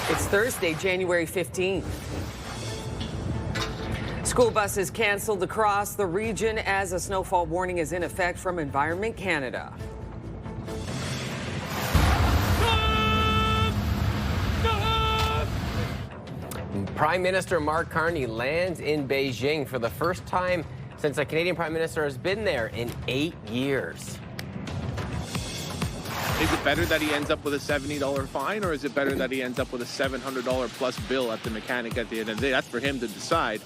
It's Thursday, January 15th. School buses canceled across the region as a snowfall warning is in effect from Environment Canada. Prime Minister Mark Carney lands in Beijing for the first time since a Canadian Prime Minister has been there in 8 years. Is it better that he ends up with a $70 fine, or is it better that he ends up with a $700 plus bill at the mechanic at the end of the day? That's for him to decide.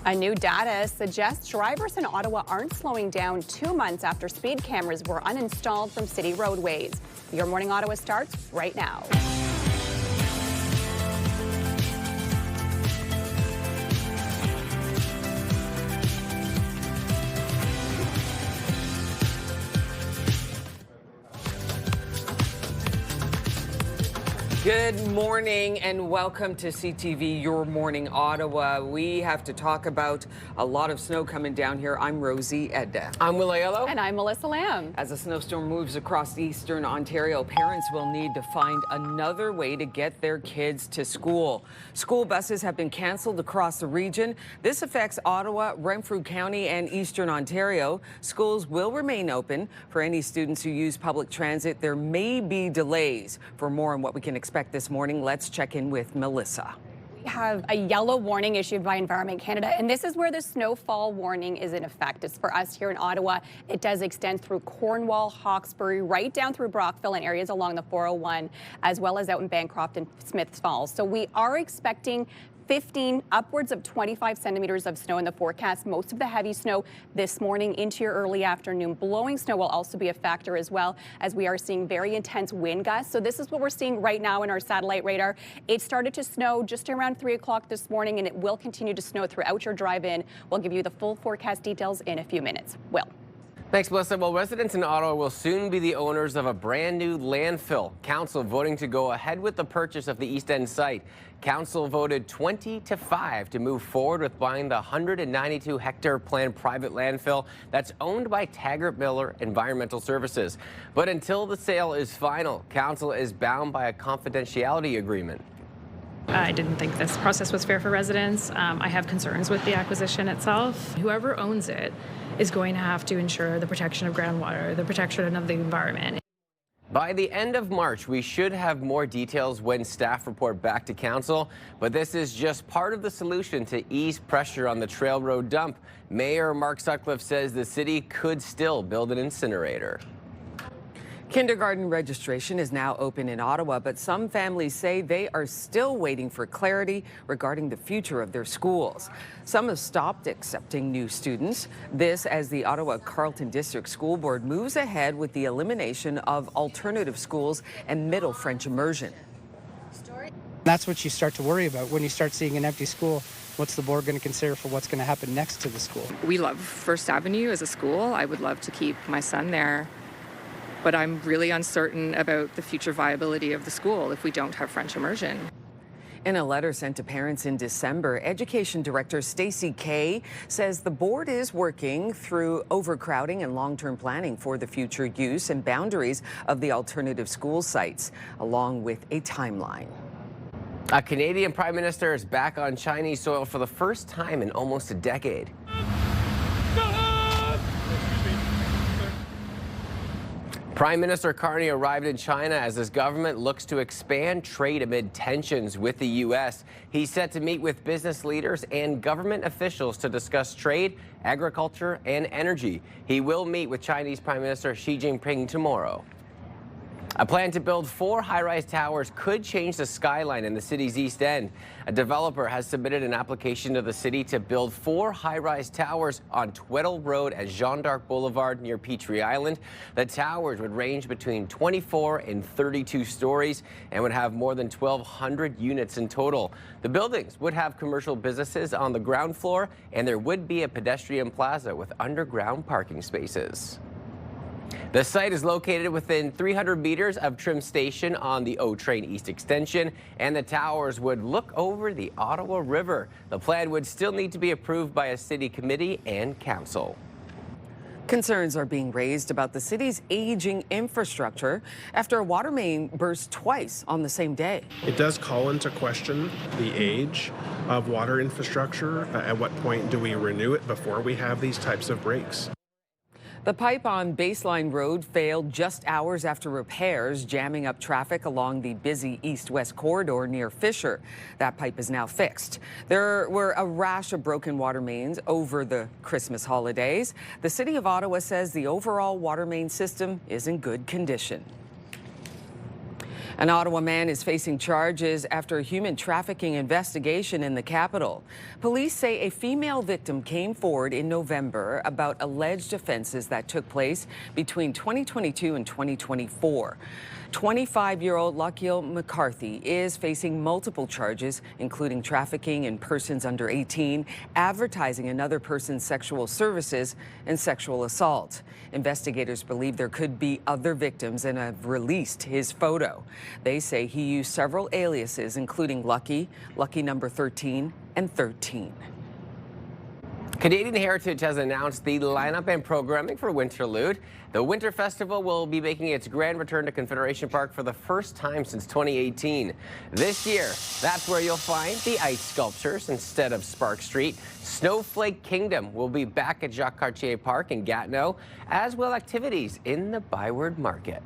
A new data suggests drivers in Ottawa aren't slowing down 2 months after speed cameras were uninstalled from city roadways. Your Morning Ottawa starts right now. Good morning and welcome to CTV, Your Morning Ottawa. We have to talk about a lot of snow coming down here. I'm Rosie Edda. I'm Will Aiello. And I'm Melissa Lamb. As a snowstorm moves across eastern Ontario, parents will need to find another way to get their kids to school. School buses have been canceled across the region. This affects Ottawa, Renfrew County, and eastern Ontario. Schools will remain open. For any students who use public transit, there may be delays. For more on what we can expect this morning, let's check in with Melissa. We have a yellow warning issued by Environment Canada, and this is where the snowfall warning is in effect. It's for us here in Ottawa. It does extend through Cornwall, Hawkesbury, right down through Brockville and areas along the 401, as well as out in Bancroft and Smiths Falls. So we are expecting 15, upwards of 25 centimeters of snow in the forecast. Most of the heavy snow this morning into your early afternoon. Blowing snow will also be a factor as well, as we are seeing very intense wind gusts. So this is what we're seeing right now in our satellite radar. It started to snow just around 3 o'clock this morning, and it will continue to snow throughout your drive-in. We'll give you the full forecast details in a few minutes. Will. Thanks, Melissa. Well, residents in Ottawa will soon be the owners of a brand new landfill. Council voting to go ahead with the purchase of the East End site. Council voted 20-5 to move forward with buying the 192-hectare planned private landfill that's owned by Taggart Miller Environmental Services. But until the sale is final, Council is bound by a confidentiality agreement. I didn't think this process was fair for residents. I have concerns with the acquisition itself. Whoever owns it is going to have to ensure the protection of groundwater, the protection of the environment. By the end of March, we should have more details when staff report back to Council, but this is just part of the solution to ease pressure on the Trail Road dump. Mayor Mark Sutcliffe says the city could still build an incinerator. Kindergarten registration is now open in Ottawa, but some families say they are still waiting for clarity regarding the future of their schools. Some have stopped accepting new students. This as the Ottawa Carleton District School Board moves ahead with the elimination of alternative schools and middle French immersion. That's what you start to worry about when you start seeing an empty school. What's the board going to consider for what's going to happen next to the school? We love First Avenue as a school. I would love to keep my son there. But I'm really uncertain about the future viability of the school if we don't have French immersion. In a letter sent to parents in December, Education Director Stacey Kay says the board is working through overcrowding and long-term planning for the future use and boundaries of the alternative school sites, along with a timeline. A Canadian Prime Minister is back on Chinese soil for the first time in almost a decade. Prime Minister Carney arrived in China as his government looks to expand trade amid tensions with the U.S. He's set to meet with business leaders and government officials to discuss trade, agriculture, and energy. He will meet with Chinese Prime Minister Xi Jinping tomorrow. A plan to build 4 high-rise towers could change the skyline in the city's East End. A developer has submitted an application to the city to build 4 high-rise towers on Tweddle Road at Jeanne d'Arc Boulevard near Petrie Island. The towers would range between 24 and 32 stories and would have more than 1,200 units in total. The buildings would have commercial businesses on the ground floor, and there would be a pedestrian plaza with underground parking spaces. The site is located within 300 meters of Trim Station on the O Train East Extension, and the towers would look over the Ottawa River. The plan would still need to be approved by a city committee and council. Concerns are being raised about the city's aging infrastructure after a water main burst twice on the same day. It does call into question the age of water infrastructure. At what point do we renew it before we have these types of breaks? The pipe on Baseline Road failed just hours after repairs, jamming up traffic along the busy east-west corridor near Fisher. That pipe is now fixed. There were a rash of broken water mains over the Christmas holidays. The City of Ottawa says the overall water main system is in good condition. An Ottawa man is facing charges after a human trafficking investigation in the capital. Police say a female victim came forward in November about alleged offenses that took place between 2022 and 2024. 25-year-old Lakiel McCarthy is facing multiple charges, including trafficking in persons under 18, advertising another person's sexual services, and sexual assault. Investigators believe there could be other victims and have released his photo. They say he used several aliases, including Lucky, Lucky number 13, and 13. Canadian Heritage has announced the lineup and programming for Winterlude. The Winter Festival will be making its grand return to Confederation Park for the first time since 2018. This year, that's where you'll find the ice sculptures instead of Spark Street. Snowflake Kingdom will be back at Jacques Cartier Park in Gatineau, as will activities in the Byward Market.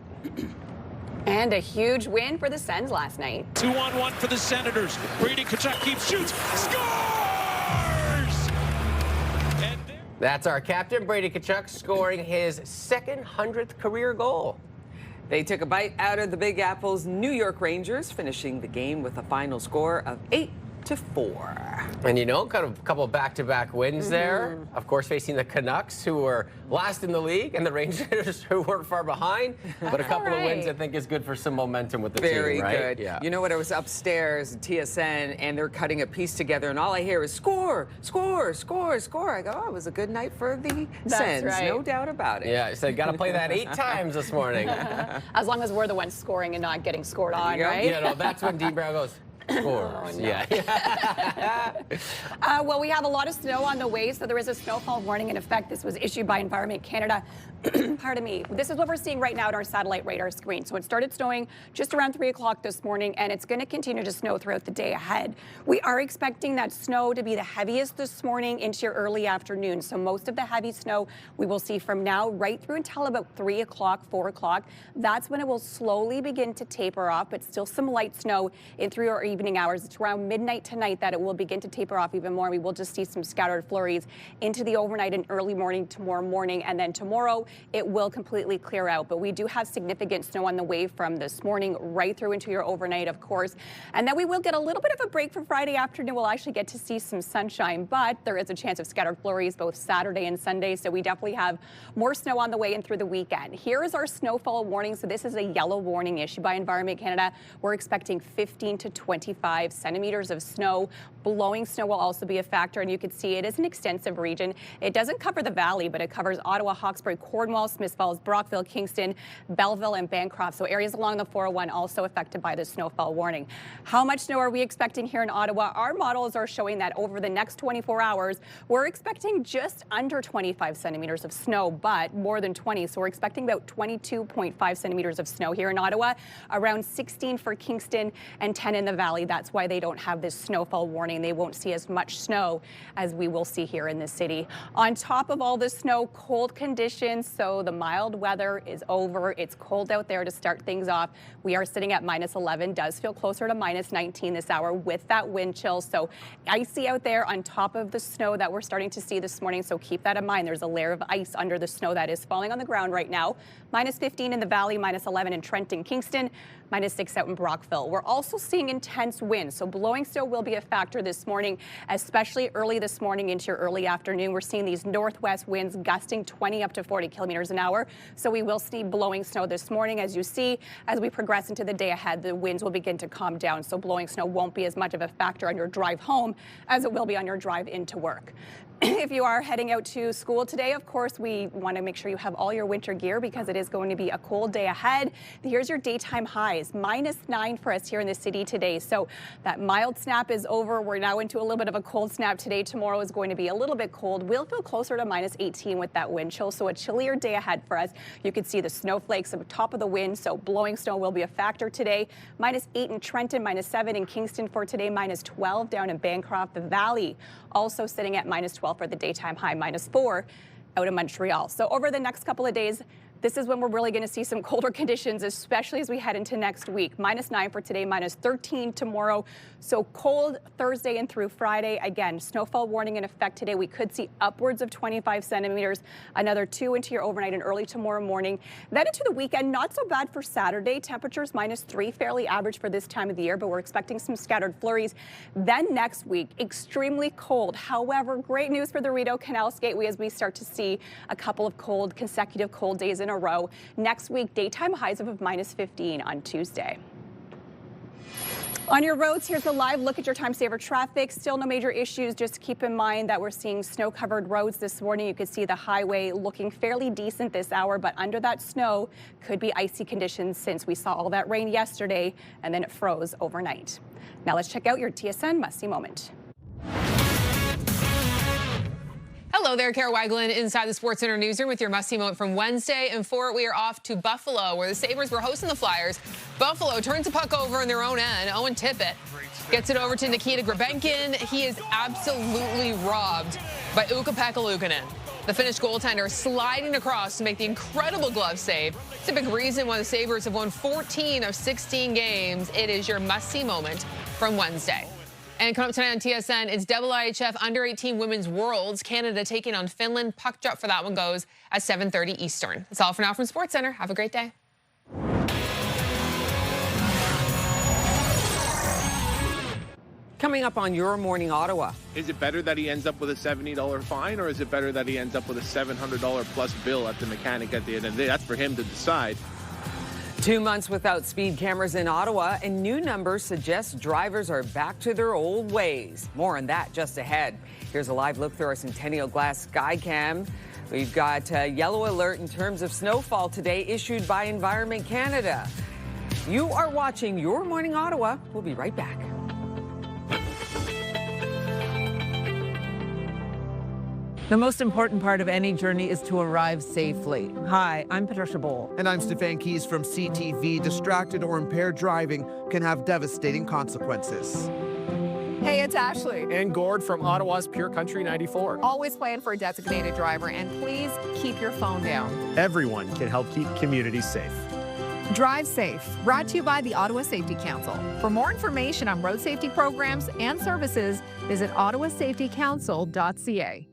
And a huge win for the Sens last night. 2-on-1 for the Senators. Brady Tkachuk keeps shoots. Scores! That's our captain, Brady Tkachuk, scoring his second 100th career goal. They took a bite out of the Big Apple's New York Rangers, finishing the game with a final score of 8-4. And you know, kind of a couple back-to-back wins there. Of course, facing the Canucks, who were last in the league, and the Rangers, who weren't far behind. But a couple of wins, I think, is good for some momentum with the team, right? Very good. Yeah. You know what? I was upstairs at TSN, and they're cutting a piece together, and all I hear is score, score, score, score. I go, oh, it was a good night for the Sens. Right. No doubt about it. Yeah, I said, got to play that 8 times this morning. As long as we're the ones scoring and not getting scored on, go. right? Yeah, no, that's when Dean Brown goes, scores. No. Yeah. Well, we have a lot of snow on the way, so there is a snowfall warning in effect. This was issued by Environment Canada. Pardon me. This is what we're seeing right now on our satellite radar screen. So it started snowing just around 3 o'clock this morning, and it's going to continue to snow throughout the day ahead. We are expecting that snow to be the heaviest this morning into your early afternoon. So most of the heavy snow we will see from now right through until about 3 o'clock, 4 o'clock. That's when it will slowly begin to taper off, but still some light snow in through our evening hours. It's around midnight tonight that it will begin to taper off even more. We will just see some scattered flurries into the overnight and early morning tomorrow morning, and then tomorrow it will completely clear out. But we do have significant snow on the way from this morning right through into your overnight, of course. And then we will get a little bit of a break for Friday afternoon. We'll actually get to see some sunshine, but there is a chance of scattered flurries both Saturday and Sunday. So we definitely have more snow on the way in through the weekend. Here is our snowfall warning. So this is a yellow warning issued by Environment Canada. We're expecting 15 to 25 centimeters of snow. Blowing snow will also be a factor, and you can see it is an extensive region. It doesn't cover the valley, but it covers Ottawa, Hawkesbury, Cornwall, Smith Falls, Brockville, Kingston, Belleville, and Bancroft. So areas along the 401 also affected by the snowfall warning. How much snow are we expecting here in Ottawa? Our models are showing that over the next 24 hours, we're expecting just under 25 centimeters of snow, but more than 20. So we're expecting about 22.5 centimeters of snow here in Ottawa, around 16 for Kingston and 10 in the valley. That's why they don't have this snowfall warning. They won't see as much snow as we will see here in the city. On top of all the snow, cold conditions. So the mild weather is over. It's cold out there to start things off. We are sitting at -11. Does feel closer to -19 this hour with that wind chill. So icy out there on top of the snow that we're starting to see this morning. So keep that in mind. There's a layer of ice under the snow that is falling on the ground right now. -15 in the valley, -11 in Trenton, Kingston, -6 out in Brockville. We're also seeing intense winds, so blowing snow will be a factor this morning, especially early this morning into your early afternoon. We're seeing these northwest winds gusting 20 up to 40 kilometers an hour, so we will see blowing snow this morning. As you see, as we progress into the day ahead, the winds will begin to calm down, so blowing snow won't be as much of a factor on your drive home as it will be on your drive into work. If you are heading out to school today, of course, we want to make sure you have all your winter gear because it is going to be a cold day ahead. Here's your daytime highs, -9 for us here in the city today. So that mild snap is over. We're now into a little bit of a cold snap today. Tomorrow is going to be a little bit cold. We'll feel closer to -18 with that wind chill. So a chillier day ahead for us. You can see the snowflakes at the top of the wind. So blowing snow will be a factor today. -8 in Trenton, -7 in Kingston for today, -12 down in Bancroft. The Valley also sitting at -12 for the daytime high, -4 out of Montreal. So over the next couple of days, this is when we're really going to see some colder conditions, especially as we head into next week. -9 for today, -13 tomorrow. So cold Thursday and through Friday. Again, snowfall warning in effect today. We could see upwards of 25 centimeters, another 2 into your overnight and early tomorrow morning. Then into the weekend, not so bad for Saturday. Temperatures -3, fairly average for this time of the year, but we're expecting some scattered flurries. Then next week, extremely cold. However, great news for the Rideau Canal Skateway as we start to see a couple of consecutive cold days in a row. Next week, daytime highs of -15 on Tuesday. On your roads, here's a live look at your time saver traffic. Still no major issues. Just keep in mind that we're seeing snow-covered roads this morning. You can see the highway looking fairly decent this hour, but under that snow could be icy conditions since we saw all that rain yesterday and then it froze overnight. Now let's check out your TSN must-see moment. Hello there, Kara Wagland inside the Sports Center newsroom with your must-see moment from Wednesday. And for it, we are off to Buffalo, where the Sabres were hosting the Flyers. Buffalo turns the puck over in their own end. Owen Tippett gets it over to Nikita Grabenkin. He is absolutely robbed by Ukko-Pekka Luukkonen. The Finnish goaltender sliding across to make the incredible glove save. It's a big reason why the Sabres have won 14 of 16 games. It is your must-see moment from Wednesday. And coming up tonight on TSN, it's IIHF Under-18 Women's Worlds. Canada taking on Finland. Puck drop for that one goes at 7:30 Eastern. That's all for now from SportsCenter. Have a great day. Coming up on Your Morning Ottawa. Is it better that he ends up with a $70 fine, or is it better that he ends up with a $700 plus bill at the mechanic at the end of the day? That's for him to decide. 2 months without speed cameras in Ottawa, and new numbers suggest drivers are back to their old ways. More on that just ahead. Here's a live look through our Centennial Glass Skycam. We've got a yellow alert in terms of snowfall today issued by Environment Canada. You are watching Your Morning Ottawa. We'll be right back. The most important part of any journey is to arrive safely. Hi, I'm Patricia Bowl. And I'm Stefan Keys from CTV. Distracted or impaired driving can have devastating consequences. Hey, it's Ashley. And Gord from Ottawa's Pure Country 94. Always plan for a designated driver, and please keep your phone down. Everyone can help keep communities safe. Drive safe. Brought to you by the Ottawa Safety Council. For more information on road safety programs and services, visit ottawasafetycouncil.ca.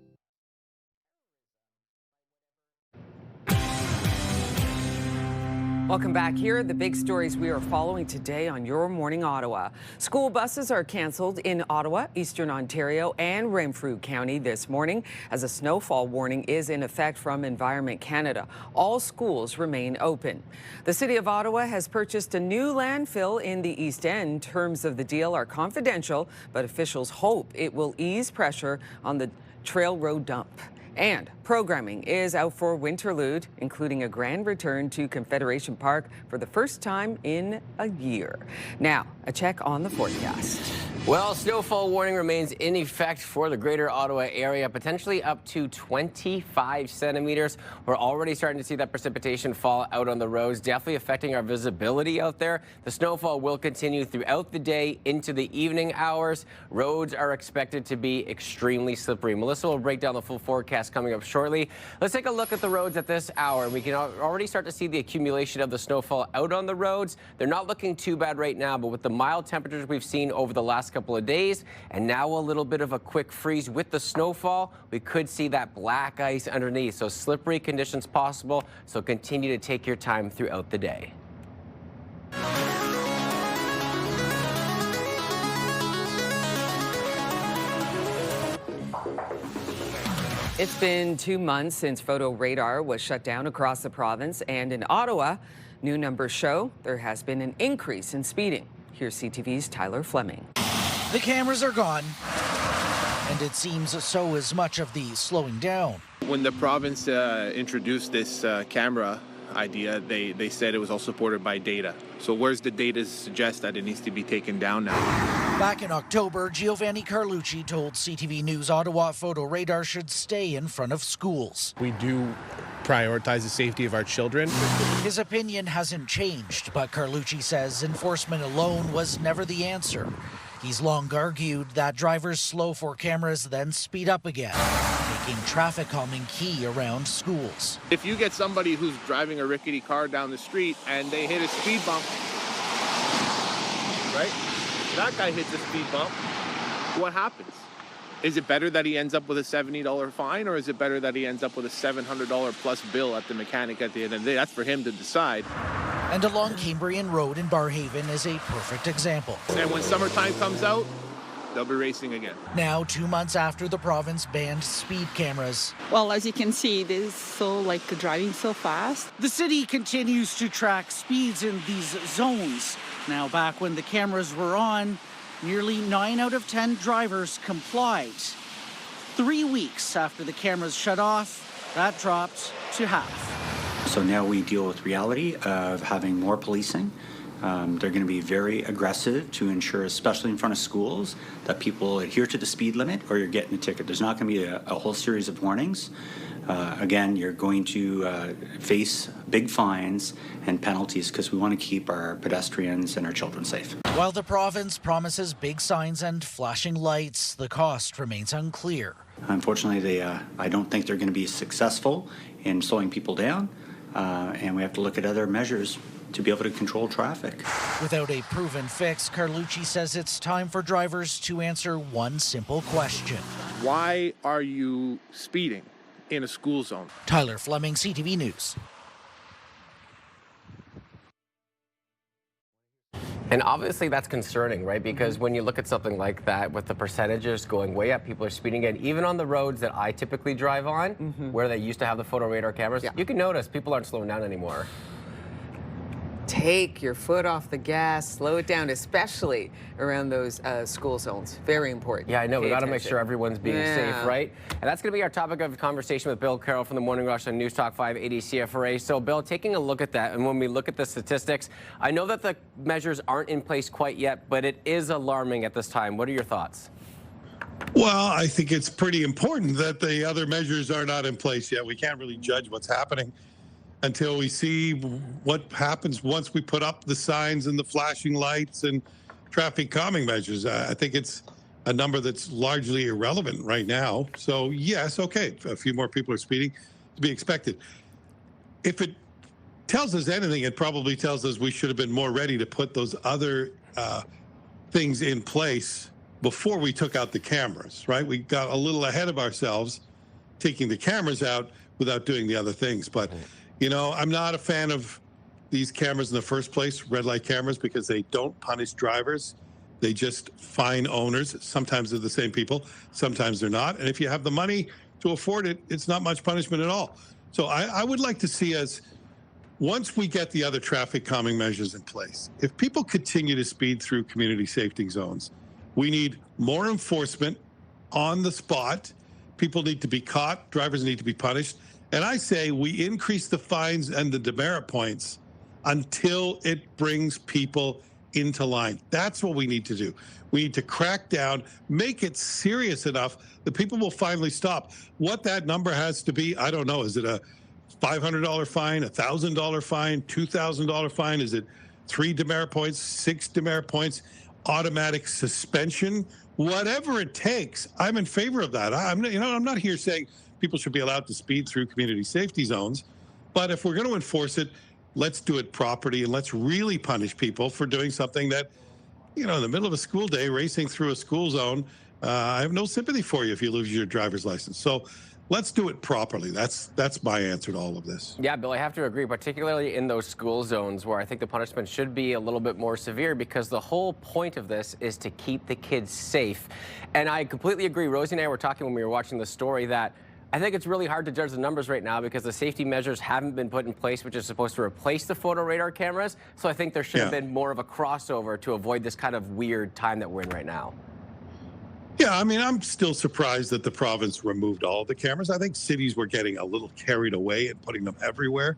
Welcome back. Here are the big stories we are following today on Your Morning Ottawa. School buses are canceled in Ottawa, Eastern Ontario, and Renfrew County this morning as a snowfall warning is in effect from Environment Canada. All schools remain open. The City of Ottawa has purchased a new landfill in the East End. Terms of the deal are confidential, but officials hope it will ease pressure on the Trail Road dump. And programming is out for Winterlude, including a grand return to Confederation Park for the first time in a year. Now, a check on the forecast. Well, snowfall warning remains in effect for the greater Ottawa area, potentially up to 25 centimeters. We're already starting to see that precipitation fall out on the roads, definitely affecting our visibility out there. The snowfall will continue throughout the day into the evening hours. Roads are expected to be extremely slippery. Melissa will break down the full forecast coming up shortly. Let's take a look at the roads at this hour. We can already start to see the accumulation of the snowfall out on the roads. They're not looking too bad right now, but with the mild temperatures we've seen over the last couple of days, and now a little bit of a quick freeze with the snowfall, we could see that black ice underneath. So slippery conditions possible, so continue to take your time throughout the day. It's been 2 months since photo radar was shut down across the province, and in Ottawa, new numbers show there has been an increase in speeding. Here's CTV's Tyler Fleming. The cameras are gone. And it seems so is much of the slowing down. When the province introduced this camera idea, they said it was all supported by data. So where's the data to suggest that it needs to be taken down now? Back in October, Giovanni Carlucci told CTV News Ottawa photo radar should stay in front of schools. We do prioritize the safety of our children. His opinion hasn't changed, but Carlucci says enforcement alone was never the answer. He's long argued that drivers slow for cameras then speed up again, making traffic calming key around schools. If you get somebody who's driving a rickety car down the street and they hit a speed bump, right? That guy hits a speed bump, what happens? Is it better that he ends up with a $70 fine, or is it better that he ends up with a $700 plus bill at the mechanic at the end of the day? That's for him to decide. And along Cambrian Road in Barhaven is a perfect example. And when summertime comes out, they'll be racing again. Now, 2 months after the province banned speed cameras. Well, as you can see, it is so driving so fast. The city continues to track speeds in these zones. Now, back when the cameras were on, nearly 9 out of 10 drivers complied. 3 weeks after the cameras shut off, that dropped to half. So now we deal with reality of having more policing. They're going to be very aggressive to ensure, especially in front of schools, that people adhere to the speed limit or you're getting a ticket. There's not going to be a whole series of warnings. Again, you're going to face big fines and penalties because we want to keep our pedestrians and our children safe. While the province promises big signs and flashing lights, the cost remains unclear. Unfortunately, I don't think they're going to be successful in slowing people down, and we have to look at other measures to be able to control traffic. Without a proven fix, Carlucci says it's time for drivers to answer one simple question. Why are you speeding in a school zone? Tyler Fleming, CTV News. And obviously that's concerning, right? Because when you look at something like that, with the percentages going way up, people are speeding again, even on the roads that I typically drive on, where they used to have the photo radar cameras, you can notice people aren't slowing down anymore. Take your foot off the gas, slow it down, especially around those school zones. Very important. Yeah, I know. We got to make attention. sure everyone's being safe, right? And that's going to be our topic of conversation with Bill Carroll from the Morning Rush on News Talk 580 CFRA. So, Bill, taking a look at that, and when we look at the statistics, I know that the measures aren't in place quite yet, but it is alarming at this time. What are your thoughts? Well, I think it's pretty important that the other measures are not in place yet. We can't really judge what's happening until we see what happens once we put up the signs and the flashing lights and traffic calming measures. I think it's a number that's largely irrelevant right now. So, yes, okay, a few more people are speeding, to be expected. If it tells us anything, it probably tells us we should have been more ready to put those other things in place before we took out the cameras, right? We got a little ahead of ourselves taking the cameras out without doing the other things. But you know, I'm not a fan of these cameras in the first place, red light cameras, because they don't punish drivers. They just fine owners. Sometimes they're the same people, sometimes they're not. And if you have the money to afford it, it's not much punishment at all. So I would like to see us, once we get the other traffic calming measures in place, if people continue to speed through community safety zones, we need more enforcement on the spot. People need to be caught. Drivers need to be punished. And I say we increase the fines and the demerit points until it brings people into line. That's what we need to do. We need to crack down, make it serious enough that people will finally stop. What that number has to be, I don't know. Is it a $500 fine, a $1,000 fine, $2,000 fine? Is it 3 demerit points, 6 demerit points, automatic suspension? Whatever it takes, I'm in favor of that. I'm not here saying people should be allowed to speed through community safety zones. But if we're going to enforce it, let's do it properly and let's really punish people for doing something that, you know, in the middle of a school day, racing through a school zone, I have no sympathy for you if you lose your driver's license. So let's do it properly. That's my answer to all of this. Yeah, Bill, I have to agree, particularly in those school zones where I think the punishment should be a little bit more severe, because the whole point of this is to keep the kids safe. And I completely agree. Rosie and I were talking when we were watching the story that I think it's really hard to judge the numbers right now because the safety measures haven't been put in place, which is supposed to replace the photo radar cameras. So I think there should have been more of a crossover to avoid this kind of weird time that we're in right now. Yeah, I mean, I'm still surprised that the province removed all the cameras. I think cities were getting a little carried away and putting them everywhere,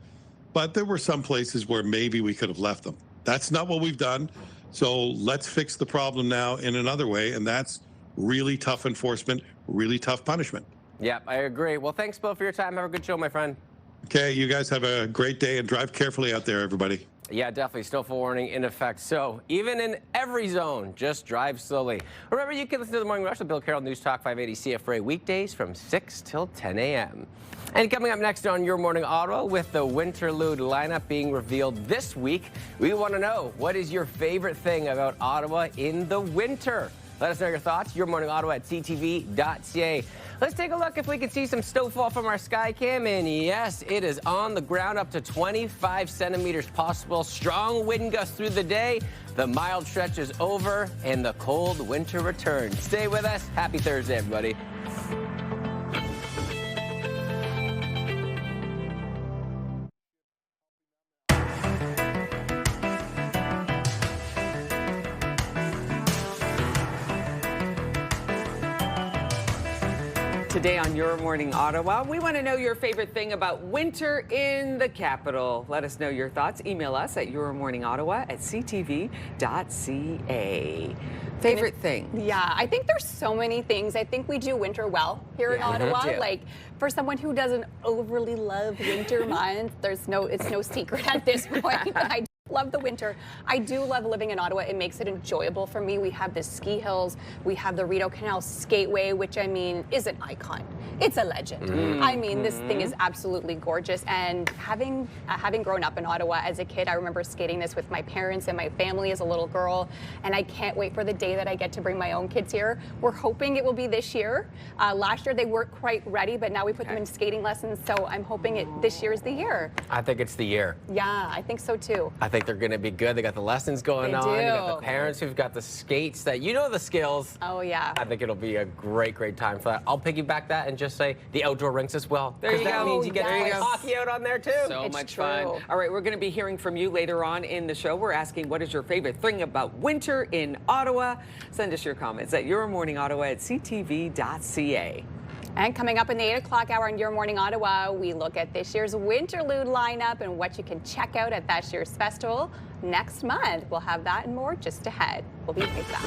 but there were some places where maybe we could have left them. That's not what we've done. So let's fix the problem now in another way, and that's really tough enforcement, really tough punishment. Yep, I agree. Well, thanks, Bill, for your time. Have a good show, my friend. Okay, you guys have a great day and drive carefully out there, everybody. Yeah, definitely. Snowfall warning in effect. So even in every zone, just drive slowly. Remember, you can listen to The Morning Rush with Bill Carroll, News Talk 580 CFRA weekdays from 6 till 10 a.m. And coming up next on Your Morning Ottawa, with the Winterlude lineup being revealed this week, we want to know, what is your favorite thing about Ottawa in the winter? Let us know your thoughts. Your Morning Ottawa at CTV.ca. Let's take a look if we can see some snowfall from our sky cam. And yes, it is on the ground, up to 25 centimeters possible. Strong wind gusts through the day. The mild stretch is over and the cold winter returns. Stay with us. Happy Thursday, everybody. Today on Your Morning Ottawa, we want to know your favorite thing about winter in the capital. Let us know your thoughts. Email us at yourmorningottawa@ctv.ca. Favorite thing? Yeah, I think there's so many things. I think we do winter well here in Ottawa. Like, for someone who doesn't overly love winter months, it's no secret at this point that I love the winter. I do love living in Ottawa. It makes it enjoyable for me. We have the ski hills. We have the Rideau Canal Skateway, which, I mean, is an icon. It's a legend. I mean, this thing is absolutely gorgeous. And having grown up in Ottawa as a kid, I remember skating this with my parents and my family as a little girl. And I can't wait for the day that I get to bring my own kids here. We're hoping it will be this year. Last year, they weren't quite ready, but now we put them in skating lessons. So I'm hoping this year is the year. I think it's the year. Yeah, I think so too. I think they're going to be good. They got the lessons going on. You got the parents who've got the skates that the skills. Oh, yeah. I think it'll be a great, great time for that. I'll piggyback that and just say the outdoor rinks as well. There you go. That means you get to play hockey out on there too. So much fun. All right, we're going to be hearing from you later on in the show. We're asking, what is your favorite thing about winter in Ottawa? Send us your comments at yourmorningottawa@ctv.ca. And coming up in the 8 o'clock hour on Your Morning Ottawa, we look at this year's Winterlude lineup and what you can check out at this year's festival next month. We'll have that and more just ahead. We'll be right back.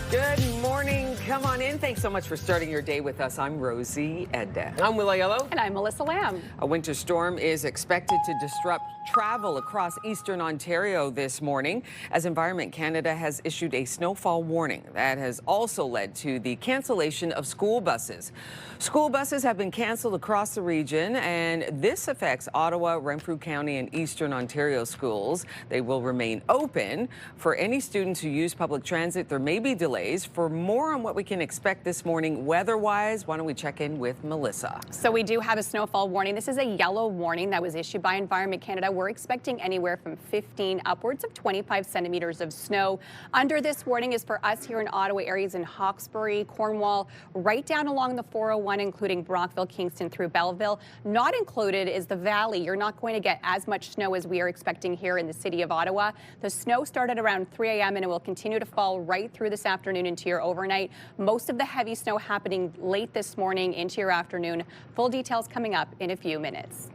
Good morning. Come on in. Thanks so much for starting your day with us. I'm Rosie Edda. I'm Willa Yellow. And I'm Melissa Lamb. A winter storm is expected to disrupt travel across eastern Ontario this morning, as Environment Canada has issued a snowfall warning. That has also led to the cancellation of school buses. School buses have been canceled across the region, and this affects Ottawa, Renfrew County, and eastern Ontario schools. They will remain open. For any students who use public transit, there may be delays. For more on what we can expect this morning weather-wise, why don't we check in with Melissa? So we do have a snowfall warning. This is a yellow warning that was issued by Environment Canada. We're expecting anywhere from 15 upwards of 25 centimeters of snow. Under this warning is for us here in Ottawa, areas in Hawkesbury, Cornwall, right down along the 401, including Brockville, Kingston through Belleville. Not included is the Valley. You're not going to get as much snow as we are expecting here in the city of Ottawa. The snow started around 3 a.m. and it will continue to fall right through this afternoon into your overnight. Most of the heavy snow happening late this morning into your afternoon. Full details coming up in a few minutes.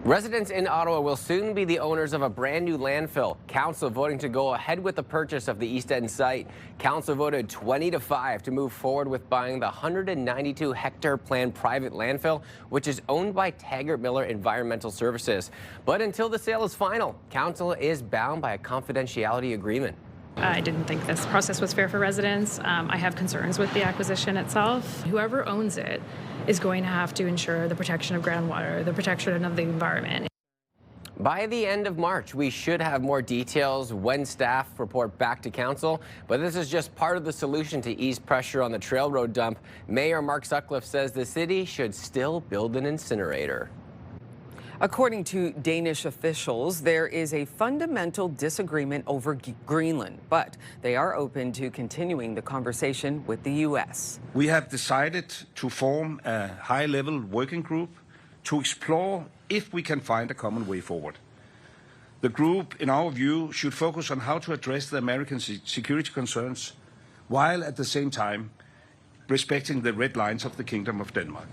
Residents in Ottawa will soon be the owners of a brand new landfill. Council voting to go ahead with the purchase of the East End site. Council voted 20-5 to move forward with buying the 192-hectare planned private landfill, which is owned by Taggart Miller Environmental Services. But until the sale is final, Council is bound by a confidentiality agreement. I didn't think this process was fair for residents. I have concerns with the acquisition itself. Whoever owns it is going to have to ensure the protection of groundwater, the protection of the environment. By the end of March, we should have more details when staff report back to council, but this is just part of the solution to ease pressure on the Trail Road dump. Mayor Mark Sutcliffe says the city should still build an incinerator. According to Danish officials, there is a fundamental disagreement over Greenland, but they are open to continuing the conversation with the U.S. We have decided to form a high-level working group to explore if we can find a common way forward. The group, in our view, should focus on how to address the American security concerns, while at the same time respecting the red lines of the Kingdom of Denmark.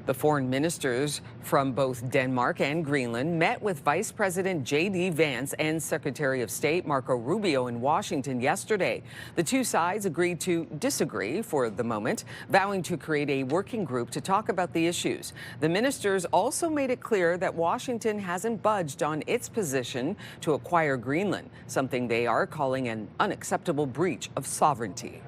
The foreign ministers from both Denmark and Greenland met with Vice President J.D. Vance and Secretary of State Marco Rubio in Washington yesterday. The two sides agreed to disagree for the moment, vowing to create a working group to talk about the issues. The ministers also made it clear that Washington hasn't budged on its position to acquire Greenland, something they are calling an unacceptable breach of sovereignty.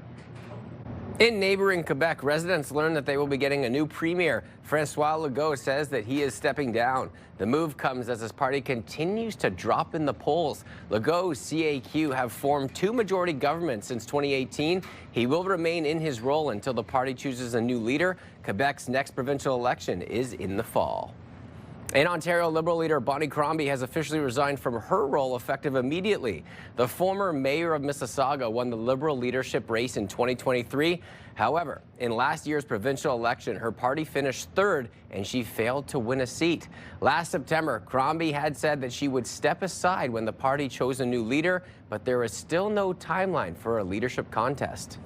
In neighboring Quebec, residents learned that they will be getting a new premier. Francois Legault says that he is stepping down. The move comes as his party continues to drop in the polls. Legault's CAQ have formed two majority governments since 2018. He will remain in his role until the party chooses a new leader. Quebec's next provincial election is in the fall. And Ontario Liberal leader Bonnie Crombie has officially resigned from her role effective immediately. The former mayor of Mississauga won the Liberal leadership race in 2023. However, in last year's provincial election, her party finished third and she failed to win a seat. Last September, Crombie had said that she would step aside when the party chose a new leader, but there is still no timeline for a leadership contest.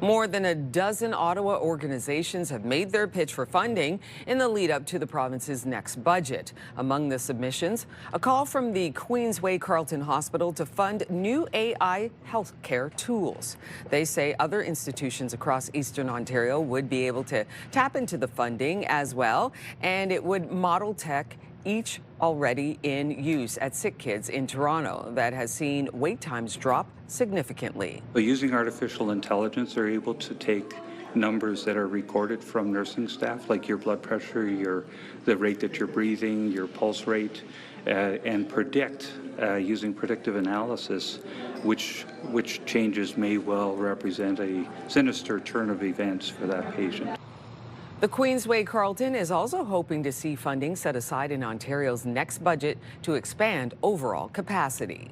More than a dozen Ottawa organizations have made their pitch for funding in the lead up to the province's next budget. Among the submissions, a call from the Queensway Carleton Hospital to fund new AI healthcare tools. They say other institutions across Eastern Ontario would be able to tap into the funding as well, and it would model tech each already in use at Sick Kids in Toronto that has seen wait times drop significantly. But using artificial intelligence, they're able to take numbers that are recorded from nursing staff, like your blood pressure, the rate that you're breathing, your pulse rate, and predict using predictive analysis which changes may well represent a sinister turn of events for that patient. The Queensway Carleton is also hoping to see funding set aside in Ontario's next budget to expand overall capacity.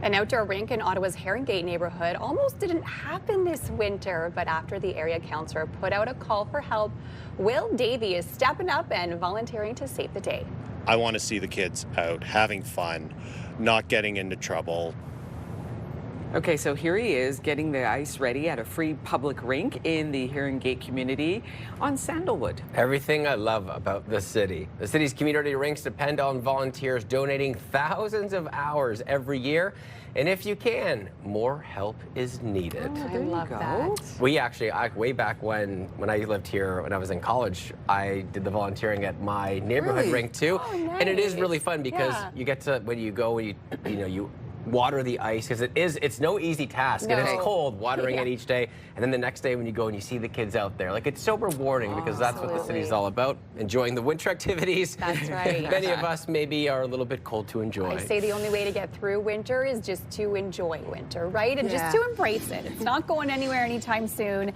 An outdoor rink in Ottawa's Herringate neighborhood almost didn't happen this winter, but after the area councillor put out a call for help, Will Davey is stepping up and volunteering to save the day. I want to see the kids out having fun, not getting into trouble. Okay, so here he is getting the ice ready at a free public rink in the Herringate community on Sandalwood. Everything I love about this city. The city's community rinks depend on volunteers donating thousands of hours every year. And if you can, more help is needed. Oh, I love that. We actually, way back when I lived here, when I was in college, I did the volunteering at my neighborhood rink too. Oh, nice. And it is really fun because you get to, when you go, you water the ice, because it's no easy task, and it's cold watering it each day, and then the next day when you go and you see the kids out there, like, it's so rewarding because that's what the city's all about, enjoying the winter activities. That's right. Many of us maybe are a little bit cold to enjoy. I say the only way to get through winter is just to enjoy winter, right? And just to embrace it. It's not going anywhere anytime soon.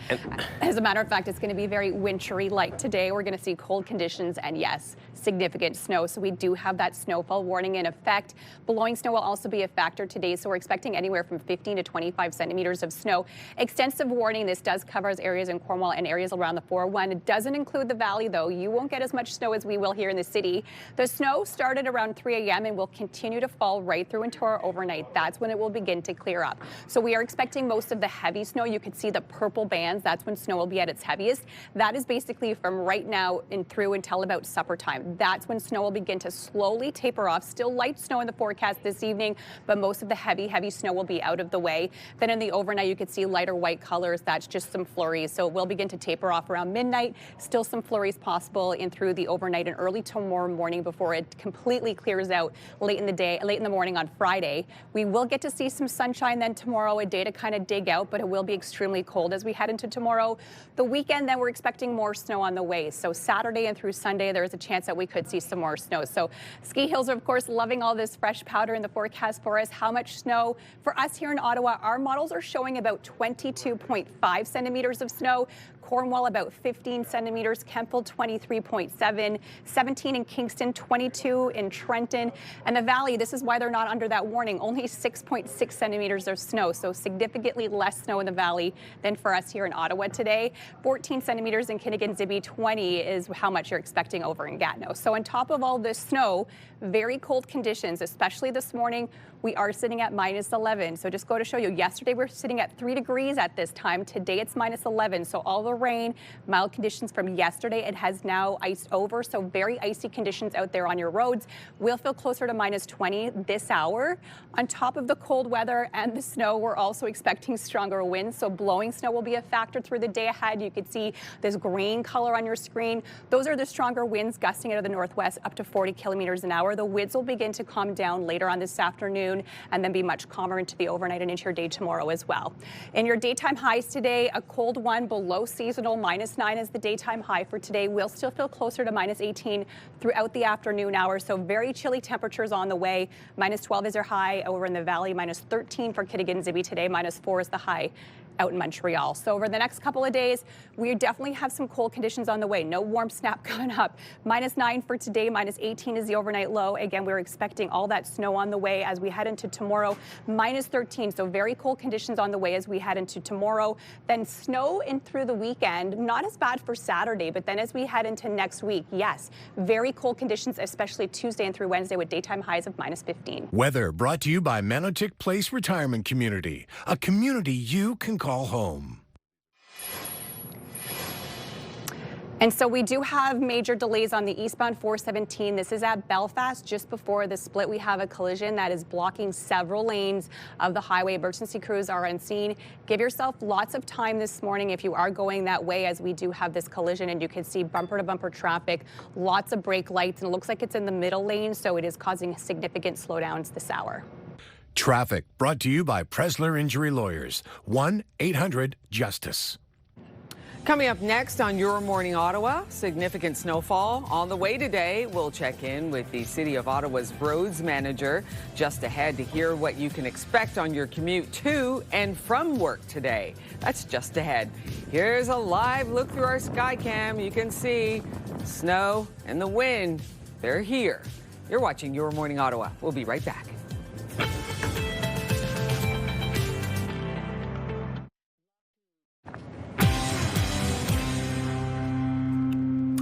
As a matter of fact, it's going to be very wintry like today. We're going to see cold conditions and, yes, significant snow. So we do have that snowfall warning in effect. Blowing snow will also be a factor today, so we're expecting anywhere from 15 to 25 centimeters of snow. Extensive warning. This does cover areas in Cornwall and areas around the 401. It doesn't include the valley, though. You won't get as much snow as we will here in the city. The snow started around 3 a.m. and will continue to fall right through into our overnight. That's when it will begin to clear up. So we are expecting most of the heavy snow. You could see the purple bands. That's when snow will be at its heaviest. That is basically from right now and through until about supper time. That's when snow will begin to slowly taper off. Still light snow in the forecast this evening, but most of the heavy snow will be out of the way. Then in the overnight, you could see lighter white colors. That's just some flurries. So it will begin to taper off around midnight. Still some flurries possible in through the overnight and early tomorrow morning before it completely clears out late in the morning on Friday. We will get to see some sunshine then tomorrow, a day to kind of dig out, but it will be extremely cold as we head into tomorrow. The weekend, then we're expecting more snow on the way. So Saturday and through Sunday, there is a chance that we could see some more snow. So ski hills are, of course, loving all this fresh powder in the forecast for us. How much snow? For us here in Ottawa, our models are showing about 22.5 centimeters of snow. Cornwall about 15 centimeters, Kempville 23.7, 17 in Kingston, 22 in Trenton, and the Valley, this is why they're not under that warning, only 6.6 centimeters of snow, so significantly less snow in the Valley than for us here in Ottawa today. 14 centimeters in Kinnigan-Zibi, 20 is how much you're expecting over in Gatineau. So on top of all this snow, very cold conditions, especially this morning. We are sitting at minus 11. So just go to show you, yesterday we were sitting at 3 degrees at this time. Today it's minus 11. So all the rain, mild conditions from yesterday, it has now iced over. So very icy conditions out there on your roads. We'll feel closer to minus 20 this hour. On top of the cold weather and the snow, we're also expecting stronger winds. So blowing snow will be a factor through the day ahead. You can see this green color on your screen. Those are the stronger winds gusting out of the northwest up to 40 kilometers an hour. The winds will begin to calm down later on this afternoon and then be much calmer into the overnight and into your day tomorrow as well. In your daytime highs today, a cold one below seasonal, minus 9 is the daytime high for today. We'll still feel closer to minus 18 throughout the afternoon hours. So very chilly temperatures on the way. Minus 12 is your high over in the Valley, minus 13 for Kinnigan-Zibi today, minus 4 is the high out in Montreal. So over the next couple of days, we definitely have some cold conditions on the way. No warm snap coming up. Minus 9 for today, minus 18 is the overnight low. Again, we're expecting all that snow on the way as we head into tomorrow. Minus 13, so very cold conditions on the way as we head into tomorrow. Then snow in through the weekend, not as bad for Saturday, but then as we head into next week, yes, very cold conditions, especially Tuesday and through Wednesday with daytime highs of minus 15. Weather brought to you by Manotick Place Retirement Community, a community you can call home. And so we do have major delays on the eastbound 417. This is at Belfast. Just before the split, we have a collision that is blocking several lanes of the highway. Emergency crews are on scene. Give yourself lots of time this morning if you are going that way, as we do have this collision, and you can see bumper-to-bumper traffic, lots of brake lights, and it looks like it's in the middle lane, so it is causing significant slowdowns this hour. Traffic brought to you by Presler Injury Lawyers. 1-800-JUSTICE. Coming up next on Your Morning Ottawa, significant snowfall on the way today. We'll check in with the City of Ottawa's roads manager just ahead to hear what you can expect on your commute to and from work today. That's just ahead. Here's a live look through our sky cam. You can see snow and the wind. They're here. You're watching Your Morning Ottawa. We'll be right back.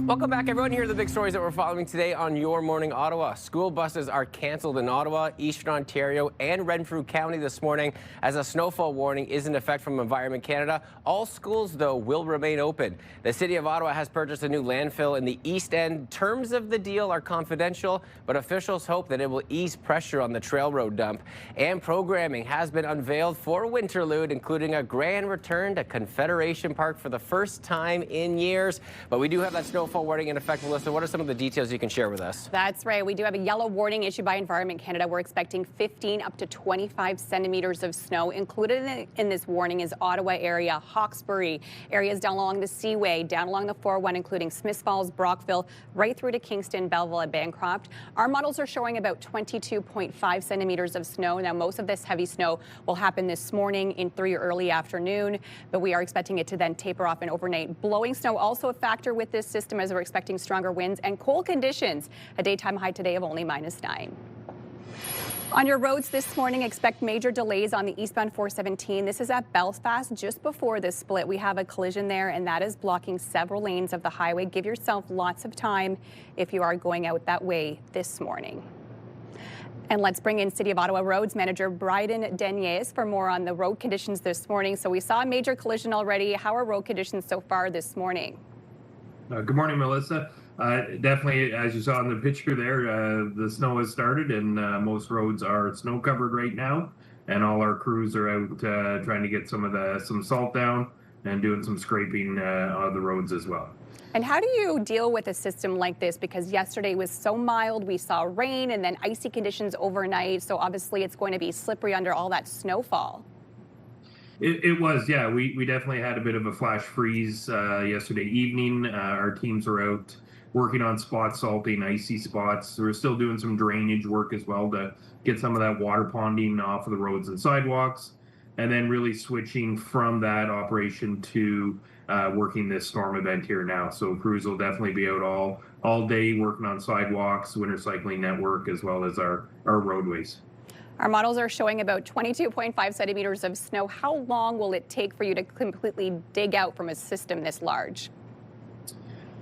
Welcome back, everyone. Here are the big stories that we're following today on Your Morning Ottawa. School buses are canceled in Ottawa, Eastern Ontario, and Renfrew County this morning as a snowfall warning is in effect from Environment Canada. All schools, though, will remain open. The City of Ottawa has purchased a new landfill in the East End. Terms of the deal are confidential, but officials hope that it will ease pressure on the trail road dump. And programming has been unveiled for Winterlude, including a grand return to Confederation Park for the first time in years. But we do have that snowfall warning in effect. Melissa, what are some of the details you can share with us? That's right. We do have a yellow warning issued by Environment Canada. We're expecting 15 up to 25 centimeters of snow. Included in this warning is Ottawa area, Hawkesbury, areas down along the Seaway, down along the 401, including Smiths Falls, Brockville, right through to Kingston, Belleville, and Bancroft. Our models are showing about 22.5 centimeters of snow. Now, most of this heavy snow will happen this morning in through your early afternoon, but we are expecting it to then taper off and overnight. Blowing snow also a factor with this system, as we're expecting stronger winds and cold conditions. A daytime high today of only minus 9. On your roads this morning, expect major delays on the eastbound 417. This is at Belfast. Just before this split, we have a collision there, and that is blocking several lanes of the highway. Give yourself lots of time if you are going out that way this morning. And let's bring in City of Ottawa Roads Manager Bryden Deniers for more on the road conditions this morning. So we saw a major collision already. How are road conditions so far this morning? Good morning, Melissa. Definitely, as you saw in the picture there, the snow has started and most roads are snow covered right now. And all our crews are out trying to get some salt down and doing some scraping on the roads as well. And how do you deal with a system like this? Because yesterday was so mild, we saw rain and then icy conditions overnight. So obviously it's going to be slippery under all that snowfall. It was, yeah. We definitely had a bit of a flash freeze yesterday evening. Our teams were out working on spot salting, icy spots. We're still doing some drainage work as well to get some of that water ponding off of the roads and sidewalks. and then really switching from that operation to working this storm event here now. So crews will definitely be out all day working on sidewalks, winter cycling network, as well as our roadways. Our models are showing about 22.5 centimeters of snow. How long will it take for you to completely dig out from a system this large?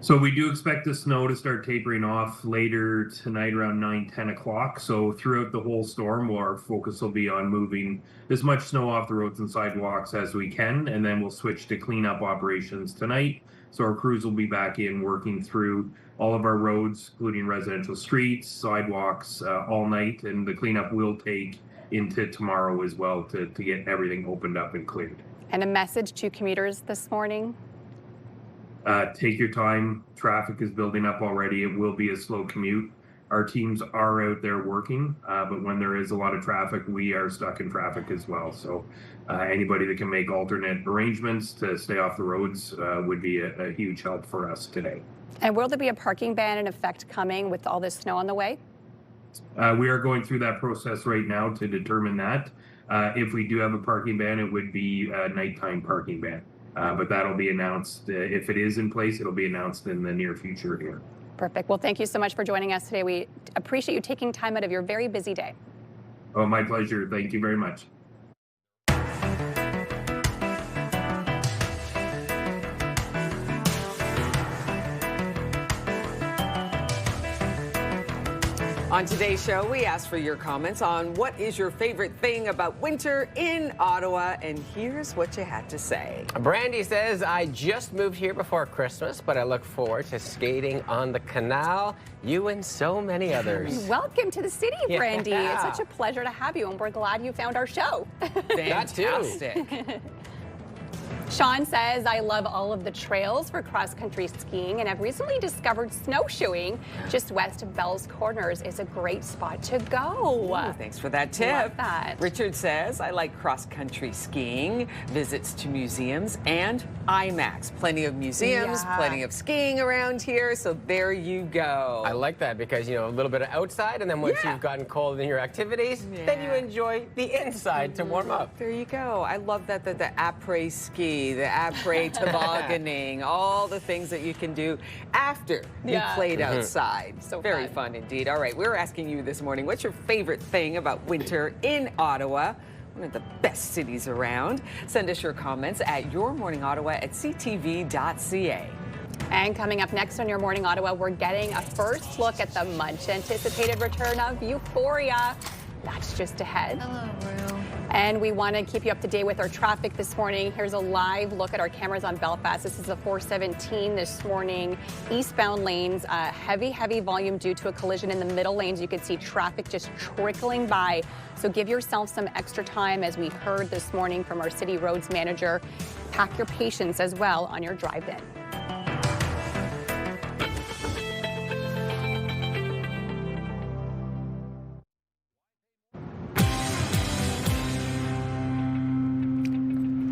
So we do expect the snow to start tapering off later tonight around 9-10 o'clock. So throughout the whole storm, our focus will be on moving as much snow off the roads and sidewalks as we can, and then we'll switch to cleanup operations tonight. So our crews will be back in working through all of our roads, including residential streets, sidewalks, all night, and the cleanup will take into tomorrow as well to get everything opened up and cleared. And a message to commuters this morning? Take your time. Traffic is building up already. It will be a slow commute. Our teams are out there working, but when there is a lot of traffic, we are stuck in traffic as well. So anybody that can make alternate arrangements to stay off the roads would be a huge help for us today. And will there be a parking ban in effect coming with all this snow on the way? We are going through that process right now to determine that. If we do have a parking ban, it would be a nighttime parking ban. But that'll be announced. If it is in place, it'll be announced in the near future here. Perfect. Well, thank you so much for joining us today. We appreciate you taking time out of your very busy day. Oh, my pleasure. Thank you very much. On today's show, we asked for your comments on what is your favorite thing about winter in Ottawa, and here's what you had to say. Brandy says, I just moved here before Christmas, but I look forward to skating on the canal. You and so many others. Welcome to the city, Brandy. Yeah. It's such a pleasure to have you, and we're glad you found our show. Fantastic. Sean says, I love all of the trails for cross-country skiing and have recently discovered snowshoeing just west of Bell's Corners is a great spot to go. Ooh, thanks for that tip. Love that. Richard says, I like cross-country skiing, visits to museums, and IMAX. Plenty of museums, plenty of skiing around here, so there you go. I like that because, you know, a little bit of outside, and then once you've gotten cold in your activities, then you enjoy the inside to warm up. There you go. I love that the après ski, the après tobogganing, all the things that you can do after you played outside. So very fun indeed. All right, we're asking you this morning, what's your favorite thing about winter in Ottawa? One of the best cities around. Send us your comments at yourmorningottawa@ctv.ca. And coming up next on Your Morning Ottawa, we're getting a first look at the much anticipated return of Euphoria. That's just ahead. Hello, Rue. And we want to keep you up to date with our traffic this morning. Here's a live look at our cameras on Belfast. This is the 417 this morning. Eastbound lanes, heavy volume due to a collision in the middle lanes. You can see traffic just trickling by. So give yourself some extra time, as we heard this morning from our city roads manager. Pack your patience as well on your drive-in.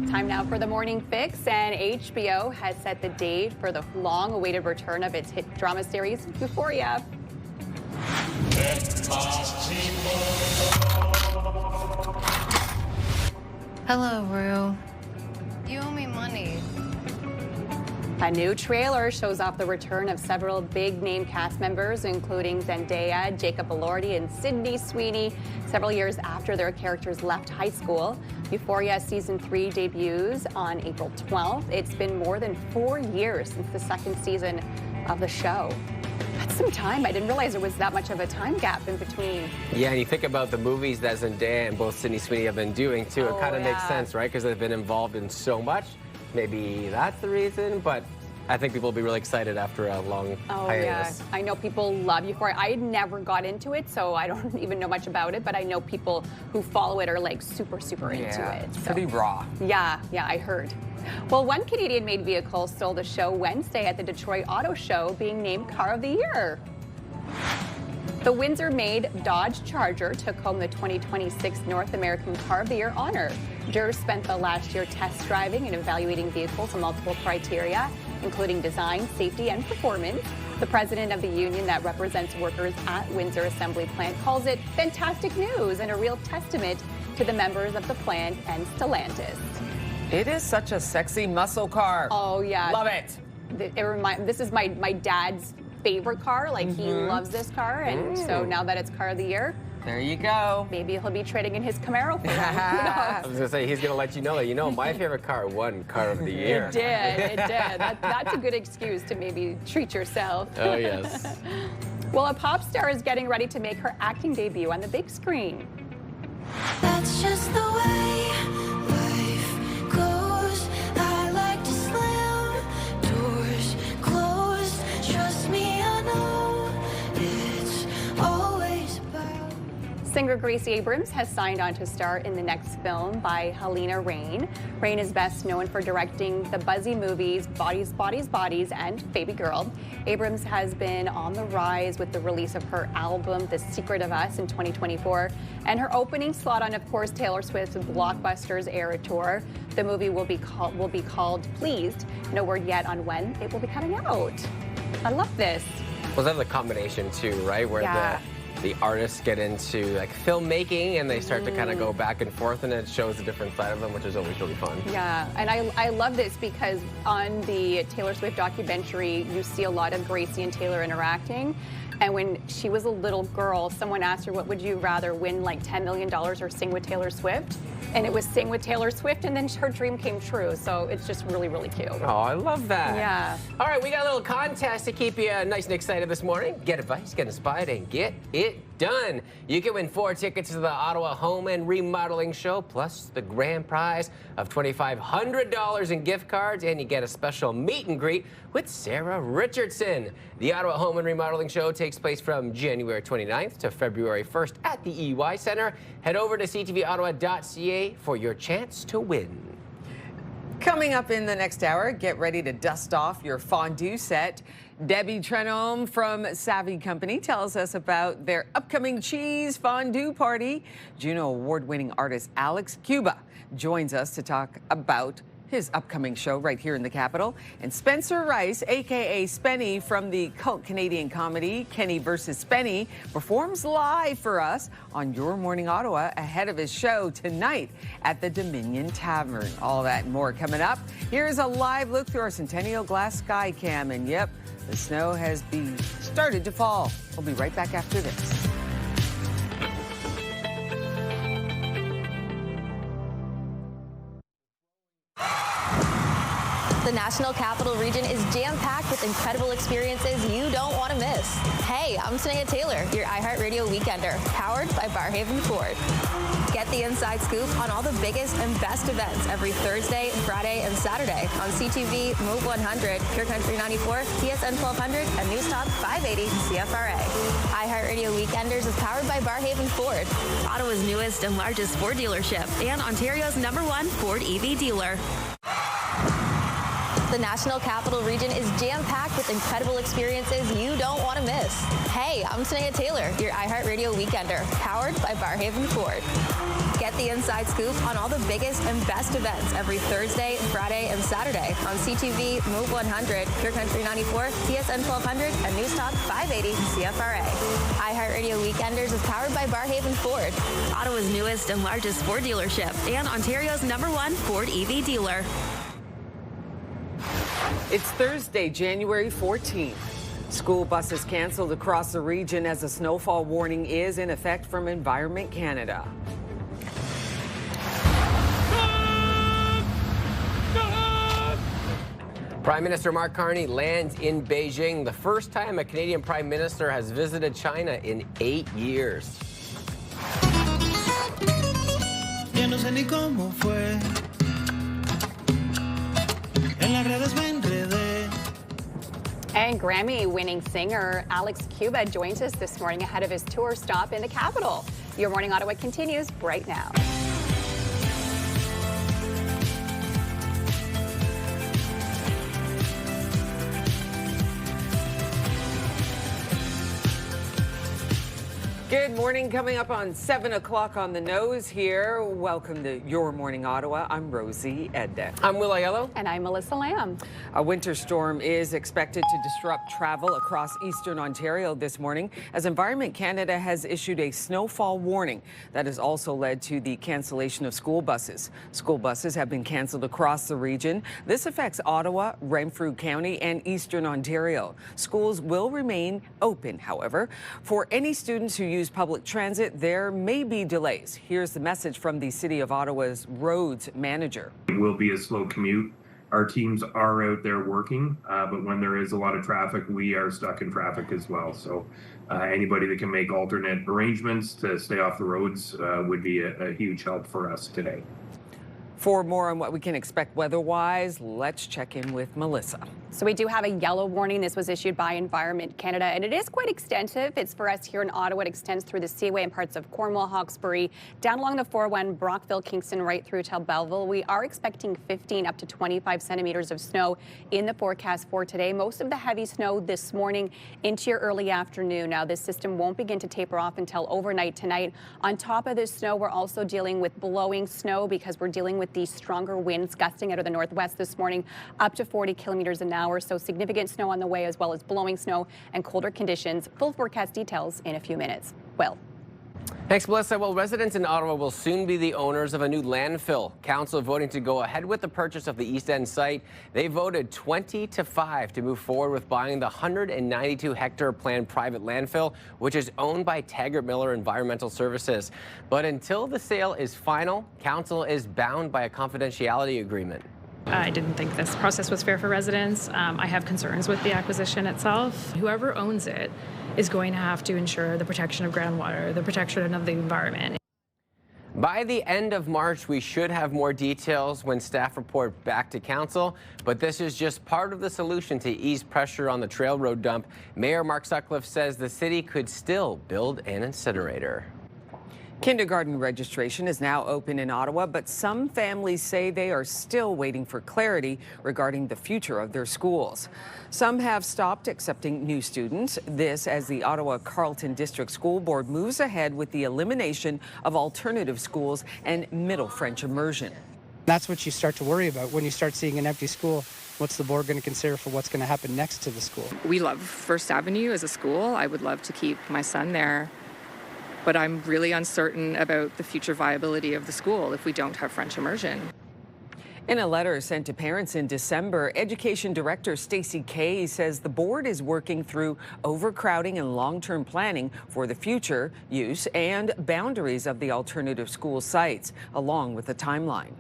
Time now for the Morning Fix, and HBO has set the date for the long-awaited return of its hit drama series, Euphoria. Hello, Rue. You owe me money. A new trailer shows off the return of several big-name cast members, including Zendaya, Jacob Elordi, and Sydney Sweeney, several years after their characters left high school. Euphoria Season 3 debuts on April 12th. It's been more than 4 years since the second season of the show. That's some time. I didn't realize there was that much of a time gap in between. Yeah, and you think about the movies that Zendaya and both Sydney Sweeney have been doing, too. It kind of makes sense, right? Because they've been involved in so much. Maybe that's the reason, but I think people will be really excited after a long hiatus. Yeah. I know people love Euphoria. I never got into it, so I don't even know much about it, but I know people who follow it are like super into it. It's pretty raw. Yeah, I heard. Well, one Canadian-made vehicle stole the show Wednesday at the Detroit Auto Show, being named Car of the Year. The Windsor-made Dodge Charger took home the 2026 North American Car of the Year honor. Jurors spent the last year test driving and evaluating vehicles on multiple criteria, including design, safety, and performance. The president of the union that represents workers at Windsor Assembly Plant calls it fantastic news and a real testament to the members of the plant and Stellantis. It is such a sexy muscle car. Oh, yeah. Love it. This is my dad's favorite car. Like, he loves this car. And so now that it's car of the year, there you go. Maybe he'll be trading in his Camaro for I was going to say, he's going to let you know that, my favorite car won car of the year. It did. That's a good excuse to maybe treat yourself. Oh, yes. Well, a pop star is getting ready to make her acting debut on the big screen. That's just the way life goes. I like to slam doors closed. Trust me, I know it's always about. Singer Gracie Abrams has signed on to star in the next film by Helena Rain. Rain is best known for directing the buzzy movies Bodies, Bodies, Bodies and Baby Girl. Abrams has been on the rise with the release of her album The Secret of Us in 2024 and her opening slot on, of course, Taylor Swift's Blockbusters Era Tour. The movie will be called Pleased. No word yet on when it will be coming out. I love this. Well, that's the combination too, right? Where the artists get into like filmmaking and they start to kind of go back and forth, and it shows a different side of them, which is always really fun. Yeah, and I love this because on the Taylor Swift documentary, you see a lot of Gracie and Taylor interacting. And when she was a little girl, someone asked her, what would you rather win, like $10 million or sing with Taylor Swift? And it was sing with Taylor Swift, and then her dream came true. So it's just really, really cute. Oh, I love that. Yeah. All right, we got a little contest to keep you nice and excited this morning. Get advice, get inspired, and get it done. You can win 4 tickets to the Ottawa Home and Remodeling Show, plus the grand prize of $2,500 in gift cards, and you get a special meet and greet with Sarah Richardson. The Ottawa Home and Remodeling Show takes place from January 29th to February 1st at the EY Center. Head over to ctvottawa.ca for your chance to win. Coming up in the next hour, get ready to dust off your fondue set. Debbie Trenholm from Savvy Company tells us about their upcoming cheese fondue party. Juno Award-winning artist Alex Cuba joins us to talk about his upcoming show right here in the capital. And Spencer Rice, a.k.a. Spenny from the cult Canadian comedy Kenny vs. Spenny, performs live for us on Your Morning Ottawa ahead of his show tonight at the Dominion Tavern. All that and more coming up. Here's a live look through our Centennial Glass Sky Cam. And yep, the snow has started to fall. We'll be right back after this. The National Capital Region is jam-packed with incredible experiences you don't want to miss. Hey, I'm Sneha Taylor, your iHeartRadio Weekender, powered by Barhaven Ford. Get the inside scoop on all the biggest and best events every Thursday, Friday, and Saturday on CTV, Move 100, Pure Country 94, TSN 1200, and News Talk 580 CFRA. iHeartRadio Weekenders is powered by Barhaven Ford, Ottawa's newest and largest Ford dealership, and Ontario's #1 Ford EV dealer. The National Capital Region is jam-packed with incredible experiences you don't want to miss. Hey, I'm Sneha Taylor, your iHeartRadio Weekender, powered by Barhaven Ford. Get the inside scoop on all the biggest and best events every Thursday, Friday, and Saturday on CTV, Move 100, Pure Country 94, TSN 1200, and News Talk 580 CFRA. iHeartRadio Weekenders is powered by Barhaven Ford, Ottawa's newest and largest Ford dealership, and Ontario's #1 Ford EV dealer. It's Thursday, January 14th. School buses canceled across the region as a snowfall warning is in effect from Environment Canada. Prime Minister Mark Carney lands in Beijing, the first time a Canadian Prime Minister has visited China in 8 years. And Grammy-winning singer Alex Cuba joins us this morning ahead of his tour stop in the capital. Your Morning Ottawa continues right now. Good morning. Coming up on 7 o'clock on the nose here. Welcome to Your Morning Ottawa. I'm Rosie Edda. I'm Will Aiello. And I'm Melissa Lamb. A winter storm is expected to disrupt travel across eastern Ontario this morning as Environment Canada has issued a snowfall warning. That has also led to the cancellation of school buses. School buses have been canceled across the region. This affects Ottawa, Renfrew County, and eastern Ontario. Schools will remain open, however. For any students who use public transit, there may be delays. Here's the message from the City of Ottawa's roads manager. It will be a slow commute. Our teams are out there working, but when there is a lot of traffic, we are stuck in traffic as well. So anybody that can make alternate arrangements to stay off the roads would be a huge help for us today. For more on what we can expect weather-wise, let's check in with Melissa. So we do have a yellow warning. This was issued by Environment Canada, and it is quite extensive. It's for us here in Ottawa. It extends through the Seaway and parts of Cornwall, Hawkesbury, down along the 401, Brockville, Kingston, right through to Belleville. We are expecting 15 up to 25 centimeters of snow in the forecast for today. Most of the heavy snow this morning into your early afternoon. Now, this system won't begin to taper off until overnight tonight. On top of this snow, we're also dealing with blowing snow because we're dealing with these stronger winds gusting out of the northwest this morning, up to 40 kilometers an hour. So significant snow on the way, as well as blowing snow and colder conditions. Full forecast details in a few minutes. Will. Thanks, Melissa. Well, residents in Ottawa will soon be the owners of a new landfill. Council voting to go ahead with the purchase of the East End site. They voted 20-5 to move forward with buying the 192-hectare planned private landfill, which is owned by Taggart Miller Environmental Services. But until the sale is final, Council is bound by a confidentiality agreement. I didn't think this process was fair for residents. I have concerns with the acquisition itself. Whoever owns it is going to have to ensure the protection of groundwater, the protection of the environment. By the end of March, we should have more details when staff report back to council, but this is just part of the solution to ease pressure on the trail road dump. Mayor Mark Sutcliffe says the city could still build an incinerator. Kindergarten registration is now open in Ottawa, but some families say they are still waiting for clarity regarding the future of their schools. Some have stopped accepting new students. This as the Ottawa Carleton District School Board moves ahead with the elimination of alternative schools and middle French immersion. That's what you start to worry about when you start seeing an empty school. What's the board going to consider for what's going to happen next to the school? We love First Avenue as a school. I would love to keep my son there. But I'm really uncertain about the future viability of the school if we don't have French immersion. In a letter sent to parents in December, Education Director Stacey Kay says the board is working through overcrowding and long-term planning for the future use and boundaries of the alternative school sites, along with a timeline.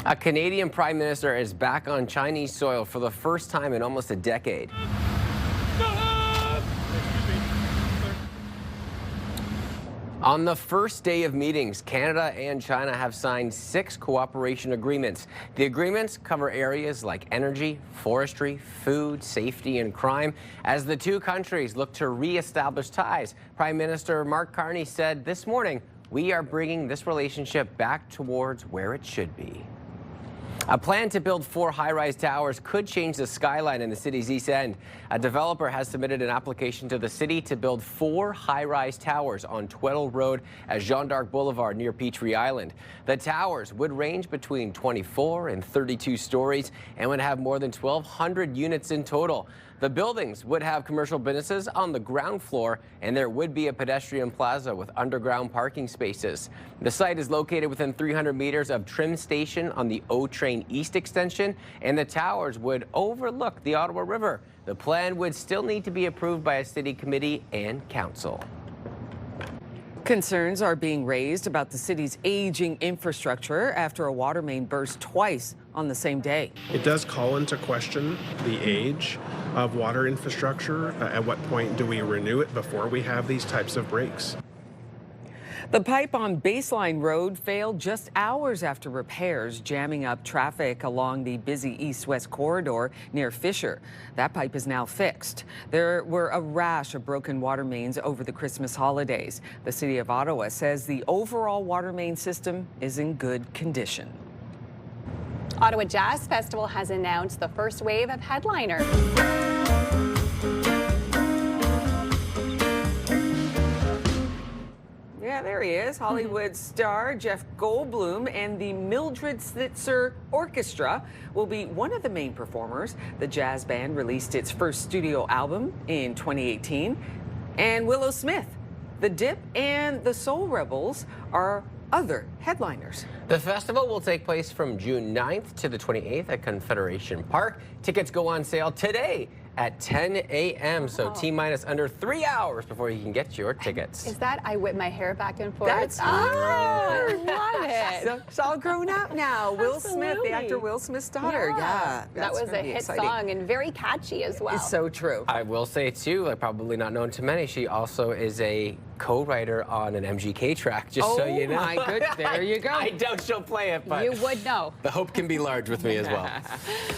A Canadian Prime Minister is back on Chinese soil for the first time in almost a decade. On the first day of meetings, Canada and China have signed 6 cooperation agreements. The agreements cover areas like energy, forestry, food, safety, and crime. As the two countries look to re-establish ties, Prime Minister Mark Carney said this morning, "We are bringing this relationship back towards where it should be." A plan to build 4 high-rise towers could change the skyline in the city's east end. A developer has submitted an application to the city to build 4 high-rise towers on Tweddle Road at Jeanne d'Arc Boulevard near Peachtree Island. The towers would range between 24 and 32 stories and would have more than 1,200 units in total. The buildings would have commercial businesses on the ground floor, and there would be a pedestrian plaza with underground parking spaces. The site is located within 300 meters of Trim Station on the O-Train East extension, and the towers would overlook the Ottawa River. The plan would still need to be approved by a city committee and council. Concerns are being raised about the city's aging infrastructure after a water main burst twice on the same day. It does call into question the age of water infrastructure. At what point do we renew it before we have these types of breaks? The pipe on Baseline Road failed just hours after repairs, jamming up traffic along the busy east-west corridor near Fisher. That pipe is now fixed. There were a rash of broken water mains over the Christmas holidays. The City of Ottawa says the overall water main system is in good condition. Ottawa Jazz Festival has announced the first wave of headliners. Yeah, there he is. Hollywood star Jeff Goldblum and the Mildred Snitzer Orchestra will be one of the main performers. The jazz band released its first studio album in 2018. And Willow Smith, The Dip, and the Soul Rebels are other headliners. The festival will take place from June 9th to the 28th at Confederation Park. Tickets go on sale today at 10 a.m. So T-minus under 3 hours before you can get your tickets. Is that I whip my hair back and forth? That's right. Love it. So it's all grown up now. Will Smith, the actor Will Smith's daughter. Yeah, that was a hit song and very catchy as well. It's so true. I will say too, like probably not known to many, she also is a co-writer on an MGK track, just so you know. Oh my goodness, there you go. I doubt she'll play it, but you would know. The hope can be large with me as well.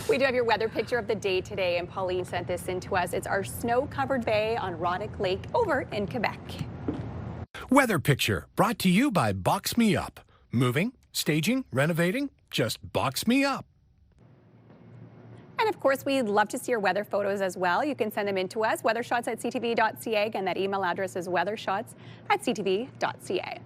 We do have your weather picture of the day today, and Pauline sent this in to us. It's our snow-covered bay on Roddick Lake over in Quebec. Weather picture brought to you by Box Me Up. Moving, staging, renovating, just box me up. And of course, we'd love to see your weather photos as well. You can send them in to us, weathershots@ctv.ca. Again, that email address is weathershots@ctv.ca.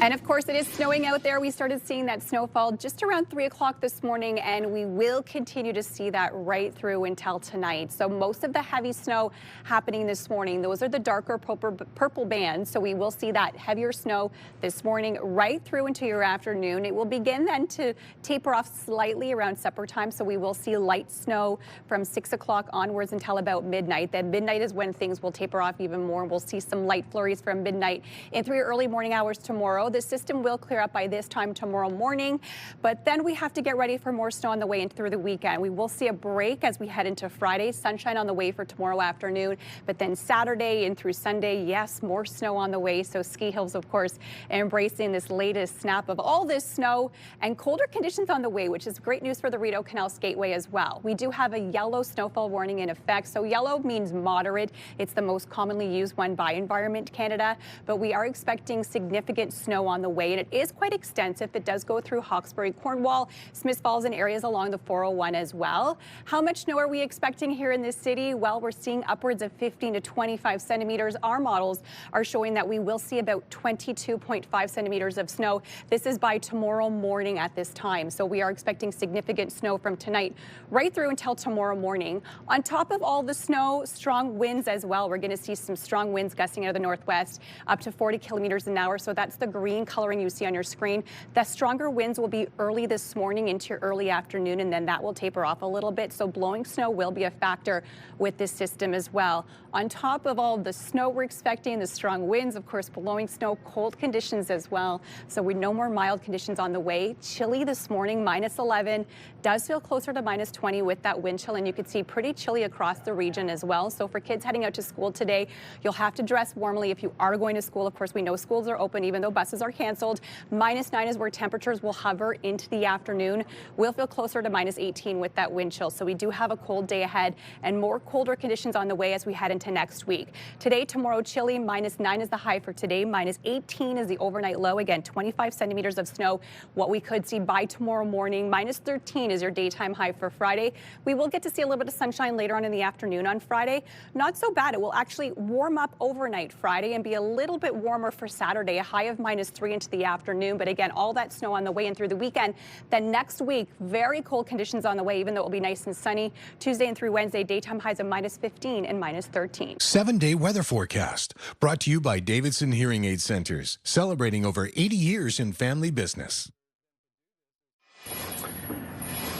And of course, it is snowing out there. We started seeing that snowfall just around 3 o'clock this morning, and we will continue to see that right through until tonight. So most of the heavy snow happening this morning, those are the darker purple bands. So we will see that heavier snow this morning right through into your afternoon. It will begin then to taper off slightly around supper time. So we will see light snow from 6 o'clock onwards until about midnight. Then midnight is when things will taper off even more. We'll see some light flurries from midnight in through early morning hours tomorrow. The system will clear up by this time tomorrow morning, but then we have to get ready for more snow on the way and through the weekend. We will see a break as we head into Friday. Sunshine on the way for tomorrow afternoon, but then Saturday and through Sunday, yes, more snow on the way. So ski hills, of course, embracing this latest snap of all this snow and colder conditions on the way, which is great news for the Rideau Canal Skateway as well. We do have a yellow snowfall warning in effect. So yellow means moderate. It's the most commonly used one by Environment Canada, but we are expecting significant snow on the way, and it is quite extensive. It does go through Hawkesbury, Cornwall, Smiths Falls, and areas along the 401 as well. How much snow are we expecting here in this city? Well, we're seeing upwards of 15 to 25 centimeters. Our models are showing that we will see about 22.5 centimeters of snow. This is by tomorrow morning at this time. So we are expecting significant snow from tonight right through until tomorrow morning. On top of all the snow, strong winds as well. We're going to see some strong winds gusting out of the northwest up to 40 kilometers an hour. So that's the green coloring you see on your screen. The stronger winds will be early this morning into your early afternoon, and then that will taper off a little bit. So blowing snow will be a factor with this system as well. On top of all the snow we're expecting, the strong winds, of course, blowing snow, cold conditions as well. So we know more mild conditions on the way. Chilly this morning, -11. Does feel closer to -20 with that wind chill, and you can see pretty chilly across the region as well. So for kids heading out to school today, you'll have to dress warmly if you are going to school. Of course, we know schools are open even though buses are canceled. -9 is where temperatures will hover into the afternoon. We'll feel closer to -18 with that wind chill. So we do have a cold day ahead and more colder conditions on the way as we head into next week. Today, tomorrow, chilly. -9 is the high for today. -18 is the overnight low. Again, 25 centimeters of snow. What we could see by tomorrow morning. -13 is your daytime high for Friday. We will get to see a little bit of sunshine later on in the afternoon on Friday. Not so bad. It will actually warm up overnight Friday and be a little bit warmer for Saturday. A high of -3 into the afternoon. But again, all that snow on the way and through the weekend. Then next week, very cold conditions on the way, even though it will be nice and sunny. Tuesday and through Wednesday, daytime highs of -15 and -13. 7-day weather forecast brought to you by Davidson Hearing Aid Centers, celebrating over 80 years in family business.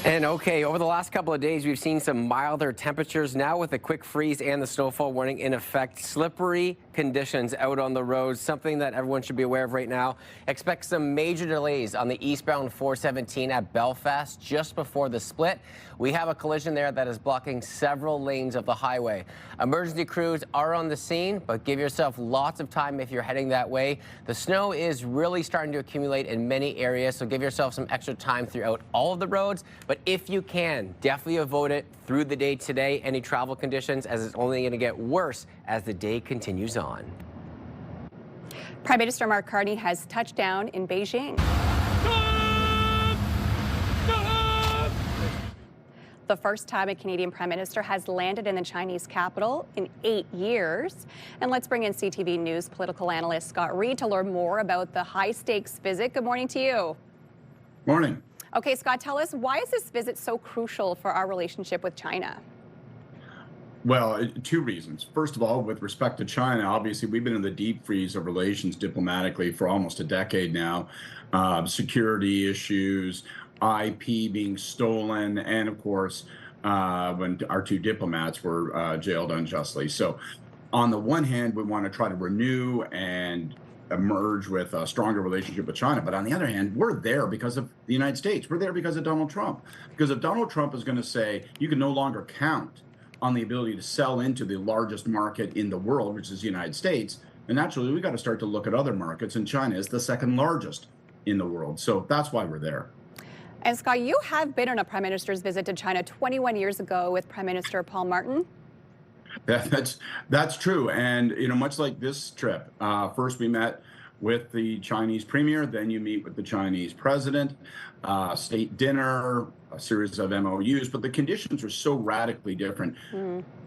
And okay, over the last couple of days, we've seen some milder temperatures. Now with the quick freeze and the snowfall warning in effect, slippery conditions out on the roads, something that everyone should be aware of right now. Expect some major delays on the eastbound 417 at Belfast just before the split. We have a collision there that is blocking several lanes of the highway. Emergency crews are on the scene, but give yourself lots of time if you're heading that way. The snow is really starting to accumulate in many areas, so give yourself some extra time throughout all of the roads. But if you can, definitely avoid it through the day today, any travel conditions, as it's only going to get worse as the day continues on. Prime Minister Mark Carney has touched down in Beijing. the first time a Canadian Prime Minister has landed in the Chinese capital in 8 years. And let's bring in CTV News political analyst Scott Reed to learn more about the high-stakes visit. Good morning to you. Morning. Okay, Scott, tell us, why is this visit so crucial for our relationship with China? Well, two reasons. First of all, with respect to China, obviously we've been in the deep freeze of relations diplomatically for almost a decade now. Security issues, IP being stolen, and of course, when our two diplomats were jailed unjustly. So on the one hand, we want to try to renew and emerge with a stronger relationship with China. But on the other hand, we're there because of the United States. We're there because of Donald Trump. Because if Donald Trump is going to say you can no longer count on the ability to sell into the largest market in the world, which is the United States, and naturally we got to start to look at other markets, and China is the second largest in the world. So that's why we're there. And Scott, you have been on a prime minister's visit to China 21 years ago with Prime Minister Paul Martin. That's true. And, you know, much like this trip, first we met with the Chinese premier, then you meet with the Chinese president, state dinner, a series of MOUs, but the conditions are so radically different.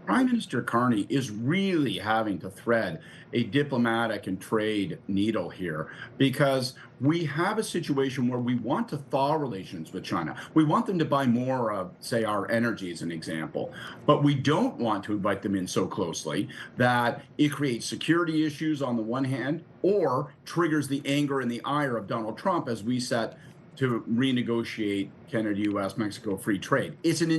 Prime Minister Carney is really having to thread a diplomatic and trade needle here, because we have a situation where we want to thaw relations with China. We want them to buy more of, say, our energy as an example, but we don't want to invite them in so closely that it creates security issues on the one hand, or triggers the anger and the ire of Donald Trump as we set to renegotiate Canada, U.S., Mexico free trade. It's an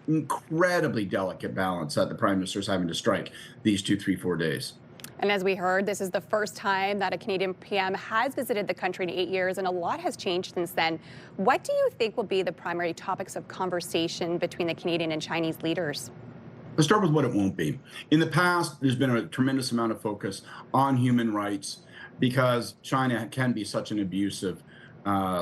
incredibly delicate balance that the Prime Minister is having to strike these 2, 3, 4 days. And as we heard, this is the first time that a Canadian PM has visited the country in 8 years, and a lot has changed since then. What do you think will be the primary topics of conversation between the Canadian and Chinese leaders? Let's start with what it won't be. In the past, there's been a tremendous amount of focus on human rights because China can be such an abusive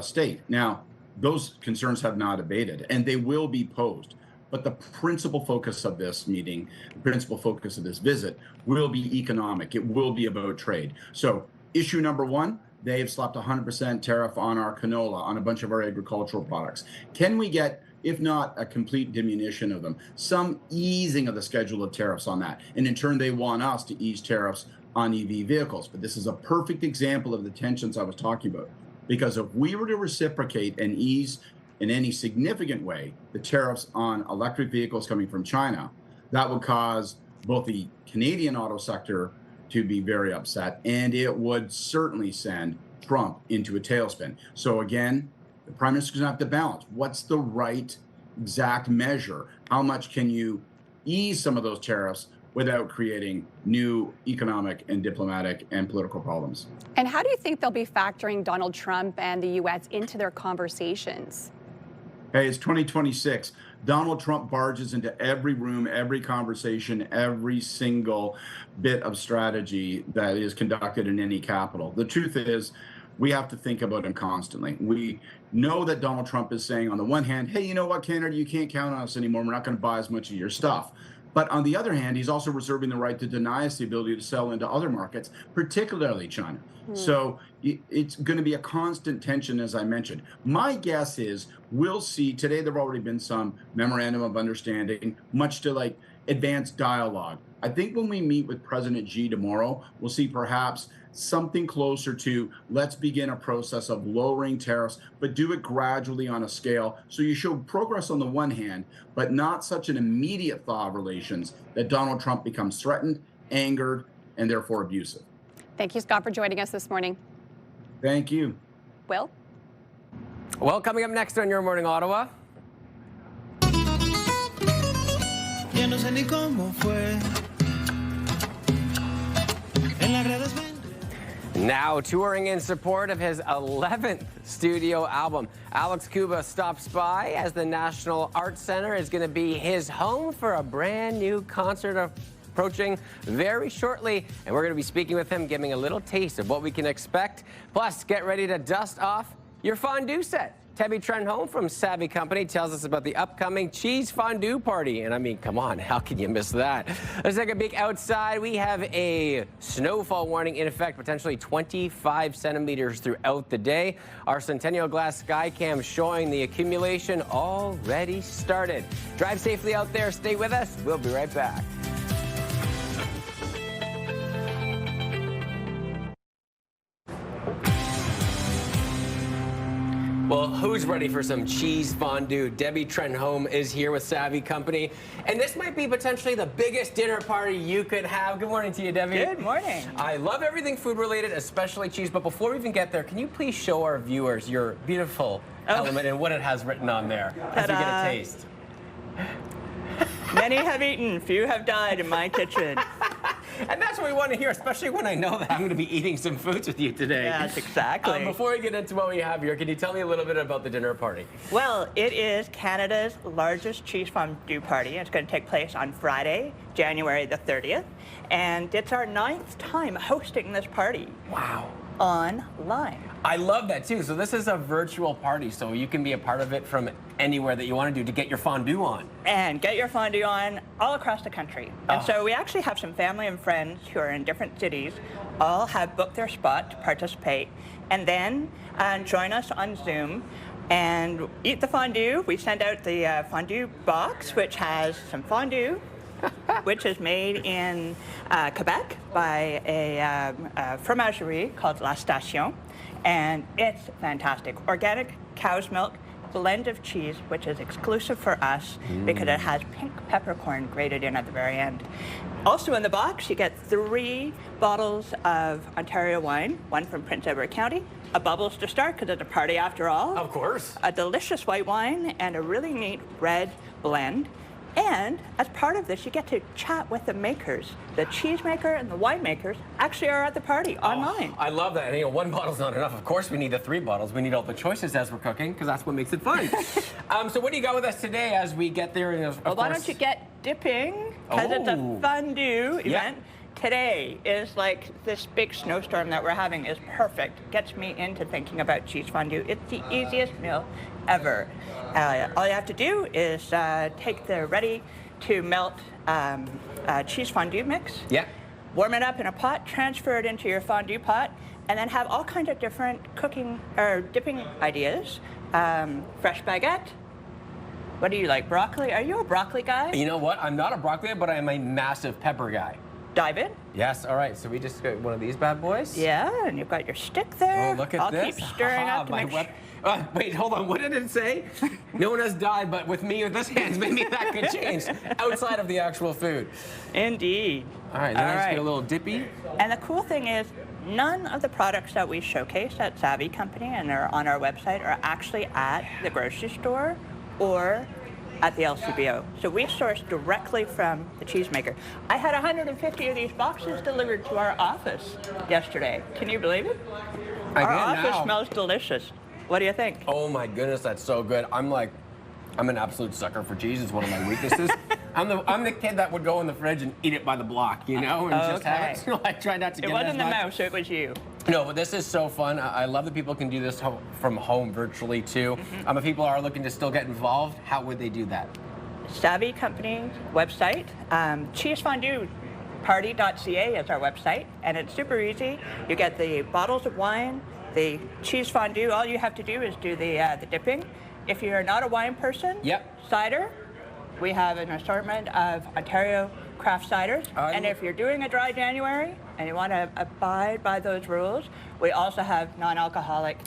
state. Now, those concerns have not abated, and they will be posed. But the principal focus of this meeting, the principal focus of this visit, will be economic. It will be about trade. So issue number one, they have slapped 100% tariff on our canola, on a bunch of our agricultural products. Can we get, if not a complete diminution of them, some easing of the schedule of tariffs on that? And in turn, they want us to ease tariffs on EV vehicles. But this is a perfect example of the tensions I was talking about. Because if we were to reciprocate and ease in any significant way the tariffs on electric vehicles coming from China, that would cause both the Canadian auto sector to be very upset, and it would certainly send Trump into a tailspin. So again, the Prime Minister's gonna have to balance. What's the right exact measure? How much can you ease some of those tariffs without creating new economic and diplomatic and political problems? And how do you think they'll be factoring Donald Trump and the U.S. into their conversations? Hey, it's 2026. Donald Trump barges into every room, every conversation, every single bit of strategy that is conducted in any capital. The truth is, we have to think about him constantly. We know that Donald Trump is saying, on the one hand, hey, you know what, Canada, you can't count on us anymore. We're not going to buy as much of your stuff. But on the other hand, he's also reserving the right to deny us the ability to sell into other markets, particularly China. So it's going to be a constant tension, as I mentioned. My guess is we'll see, today there have already been some memorandum of understanding, much to like advanced dialogue. I think when we meet with President Xi tomorrow, we'll see perhaps something closer to, let's begin a process of lowering tariffs, but do it gradually on a scale. So you show progress on the one hand, but not such an immediate thaw of relations that Donald Trump becomes threatened, angered, and therefore abusive. Thank you, Scott, for joining us this morning. Thank you. Will? Well, coming up next on Your Morning Ottawa. Now touring in support of his 11th studio album, Alex Cuba stops by as the National Arts Center is going to be his home for a brand new concert approaching very shortly. And we're going to be speaking with him, giving a little taste of what we can expect. Plus, get ready to dust off your fondue set. Debbie Trenholm from Savvy Company tells us about the upcoming cheese fondue party. And I mean, come on, how can you miss that? Let's take a peek outside. We have a snowfall warning in effect, potentially 25 centimeters throughout the day. Our Centennial Glass Skycam showing the accumulation already started. Drive safely out there. Stay with us. We'll be right back. Well, who's ready for some cheese fondue? Debbie Trenholm is here with Savvy Company, and this might be potentially the biggest dinner party you could have. Good morning to you, Debbie. Good morning. I love everything food-related, especially cheese, but before we even get there, can you please show our viewers your beautiful element and what it has written on there as we get a taste? Many have eaten, few have died in my kitchen. And that's what we want to hear, especially when I know that I'm going to be eating some foods with you today. Yes, exactly. Before we get into what we have here, can you tell me a little bit about the dinner party? Well, it is Canada's largest cheese fondue party. It's going to take place on Friday, January the 30th. And it's our 9th time hosting this party. Wow. Online. I love that too. So this is a virtual party, so you can be a part of it from anywhere that you want to do to get your fondue on. And get your fondue on all across the country. And so we actually have some family and friends who are in different cities, all have booked their spot to participate, and then join us on Zoom and eat the fondue. We send out the fondue box, which has some fondue, which is made in Quebec by a fromagerie called La Station. And it's fantastic. Organic cow's milk, blend of cheese, which is exclusive for us because it has pink peppercorn grated in at the very end. Also in the box, you get 3 bottles of Ontario wine, one from Prince Edward County, a Bubbles to start because it's a party after all. Of course. A delicious white wine and a really neat red blend. And as part of this, you get to chat with the makers. The cheese maker and the wine makers actually are at the party online. I love that. And, you know, 1 bottle's not enough. Of course, we need the 3 bottles. We need all the choices as we're cooking, because that's what makes it fun. So what do you got with us today as we get there? Well, why don't you get dipping? Because it's a fondue event. Today is like this big snowstorm that we're having is perfect. Gets me into thinking about cheese fondue. It's the easiest meal ever. All you have to do is take the ready-to-melt cheese fondue mix, warm it up in a pot, transfer it into your fondue pot, and then have all kinds of different cooking or dipping ideas. Fresh baguette. What do you like, broccoli? Are you a broccoli guy? You know what? I'm not a broccoli guy, but I'm a massive pepper guy. Dive in. Yes, all right, so we just got one of these bad boys. Yeah, and you've got your stick there. Oh, look at this. I'll keep stirring up to make sure. Wait, hold on. What did it say? No one has died, but with me with this hands, maybe that could change outside of the actual food. Indeed. All right, then I just get a little dippy. And the cool thing is, none of the products that we showcase at Savvy Company and are on our website are actually at the grocery store or at the LCBO. So we source directly from the cheesemaker. I had 150 of these boxes delivered to our office yesterday. Can you believe it? Our office smells delicious. What do you think? Oh my goodness, that's so good. I'm an absolute sucker for cheese. It's one of my weaknesses. I'm the kid that would go in the fridge and eat it by the block, you know, and just have it. So I try not to get it. It wasn't the mouse, it was you. No, but this is so fun. I love that people can do this from home virtually too. If people are looking to still get involved, how would they do that? Savvy Company website, cheesefondueparty.ca is our website, and it's super easy. You get the bottles of wine, the cheese fondue. All you have to do is do the dipping. If you're not a wine person, cider. We have an assortment of Ontario craft ciders. And if you're doing a dry January and you want to abide by those rules, we also have non-alcoholic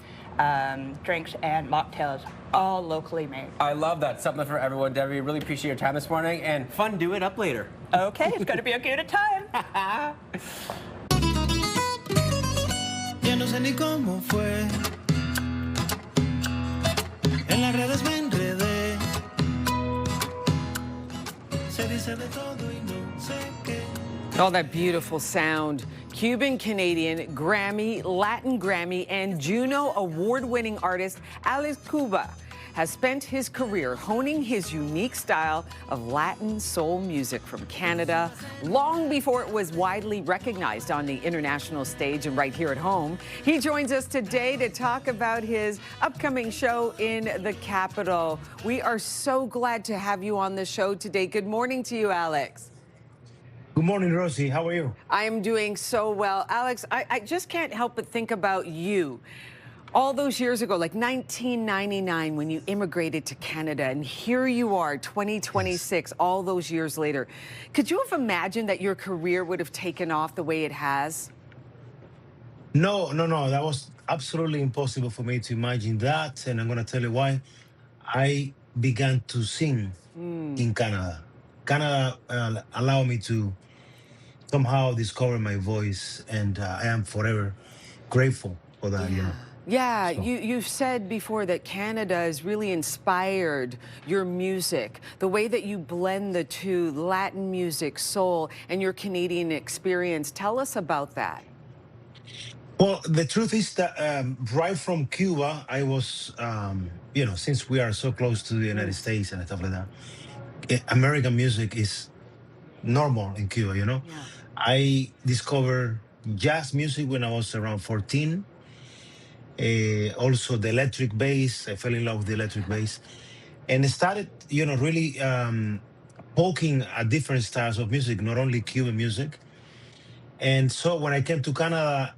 drinks and mocktails, all locally made. I love that. Something for everyone, Debbie. Really appreciate your time this morning, and fun do it up later. Okay, it's going to be a good time. Ya no sé ni cómo fue. En las redes me enredé. Se dice de todo y no sé qué. Oh, that beautiful sound. Cuban, Canadian, Grammy, Latin Grammy, and Juno award-winning artist Alice Cuba has spent his career honing his unique style of Latin soul music from Canada long before it was widely recognized on the international stage and right here at home. He joins us today to talk about his upcoming show in the capital. We are so glad to have you on the show today. Good morning to you, Alex. Good morning, Rosie. How are you? I am doing so well. Alex, I just can't help but think about you. All those years ago, like 1999, when you immigrated to Canada, and here you are, 2026, all those years later. Could you have imagined that your career would have taken off the way it has? No. That was absolutely impossible for me to imagine that, and I'm going to tell you why. I began to sing in Canada. Canada allowed me to somehow discover my voice, and I am forever grateful for that. Yeah, you've said before that Canada has really inspired your music, the way that you blend the two, Latin music, soul, and your Canadian experience. Tell us about that. Well, the truth is that right from Cuba, I was, since we are so close to the United States and stuff like that, American music is normal in Cuba, Yeah. I discovered jazz music when I was around 14. Also the electric bass. I fell in love with the electric bass. And I started, really poking at different styles of music, not only Cuban music. And so when I came to Canada,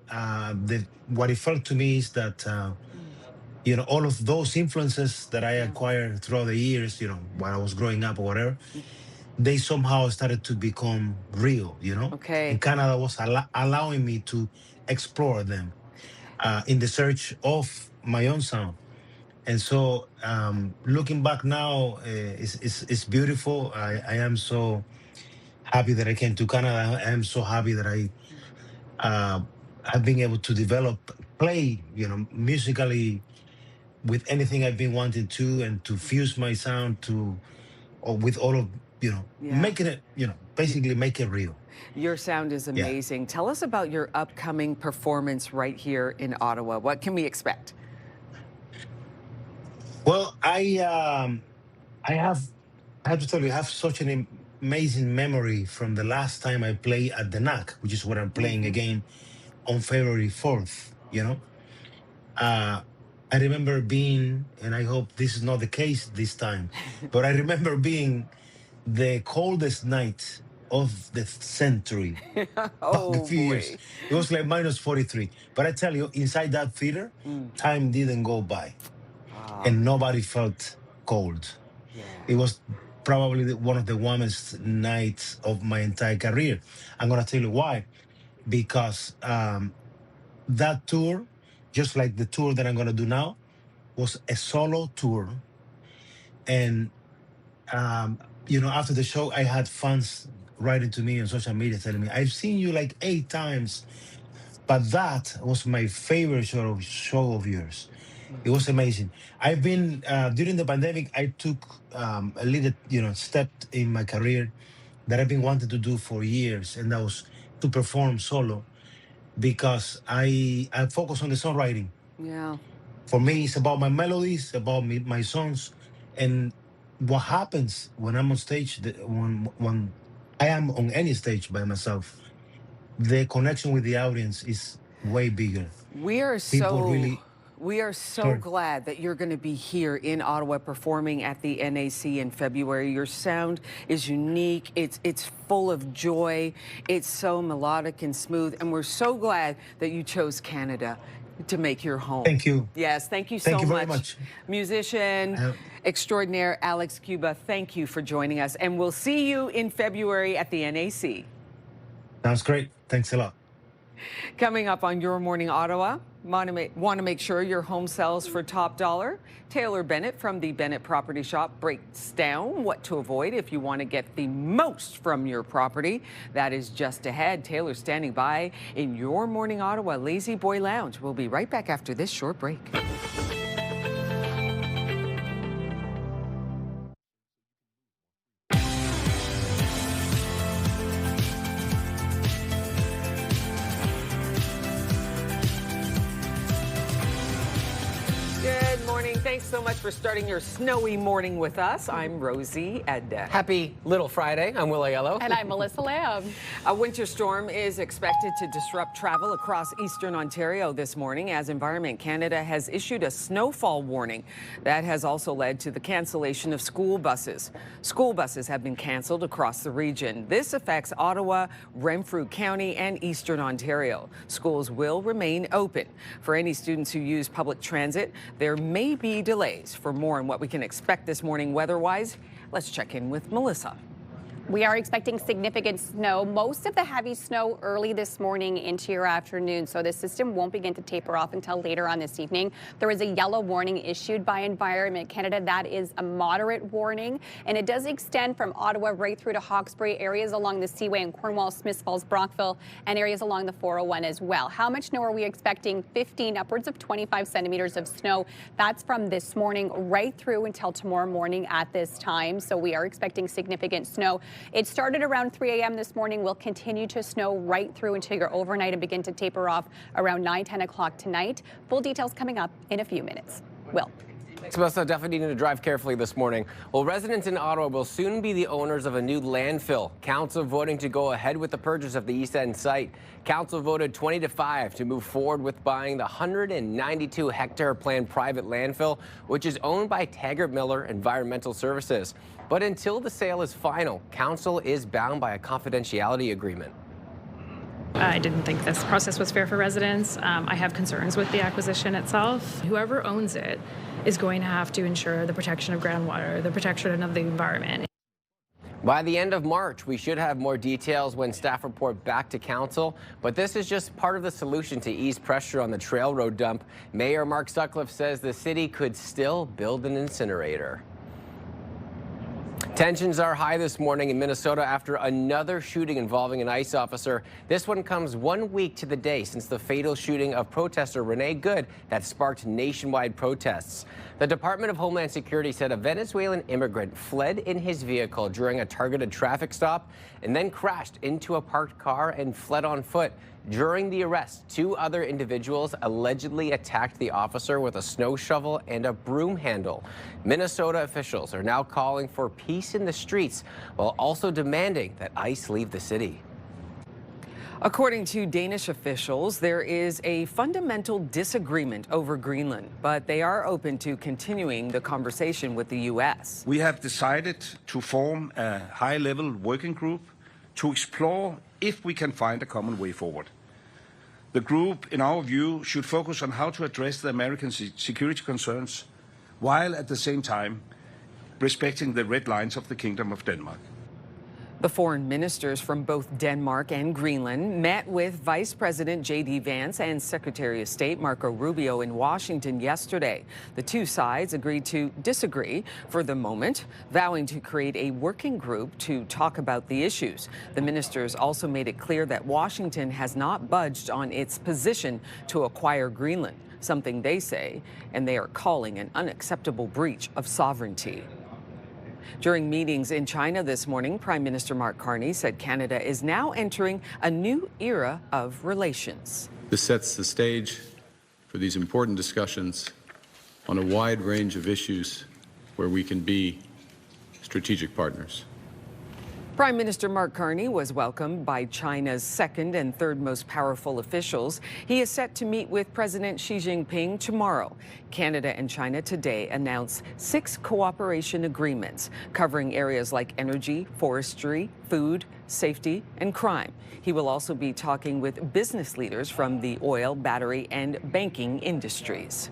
what it felt to me is that, all of those influences that I acquired throughout the years, while I was growing up or whatever, they somehow started to become real, Okay. And Canada was allowing me to explore them in the search of my own sound. And so looking back now, it's beautiful. I am so happy that I came to Canada. I am so happy that I've been able to play, musically with anything I've been wanting to, and to fuse my sound with all of, making it, basically make it real. Your sound is amazing. Tell us about your upcoming performance right here in Ottawa. What can we expect? Well, I have to tell you, I have such an amazing memory from the last time I played at the NAC, which is what I'm playing again on February 4th, I remember being, and I hope this is not the case this time, but I remember being the coldest night of the century. Oh, a few years. It was like minus 43. But I tell you, inside that theater, time didn't go by. And nobody felt cold. It was probably one of the warmest nights of my entire career. I'm going to tell you why. Because that tour, just like the tour that I'm going to do now, was a solo tour. And, after the show, I had fans writing to me on social media telling me, I've seen you like 8 times, but that was my favorite show of yours. It was amazing. I've been, during the pandemic, I took a little, step in my career that I've been wanting to do for years, and that was to perform solo, because I focus on the songwriting. Yeah. For me, it's about my melodies, about my songs, and what happens when I'm on stage, when I am on any stage by myself, the connection with the audience is way bigger. We are so glad that you're going to be here in Ottawa performing at the NAC in February. Your sound is unique. It's full of joy. It's so melodic and smooth. And we're so glad that you chose Canada to make your home. Thank you. Yes, thank you so much. Thank you very much. Musician extraordinaire Alex Cuba, thank you for joining us. And we'll see you in February at the NAC. Sounds great. Thanks a lot. Coming up on Your Morning Ottawa, want to make sure your home sells for top dollar? Taylor Bennett from the Bennett Property Shop breaks down what to avoid if you want to get the most from your property. That is just ahead. Taylor's standing by in Your Morning Ottawa Lazy Boy Lounge. We'll be right back after this short break. Thanks so much for starting your snowy morning with us. I'm Rosie Edda. Happy Little Friday. I'm Will Aiello. And I'm Melissa Lamb. A winter storm is expected to disrupt travel across eastern Ontario this morning as Environment Canada has issued a snowfall warning. That has also led to the cancellation of school buses. School buses have been canceled across the region. This affects Ottawa, Renfrew County, and eastern Ontario. Schools will remain open. For any students who use public transit, there may be delays. For more on what we can expect this morning weather-wise, let's check in with Melissa. We are expecting significant snow, most of the heavy snow early this morning into your afternoon, so the system won't begin to taper off until later on this evening. There is a yellow warning issued by Environment Canada. That is a moderate warning, and it does extend from Ottawa right through to Hawkesbury, areas along the Seaway in Cornwall, Smiths Falls, Brockville, and areas along the 401 as well. How much snow are we expecting? 15, upwards of 25 centimeters of snow. That's from this morning right through until tomorrow morning at this time, so we are expecting significant snow. It started around 3 a.m. this morning, will continue to snow right through until your overnight and begin to taper off around 9, 10 o'clock tonight. Full details coming up in a few minutes. Will. Thanks, Melissa. Definitely need to drive carefully this morning. Well, residents in Ottawa will soon be the owners of a new landfill. Council voting to go ahead with the purchase of the East End site. Council voted 20-5 to move forward with buying the 192-hectare planned private landfill, which is owned by Taggart Miller Environmental Services. But until the sale is final, Council is bound by a confidentiality agreement. I didn't think this process was fair for residents. I have concerns with the acquisition itself. Whoever owns it is going to have to ensure the protection of groundwater, the protection of the environment. By the end of March, we should have more details when staff report back to council, but this is just part of the solution to ease pressure on the trail road dump. Mayor Mark Sutcliffe says the city could still build an incinerator. Tensions are high this morning in Minnesota after another shooting involving an ICE officer. This one comes 1 week to the day since the fatal shooting of protester Renee Good that sparked nationwide protests. The Department of Homeland Security said a Venezuelan immigrant fled in his vehicle during a targeted traffic stop and then crashed into a parked car and fled on foot. During the arrest, 2 other individuals allegedly attacked the officer with a snow shovel and a broom handle. Minnesota officials are now calling for peace in the streets while also demanding that ICE leave the city. According to Danish officials, there is a fundamental disagreement over Greenland, but they are open to continuing the conversation with the U.S. We have decided to form a high-level working group to explore if we can find a common way forward. The group, in our view, should focus on how to address the American security concerns, while at the same time respecting the red lines of the Kingdom of Denmark. The foreign ministers from both Denmark and Greenland met with Vice President J.D. Vance and Secretary of State Marco Rubio in Washington yesterday. The two sides agreed to disagree for the moment, vowing to create a working group to talk about the issues. The ministers also made it clear that Washington has not budged on its position to acquire Greenland, something they say, and they are calling an unacceptable breach of sovereignty. During meetings in China this morning, Prime Minister Mark Carney said Canada is now entering a new era of relations. This sets the stage for these important discussions on a wide range of issues where we can be strategic partners. Prime Minister Mark Carney was welcomed by China's second and third most powerful officials. He is set to meet with President Xi Jinping tomorrow. Canada and China today announced 6 cooperation agreements covering areas like energy, forestry, food, safety, and crime. He will also be talking with business leaders from the oil, battery, and banking industries.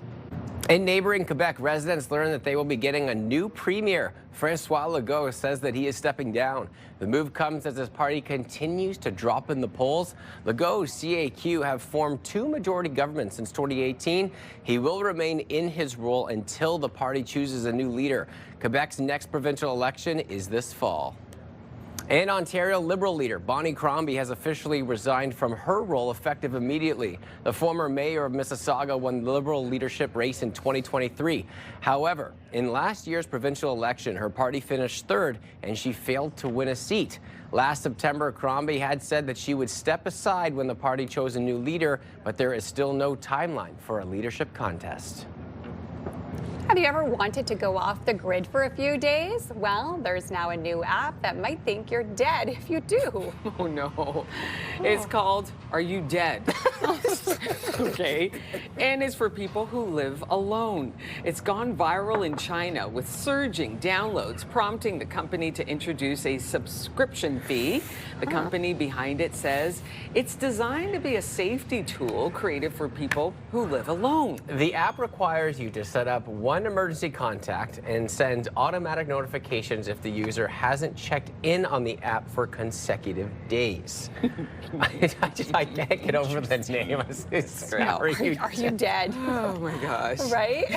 In neighboring Quebec, residents learned that they will be getting a new premier. Francois Legault says that he is stepping down. The move comes as his party continues to drop in the polls. Legault's CAQ have formed 2 majority governments since 2018. He will remain in his role until the party chooses a new leader. Quebec's next provincial election is this fall. And Ontario Liberal leader Bonnie Crombie has officially resigned from her role effective immediately. The former mayor of Mississauga won the Liberal leadership race in 2023. However, in last year's provincial election, her party finished 3rd and she failed to win a seat. Last September, Crombie had said that she would step aside when the party chose a new leader, but there is still no timeline for a leadership contest. Have you ever wanted to go off the grid for a few days? Well, there's now a new app that might think you're dead if you do. Oh no. It's called Are You Dead? Okay. And it's for people who live alone. It's gone viral in China with surging downloads, prompting the company to introduce a subscription fee. The company behind it says it's designed to be a safety tool created for people who live alone. The app requires you to set up one emergency contact and send automatic notifications if the user hasn't checked in on the app for consecutive days. I can't get over the name. Are you dead? Oh my gosh. Right?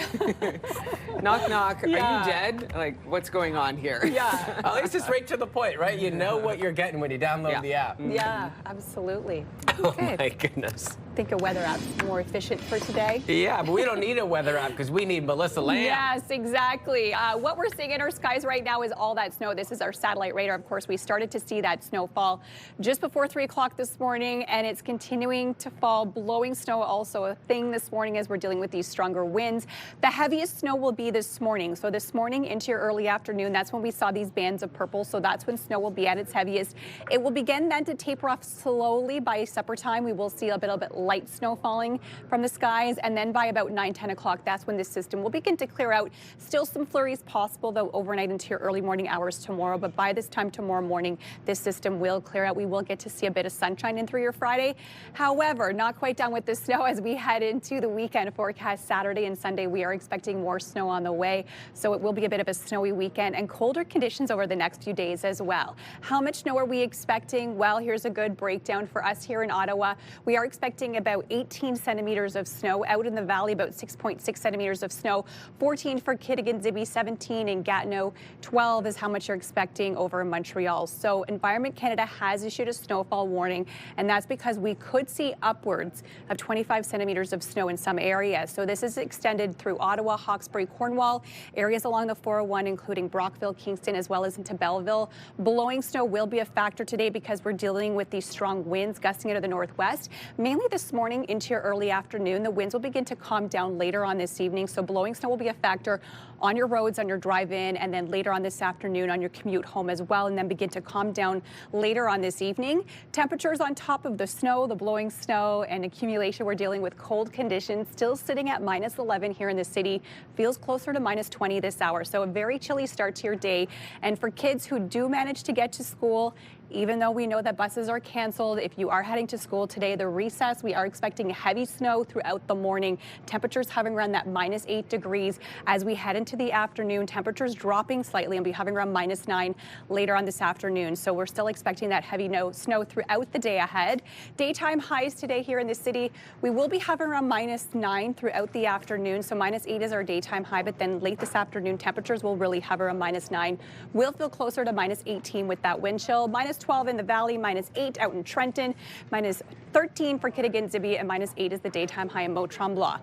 Knock, knock. Yeah. Are you dead? Like, what's going on here? Yeah. At least it's right to the point, right? You know what you're getting when you download the app. Yeah, absolutely. Oh my goodness. Think a weather app's more efficient for today? Yeah, but we don't need a weather app because we need Melissa Lamb. Yes, exactly. What we're seeing in our skies right now is all that snow. This is our satellite radar. Of course, we started to see that snowfall just before 3 o'clock this morning, and it's continuing to fall. Blowing snow also a thing this morning as we're dealing with these stronger winds. The heaviest snow will be this morning. So this morning into your early afternoon, that's when we saw these bands of purple. So that's when snow will be at its heaviest. It will begin then to taper off slowly by supper time. We will see a little bit light snow falling from the skies, and then by about 9-10 o'clock, that's when this system will begin to clear out. Still some flurries possible though overnight into your early morning hours tomorrow, but by this time tomorrow morning, this system will clear out. We will get to see a bit of sunshine in through your Friday. However, not quite done with the snow as we head into the weekend forecast. Saturday and Sunday, we are expecting more snow on the way, so it will be a bit of a snowy weekend and colder conditions over the next few days as well. How much snow are we expecting? Well, here's a good breakdown for us here in Ottawa. We are expecting about 18 centimeters of snow out in the valley, about 6.6 centimeters of snow, 14 for Kittigan-Zibi, 17 in Gatineau, 12 is how much you're expecting over in Montreal. So Environment Canada has issued a snowfall warning, and that's because we could see upwards of 25 centimeters of snow in some areas. So this is extended through Ottawa, Hawkesbury, Cornwall, areas along the 401, including Brockville, Kingston, as well as into Belleville. Blowing snow will be a factor today because we're dealing with these strong winds gusting out of the northwest. Mainly this morning into your early afternoon, the winds will begin to calm down later on this evening. So blowing snow will be a factor on your roads, on your drive-in, and then later on this afternoon on your commute home as well, and then begin to calm down later on this evening. Temperatures on top of the snow, the blowing snow, and accumulation, we're dealing with cold conditions, still sitting at -11 here in the city. Feels closer to -20 this hour, so a very chilly start to your day. And for kids who do manage to get to school, even though we know that buses are canceled, if you are heading to school today, the recess, we are expecting heavy snow throughout the morning. Temperatures hovering around that -8 degrees. As we head into the afternoon, temperatures dropping slightly and be hovering around -9 later on this afternoon. So we're still expecting that heavy snow throughout the day ahead. Daytime highs today here in the city, we will be hovering around -9 throughout the afternoon. So -8 is our daytime high, but then late this afternoon, temperatures will really hover around -9. We'll feel closer to -18 with that wind chill. -12 in the valley, -8 out in Trenton, -13 for Kittigan-Zibi, and -8 is the daytime high in Mont-Tremblant.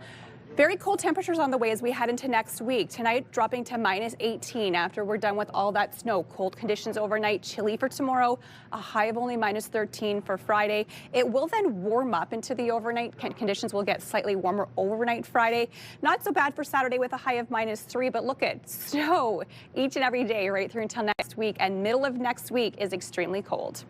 Very cold temperatures on the way as we head into next week. Tonight dropping to -18 after we're done with all that snow. Cold conditions overnight, chilly for tomorrow, a high of only -13 for Friday. It will then warm up into the overnight. Conditions will get slightly warmer overnight Friday. Not so bad for Saturday with a high of -3, but look at snow each and every day right through until next week, and middle of next week is extremely cold.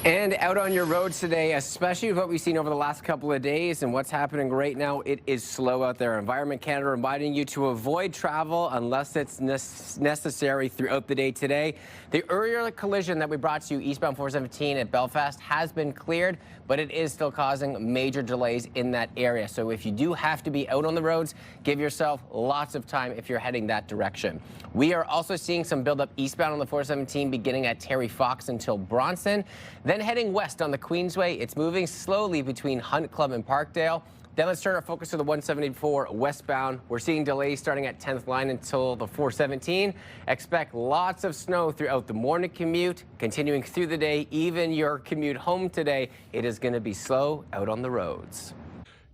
And out on your roads today, especially with what we've seen over the last couple of days and what's happening right now, it is slow out there. Environment Canada reminding you to avoid travel unless it's necessary throughout the day today. The earlier collision that we brought to you eastbound 417 at Belfast has been cleared, but it is still causing major delays in that area. So if you do have to be out on the roads, give yourself lots of time if you're heading that direction. We are also seeing some buildup eastbound on the 417 beginning at Terry Fox until Bronson. Then heading west on the Queensway, it's moving slowly between Hunt Club and Parkdale. Then let's turn our focus to the 174 westbound. We're seeing delays starting at 10th line until the 417. Expect lots of snow throughout the morning commute, continuing through the day, even your commute home today. It is going to be slow out on the roads.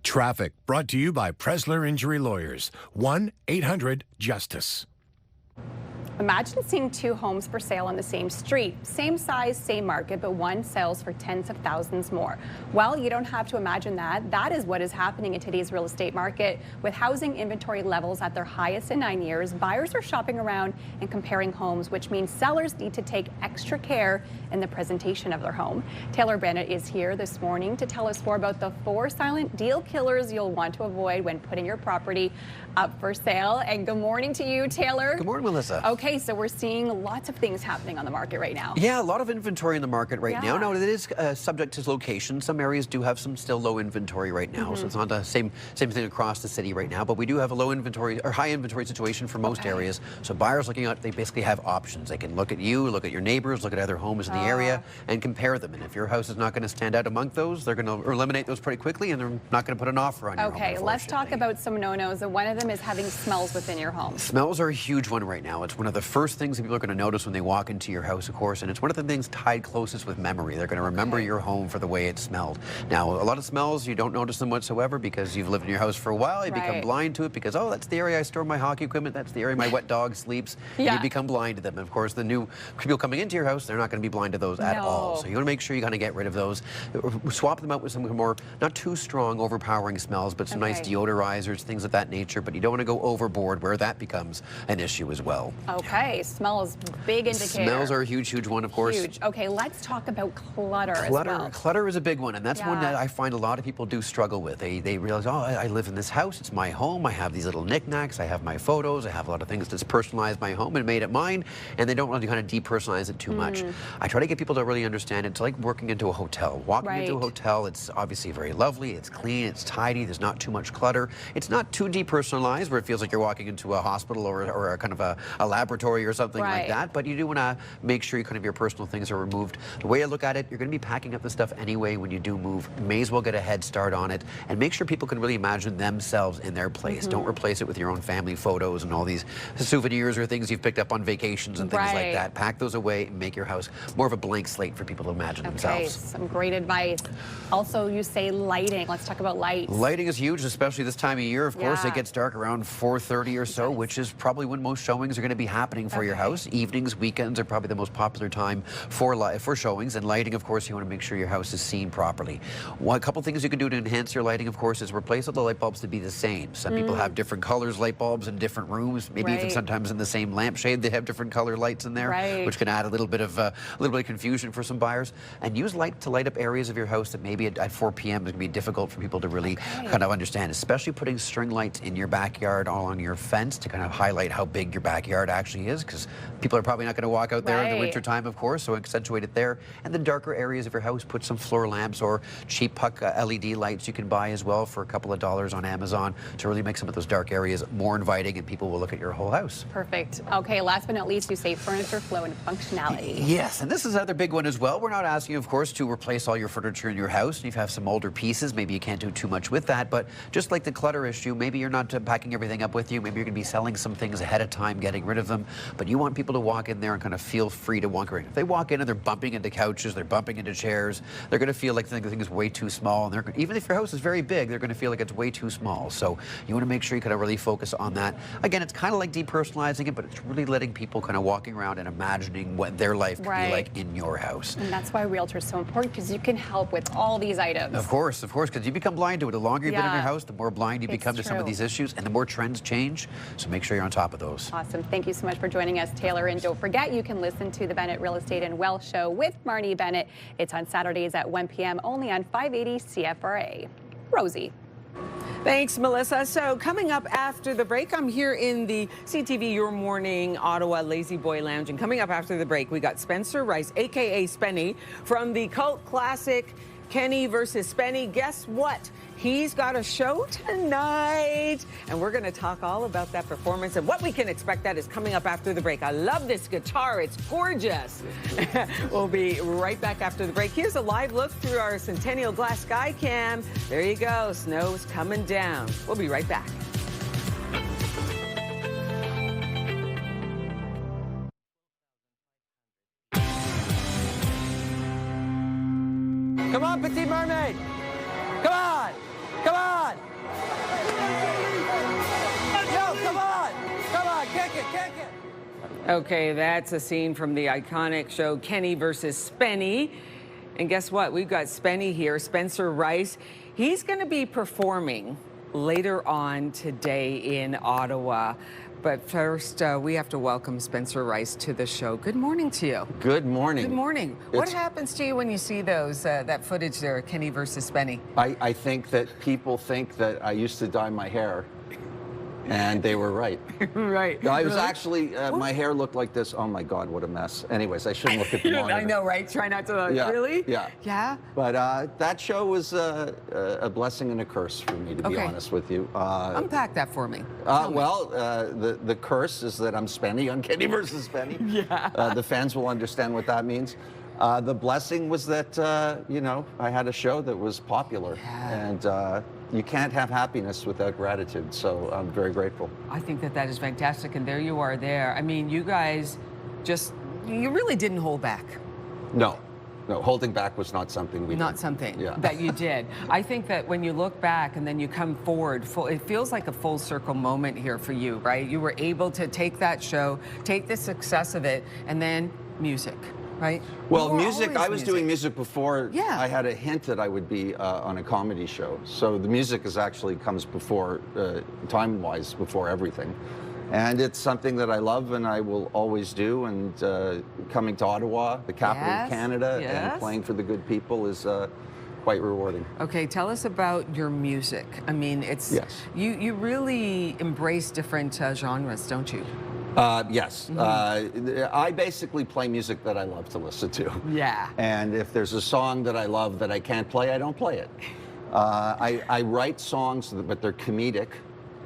Traffic brought to you by Presler Injury Lawyers. 1-800-JUSTICE. Imagine seeing two homes for sale on the same street, same size, same market, but one sells for tens of thousands more. Well, you don't have to imagine that. That is what is happening in today's real estate market. With housing inventory levels at their highest in 9 years, buyers are shopping around and comparing homes, which means sellers need to take extra care in the presentation of their home. Taylor Bennett is here this morning to tell us more about the 4 silent deal killers you'll want to avoid when putting your property up for sale. And good morning to you, Taylor. Good morning, Melissa. Okay, so we're seeing lots of things happening on the market right now. Yeah, a lot of inventory in the market right now. Now, it is subject to location. Some areas do have some still low inventory right now, so it's not the same thing across the city right now, but we do have a low inventory or high inventory situation for most areas. So buyers looking at, they basically have options. They can look at you, look at your neighbors, look at other homes in the area and compare them. And if your house is not going to stand out among those, they're going to eliminate those pretty quickly, and they're not going to put an offer on your home. Okay, let's talk about some no-nos, and one of them is having smells within your home. Smells are a huge one right now. It's one of the first things that people are going to notice when they walk into your house, of course, and it's one of the things tied closest with memory. They're going to remember your home for the way it smelled. Now, a lot of smells, you don't notice them whatsoever because you've lived in your house for a while. You become blind to it because, oh, that's the area I store my hockey equipment. That's the area my wet dog sleeps. You become blind to them. And of course, the new people coming into your house, they're not going to be blind to those at all. So you want to make sure you kind of get rid of those. Swap them out with some more, not too strong, overpowering smells, but some nice deodorizers, things of that nature. But you don't want to go overboard where that becomes an issue as well. Okay, smells, big indicator. Smells are a huge, huge one, of course. Huge. Okay, let's talk about clutter as well. Clutter is a big one, and that's one that I find a lot of people do struggle with. They realize, oh, I live in this house, it's my home, I have these little knickknacks, I have my photos, I have a lot of things that's personalized my home and made it mine, and they don't really kind of depersonalize it too much. I try to get people to really understand it's like working into a hotel. Walking into a hotel, it's obviously very lovely, it's clean, it's tidy, there's not too much clutter. It's not too depersonalized where it feels like you're walking into a hospital or a kind of a laboratory or something like that, but you do want to make sure you kind of your personal things are removed. The way I look at it, you're going to be packing up the stuff anyway when you do move. You may as well get a head start on it and make sure people can really imagine themselves in their place. Don't replace it with your own family photos and all these souvenirs or things you've picked up on vacations and things like that. Pack those away and make your house more of a blank slate for people to imagine themselves. Some great advice. Also, you say lighting. Let's talk about lights. Lighting is huge, especially this time of year. Of course, it gets dark around 4:30 or so, which is probably when most showings are going to be happening for your house. Evenings, weekends are probably the most popular time for showings, and lighting, of course, you want to make sure your house is seen properly. A couple things you can do to enhance your lighting, of course, is replace all the light bulbs to be the same. Some people have different colors light bulbs in different rooms, maybe even sometimes in the same lampshade they have different color lights in there, which can add a little bit of confusion for some buyers. And use light to light up areas of your house that maybe at 4 p.m. is going to be difficult for people to really kind of understand, especially putting string lights in your backyard along your fence to kind of highlight how big your backyard actually is, because people are probably not going to walk out there in the winter time, of course, so accentuate it there. And the darker areas of your house, put some floor lamps or cheap puck LED lights you can buy as well for a couple of dollars on Amazon to really make some of those dark areas more inviting, and people will look at your whole house. Perfect. Okay, last but not least, you say furniture flow and functionality. Yes, and this is another big one as well. We're not asking, of course, to replace all your furniture in your house. You have some older pieces, maybe you can't do too much with that, but just like the clutter issue, maybe you're not packing everything up with you, maybe you're going to be selling some things ahead of time, getting rid of them, but you want people to walk in there and kind of feel free to walk around. If they walk in and they're bumping into couches, they're bumping into chairs, they're going to feel like the thing is way too small, and even if your house is very big, they're going to feel like it's way too small. So you want to make sure you kind of really focus on that. Again, it's kind of like depersonalizing it, but it's really letting people kind of walking around and imagining what their life could be like in your house. And that's why realtors are so important, because you can help with all these items. Of course, because you become blind to it. The longer you've been in your house, the more blind you become to some of these issues, and the more trends change. So make sure you're on top of those. Awesome. Thank you so much for joining us, Taylor. And don't forget, you can listen to the Bennett Real Estate and Wealth Show with Marnie Bennett. It's on Saturdays at 1 p.m. only on 580 CFRA. Rosie. Thanks, Melissa. So coming up after the break, I'm here in the CTV Your Morning Ottawa Lazy Boy Lounge. And coming up after the break, we got Spencer Rice, a.k.a. Spenny, from the cult classic Kenny versus Spenny. Guess what? He's got a show tonight, and we're going to talk all about that performance and what we can expect. That is coming up after the break. I love this guitar. It's gorgeous. We'll be right back after the break. Here's a live look through our Centennial Glass Sky Cam. There you go. Snow's coming down. We'll be right back. Come on, Petite Mermaid. Come on. Come on. Yo, come on. Come on. Kick it. Kick it. Okay, that's a scene from the iconic show Kenny versus Spenny. And guess what? We've got Spenny here, Spencer Rice. He's going to be performing later on today in Ottawa. But first, we have to welcome Spencer Rice to the show. Good morning to you. Good morning. Good morning. What happens to you when you see those that footage there, Kenny versus Spenny? I think that people think that I used to dye my hair, and they were right. Right. No, I was actually, my hair looked like this. Oh my God, what a mess. Anyways, I shouldn't look at the monitor. I know, right? Try not to, Yeah, really? Yeah. Yeah? But that show was a blessing and a curse for me, to be honest with you. Unpack that for me. Well, the curse is that I'm Spenny on Kenny versus Spenny. Yeah. The fans will understand what that means. The blessing was that, you know, I had a show that was popular. Yeah. And you can't have happiness without gratitude. So I'm very grateful. I think that that is fantastic. And there you are there. I mean, you guys you really didn't hold back. No. No, holding back was not something we Not did. something Yeah. that you did. I think that when you look back and then you come forward, it feels like a full circle moment here for you, right? You were able to take that show, take the success of it, and then music. Right? Well, music, I was doing music before. Yeah. I had a hint that I would be on a comedy show. So the music comes before, time-wise, before everything. And it's something that I love and I will always do. And coming to Ottawa, the capital of Canada, and playing for the good people is quite rewarding. Okay, tell us about your music. I mean, you really embrace different genres, don't you? Yes. I basically play music that I love to listen to. Yeah. And if there's a song that I love that I can't play, I don't play it. I write songs, but they're comedic.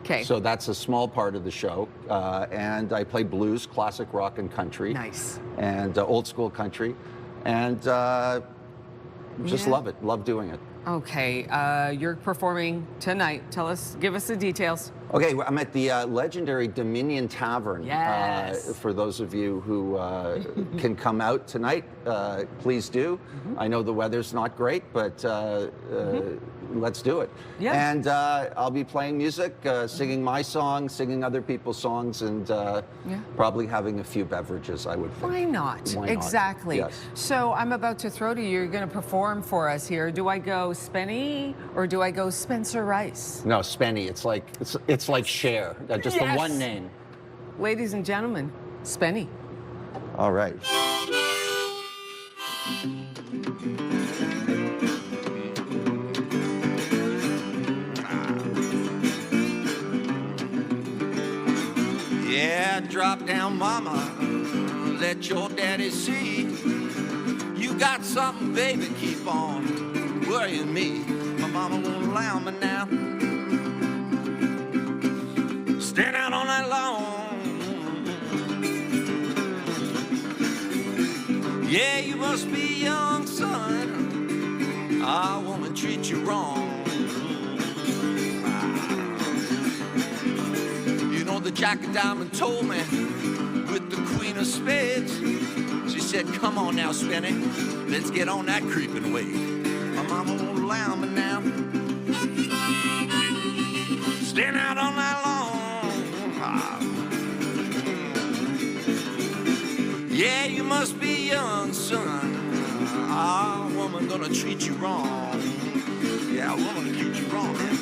Okay. So that's a small part of the show. And I play blues, classic rock, and country. Nice. And old school country. And just love it. Love doing it. Okay. You're performing tonight. Give us the details. Okay, I'm at the legendary Dominion Tavern. Yes. For those of you who can come out tonight, please do. I know the weather's not great, but let's do it. Yeah. And I'll be playing music, singing my songs, singing other people's songs, and probably having a few beverages, I would think. Why not? Why not? Exactly. Yes. So I'm about to throw to you. You're going to perform for us here. Do I go Spenny or do I go Spencer Rice? No, Spenny. It's like Cher. Just the one name. Ladies and gentlemen, Spenny. All right. Yeah, drop down, mama, let your daddy see. You got something, baby, keep on worrying me. My mama won't allow me now. Stand out on that lawn. Yeah, you must be young, son. Our woman treat you wrong. The Jack of Diamond told me with the Queen of Spades. She said, come on now, Spenny, let's get on that creeping way. My mama won't allow me now. Stand out on that lawn. Yeah, you must be young, son. Our woman gonna treat you wrong. Yeah, our woman gonna treat you wrong, man.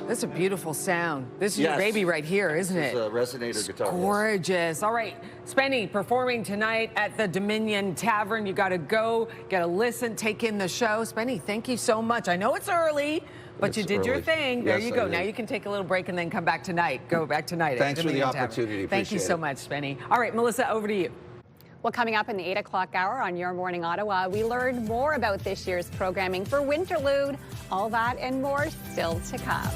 That's a beautiful sound. This is your baby right here, isn't it? This is a resonator guitar. Gorgeous. All right, Spenny performing tonight at the Dominion Tavern. You got to go, got to listen, take in the show. Spenny, thank you so much. I know it's early, but you did your thing. There you go. Now you can take a little break and then come back tonight. Go back tonight. Thanks for the Tavern. opportunity. Thank you so much, Spenny. All right, Melissa, over to you. Well, coming up in the 8 o'clock hour on Your Morning Ottawa, we learned more about this year's programming for Winterlude. All that and more still to come.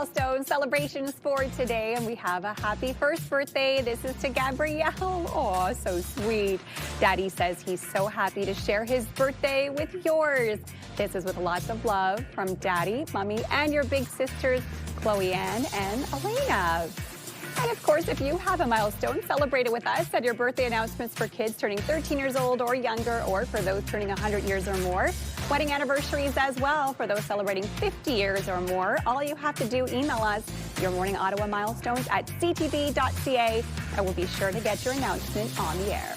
milestone celebrations for today, and we have a happy first birthday. This is to Gabrielle. Oh, so sweet. Daddy says he's so happy to share his birthday with yours. This is with lots of love from Daddy, Mommy, and your big sisters, Chloe Ann and Elena. And of course, if you have a milestone, celebrate it with us. At your birthday announcements for kids turning 13 years old or younger, or for those turning 100 years or more. Wedding anniversaries as well for those celebrating 50 years or more. All you have to do, email us your Morning Ottawa milestones at ctv.ca, and we'll be sure to get your announcement on the air.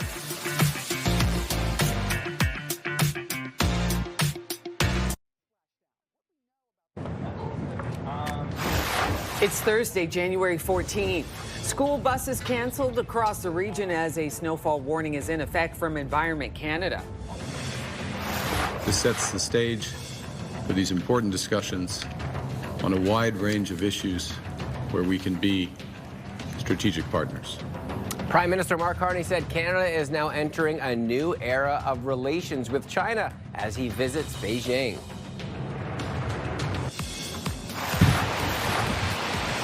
It's Thursday, January 14th. School buses canceled across the region as a snowfall warning is in effect from Environment Canada. This sets the stage for these important discussions on a wide range of issues where we can be strategic partners. Prime Minister Mark Carney said Canada is now entering a new era of relations with China as he visits Beijing.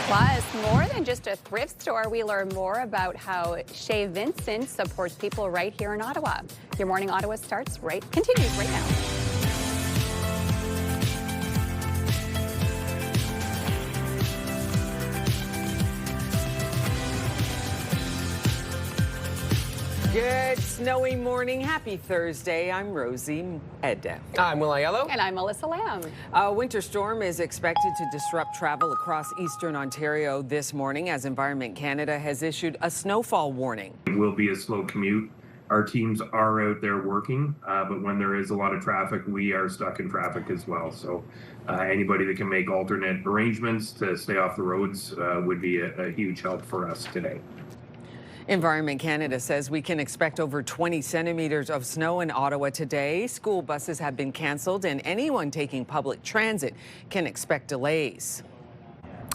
Plus, more than just a thrift store, we learn more about how Chez Vincent supports people right here in Ottawa. Your Morning Ottawa continues right now. Good snowy morning. Happy Thursday. I'm Rosie Edda. I'm Will Aiello. And I'm Melissa Lamb. A winter storm is expected to disrupt travel across eastern Ontario this morning as Environment Canada has issued a snowfall warning. It will be a slow commute. Our teams are out there working, but when there is a lot of traffic, we are stuck in traffic as well. So anybody that can make alternate arrangements to stay off the roads would be a huge help for us today. Environment Canada says we can expect over 20 centimeters of snow in Ottawa today. School buses have been canceled, and anyone taking public transit can expect delays.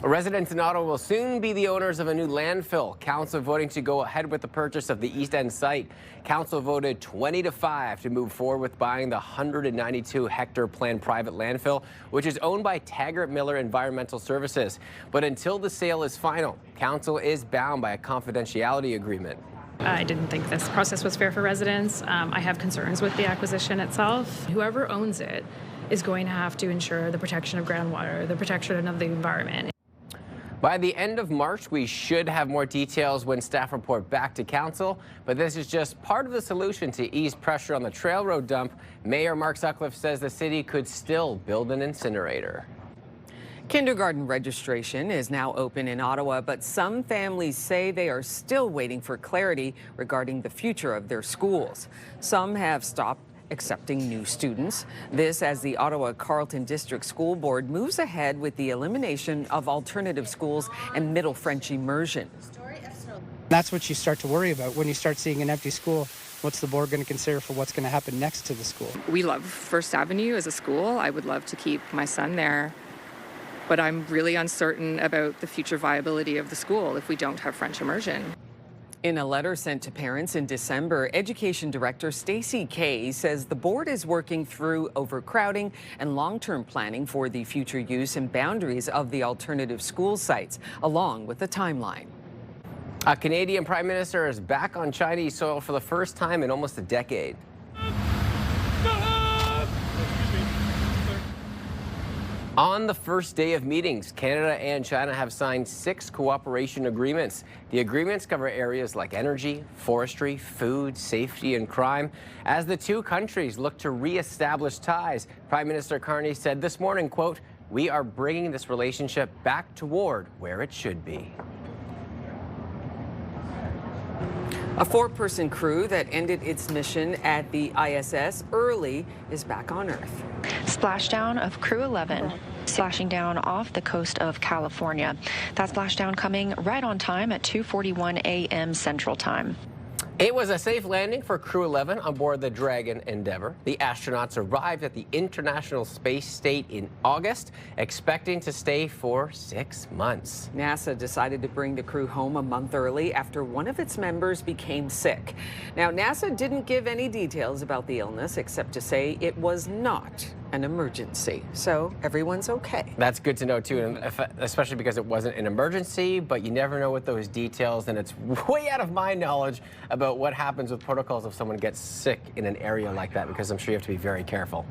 Residents in Ottawa will soon be the owners of a new landfill. Council voting to go ahead with the purchase of the East End site. Council voted 20-5 to move forward with buying the 192-hectare planned private landfill, which is owned by Taggart Miller Environmental Services. But until the sale is final, Council is bound by a confidentiality agreement. I didn't think this process was fair for residents. I have concerns with the acquisition itself. Whoever owns it is going to have to ensure the protection of groundwater, the protection of the environment. By the end of March, we should have more details when staff report back to Council, but this is just part of the solution to ease pressure on the trail road dump. Mayor Mark Sutcliffe says the city could still build an incinerator. Kindergarten registration is now open in Ottawa, but some families say they are still waiting for clarity regarding the future of their schools. Some have stopped accepting new students. This as the Ottawa Carleton District School Board moves ahead with the elimination of alternative schools and middle French immersion. That's what you start to worry about when you start seeing an empty school. What's the board going to consider for what's going to happen next to the school? We love First Avenue as a school. I would love to keep my son there, but I'm really uncertain about the future viability of the school if we don't have French immersion. In a letter sent to parents in December, Education Director Stacey Kay says the board is working through overcrowding and long-term planning for the future use and boundaries of the alternative school sites, along with a timeline. A Canadian Prime Minister is back on Chinese soil for the first time in almost a decade. On the first day of meetings, Canada and China have signed 6 cooperation agreements. The agreements cover areas like energy, forestry, food, safety, and crime. As the two countries look to reestablish ties, Prime Minister Carney said this morning, quote, "We are bringing this relationship back toward where it should be." A 4-person crew that ended its mission at the ISS early is back on Earth. Splashdown of Crew 11, splashing down off the coast of California. That splashdown coming right on time at 2:41 a.m. Central Time. It was a safe landing for Crew 11 on board the Dragon Endeavour. The astronauts arrived at the International Space Station in August, expecting to stay for 6 months. NASA decided to bring the crew home a month early after one of its members became sick. Now, NASA didn't give any details about the illness except to say it was not an emergency. So everyone's okay. That's good to know too, and especially because it wasn't an emergency, but you never know with those details, and it's way out of my knowledge about what happens with protocols if someone gets sick in an area like that, because I'm sure you have to be very careful.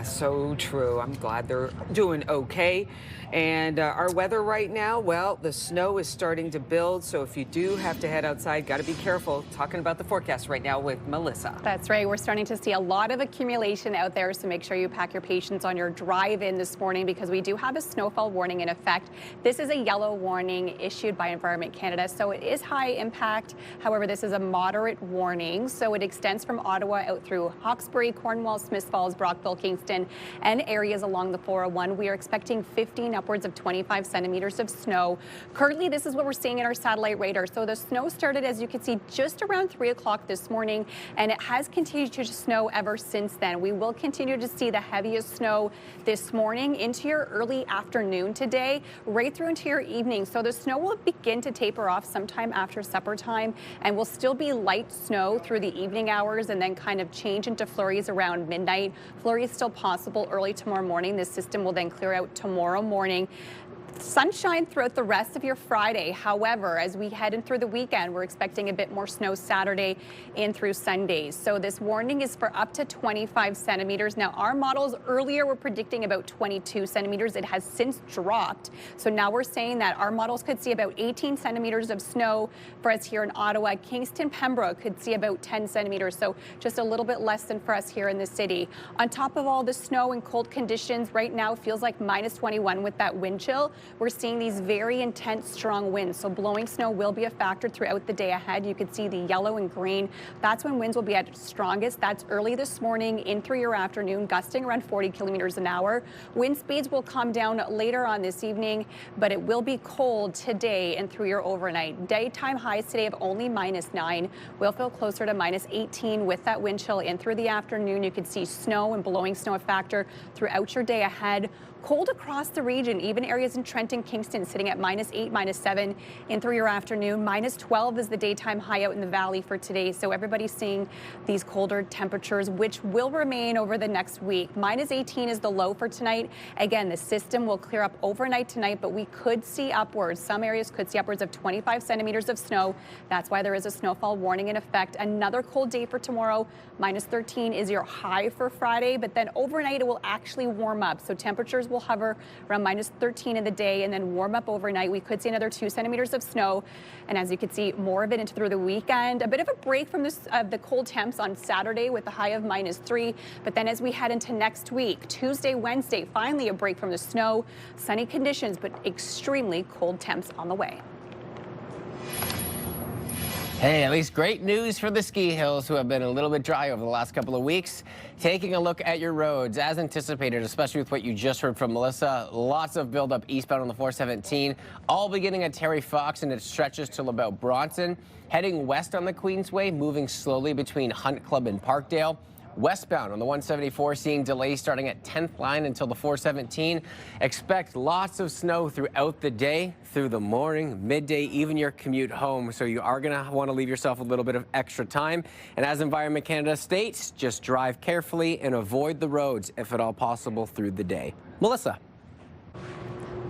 So true. I'm glad they're doing okay. And our weather right now, well, the snow is starting to build, so if you do have to head outside, got to be careful. Talking about the forecast right now with Melissa. That's right. We're starting to see a lot of accumulation out there, so make sure you pack your patience on your drive-in this morning because we do have a snowfall warning in effect. This is a yellow warning issued by Environment Canada, so it is high impact. However, this is a moderate warning, so it extends from Ottawa out through Hawkesbury, Cornwall, Smiths Falls, Brockville, Kingston, and areas along the 401. We are expecting 15 upwards of 25 centimeters of snow. Currently, this is what we're seeing in our satellite radar. So the snow started, as you can see, just around 3 o'clock this morning, and it has continued to snow ever since then. We will continue to see the heaviest snow this morning into your early afternoon today, right through into your evening. So the snow will begin to taper off sometime after supper time, and will still be light snow through the evening hours and then kind of change into flurries around midnight. Flurries still possible early tomorrow morning. This system will then clear out tomorrow morning. Sunshine throughout the rest of your Friday. However, as we head in through the weekend, we're expecting a bit more snow Saturday in through Sundays. So this warning is for up to 25 centimeters. Now, our models earlier were predicting about 22 centimeters. It has since dropped. So now we're saying that our models could see about 18 centimeters of snow for us here in Ottawa. Kingston, Pembroke could see about 10 centimeters. So just a little bit less than for us here in the city. On top of all the snow and cold conditions, right now feels like minus 21 with that wind chill. We're seeing these very intense, strong winds. So blowing snow will be a factor throughout the day ahead. You can see the yellow and green. That's when winds will be at its strongest. That's early this morning in through your afternoon, gusting around 40 kilometers an hour. Wind speeds will come down later on this evening, but it will be cold today and through your overnight. Daytime highs today of only -9. We'll feel closer to -18 with that wind chill in through the afternoon. You can see snow and blowing snow a factor throughout your day ahead. Cold across the region, even areas in Trenton, Kingston sitting at -8, -7 in through your afternoon. -12 is the daytime high out in the valley for today. So everybody's seeing these colder temperatures, which will remain over the next week. -18 is the low for tonight. Again, the system will clear up overnight tonight, but we could see upwards. Some areas could see upwards of 25 centimeters of snow. That's why there is a snowfall warning in effect. Another cold day for tomorrow. -13 is your high for Friday, but then overnight it will actually warm up. So temperatures will hover around -13 in the day and then warm up overnight. We could see another 2 centimeters of snow. And as you can see, more of it into through the weekend. A bit of a break from this, the cold temps on Saturday with a high of -3. But then as we head into next week, Tuesday, Wednesday, finally a break from the snow. Sunny conditions, but extremely cold temps on the way. Hey, at least great news for the ski hills, who have been a little bit dry over the last couple of weeks. Taking a look at your roads, as anticipated, especially with what you just heard from Melissa, lots of buildup eastbound on the 417, all beginning at Terry Fox, and it stretches till about Bronson. Heading west on the Queensway, moving slowly between Hunt Club and Parkdale. Westbound on the 174, seeing delays starting at 10th line until the 417. Expect lots of snow throughout the day, through the morning, midday, even your commute home. So you are going to want to leave yourself a little bit of extra time. And as Environment Canada states, just drive carefully and avoid the roads if at all possible through the day. Melissa.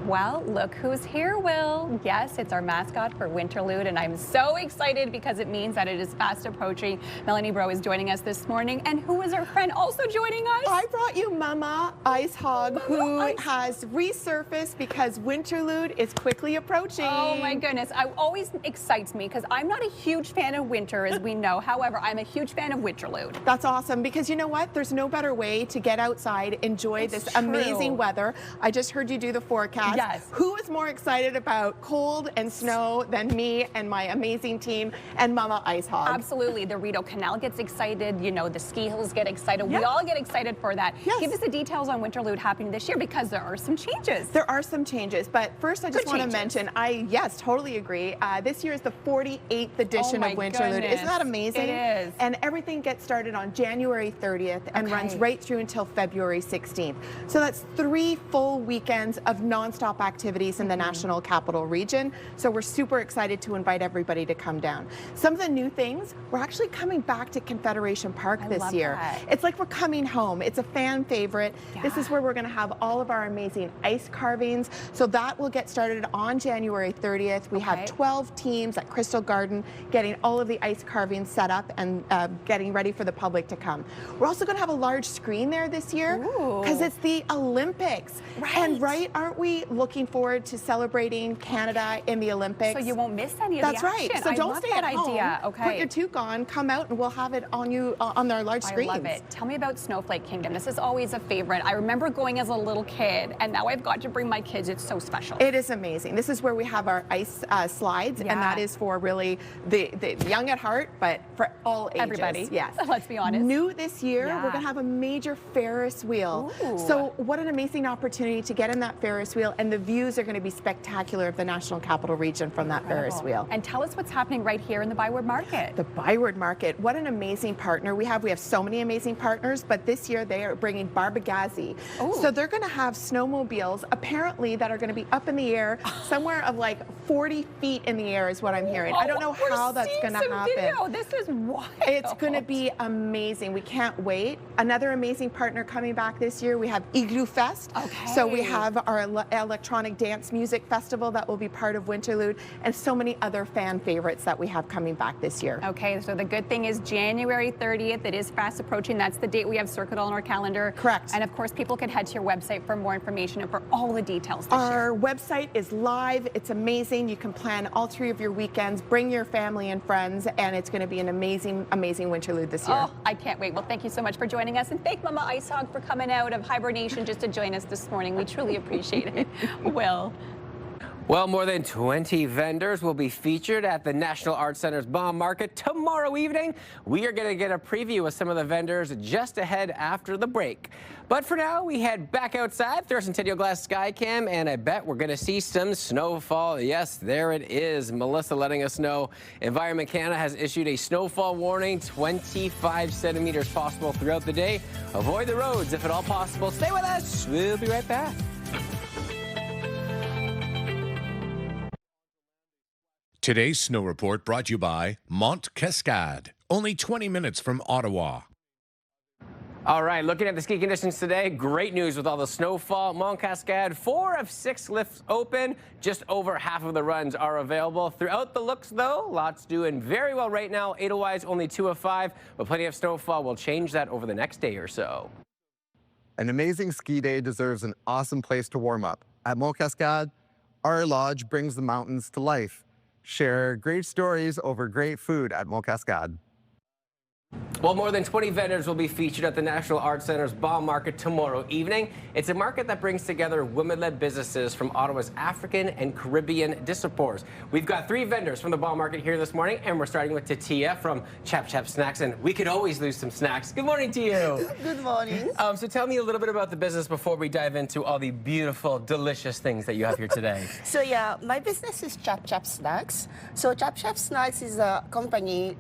Well, look who's here, Will. Yes, it's our mascot for Winterlude, and I'm so excited because it means that it is fast approaching. Melanie Bro is joining us this morning, and who is our friend also joining us? I brought you Mama Ice Hog, who has resurfaced because Winterlude is quickly approaching. Oh my goodness, it always excites me because I'm not a huge fan of winter, as we know. However, I'm a huge fan of Winterlude. That's awesome, because you know what? There's no better way to get outside, enjoy this amazing weather. I just heard you do the forecast. Yes. Who is more excited about cold and snow than me and my amazing team and Mama Ice Hog? Absolutely. The Rideau Canal gets excited. You know, the ski hills get excited. We all get excited for that. Yes. Give us the details on Winterlude happening this year, because there are some changes. There are some changes, but first I just want to mention, yes, totally agree. This year is the 48th edition of Winterlude. Isn't that amazing? It is. And everything gets started on January 30th and runs right through until February 16th. So that's 3 full weekends of nonstop nonstop activities in the National Capital Region. So we're super excited to invite everybody to come down. Some of the new things, we're actually coming back to Confederation Park this year. It's like we're coming home. It's a fan favorite. This is where we're going to have all of our amazing ice carvings. So that will get started on January 30th. We have 12 teams at Crystal Garden getting all of the ice carvings set up and getting ready for the public to come. We're also going to have a large screen there this year because it's the Olympics. And aren't we looking forward to celebrating Canada in the Olympics? So you won't miss any of the action. That's right. So don't stay at home. Okay. Put your toque on, come out, and we'll have it on you on our large screens. I love it. Tell me about Snowflake Kingdom. This is always a favorite. I remember going as a little kid, and now I've got to bring my kids. It's so special. It is amazing. This is where we have our ice slides, and that is for really the young at heart, but for all ages. Everybody. Yes. Let's be honest. New this year, we're going to have a major Ferris wheel. So what an amazing opportunity to get in that Ferris wheel, and the views are going to be spectacular of the National Capital Region from that Ferris wheel. And tell us what's happening right here in the Byward Market. The Byward Market, what an amazing partner we have. We have so many amazing partners, but this year they are bringing Barbagazi. So they're going to have snowmobiles, apparently, that are going to be up in the air, somewhere of like 40 feet in the air is what I'm hearing. I don't know how that's going to happen. Video. This is wild. It's going to be amazing. We can't wait. Another amazing partner coming back this year, we have Igloo Fest. So we have our electronic dance music festival that will be part of Winterlude, and so many other fan favorites that we have coming back this year. Okay, so the good thing is January 30th. It is fast approaching. That's the date we have circled on our calendar. Correct. And of course, people can head to your website for more information and for all the details this year. Our website is live. It's amazing. You can plan all 3 of your weekends, bring your family and friends, and it's going to be an amazing, amazing Winterlude this year. Oh, I can't wait. Well, thank you so much for joining us, and thank Mama Ice Hog for coming out of hibernation just to join us this morning. We truly appreciate it. Will. Well, more than 20 vendors will be featured at the National Arts Center's Bomb Market tomorrow evening. We are going to get a preview of some of the vendors just ahead after the break. But for now, we head back outside through our Centennial Glass Skycam, and I bet we're going to see some snowfall. Yes, there it is. Melissa letting us know Environment Canada has issued a snowfall warning, 25 centimeters possible throughout the day. Avoid the roads if at all possible. Stay with us. We'll be right back. Today's snow report brought to you by Mont Cascade, only 20 minutes from Ottawa. All right, looking at the ski conditions today, great news with all the snowfall. Mont Cascade, 4 of 6 lifts open. Just over half of the runs are available. Throughout the looks, though, lots doing very well right now. Edelweiss only 2 of 5, but plenty of snowfall will change that over the next day or so. An amazing ski day deserves an awesome place to warm up. At Mont Cascade, our lodge brings the mountains to life. Share great stories over great food at Mont Cascade. Well, more than 20 vendors will be featured at the National Arts Center's Bomb Market tomorrow evening. It's a market that brings together women-led businesses from Ottawa's African and Caribbean diasporas. We've got 3 vendors from the Bomb Market here this morning, and we're starting with Tatia from Chap Chap Snacks, and we could always lose some snacks. Good morning to you. Good morning. So tell me a little bit about the business before we dive into all the beautiful, delicious things that you have here today. So yeah, my business is Chap Chap Snacks. So Chap Chap Snacks is a company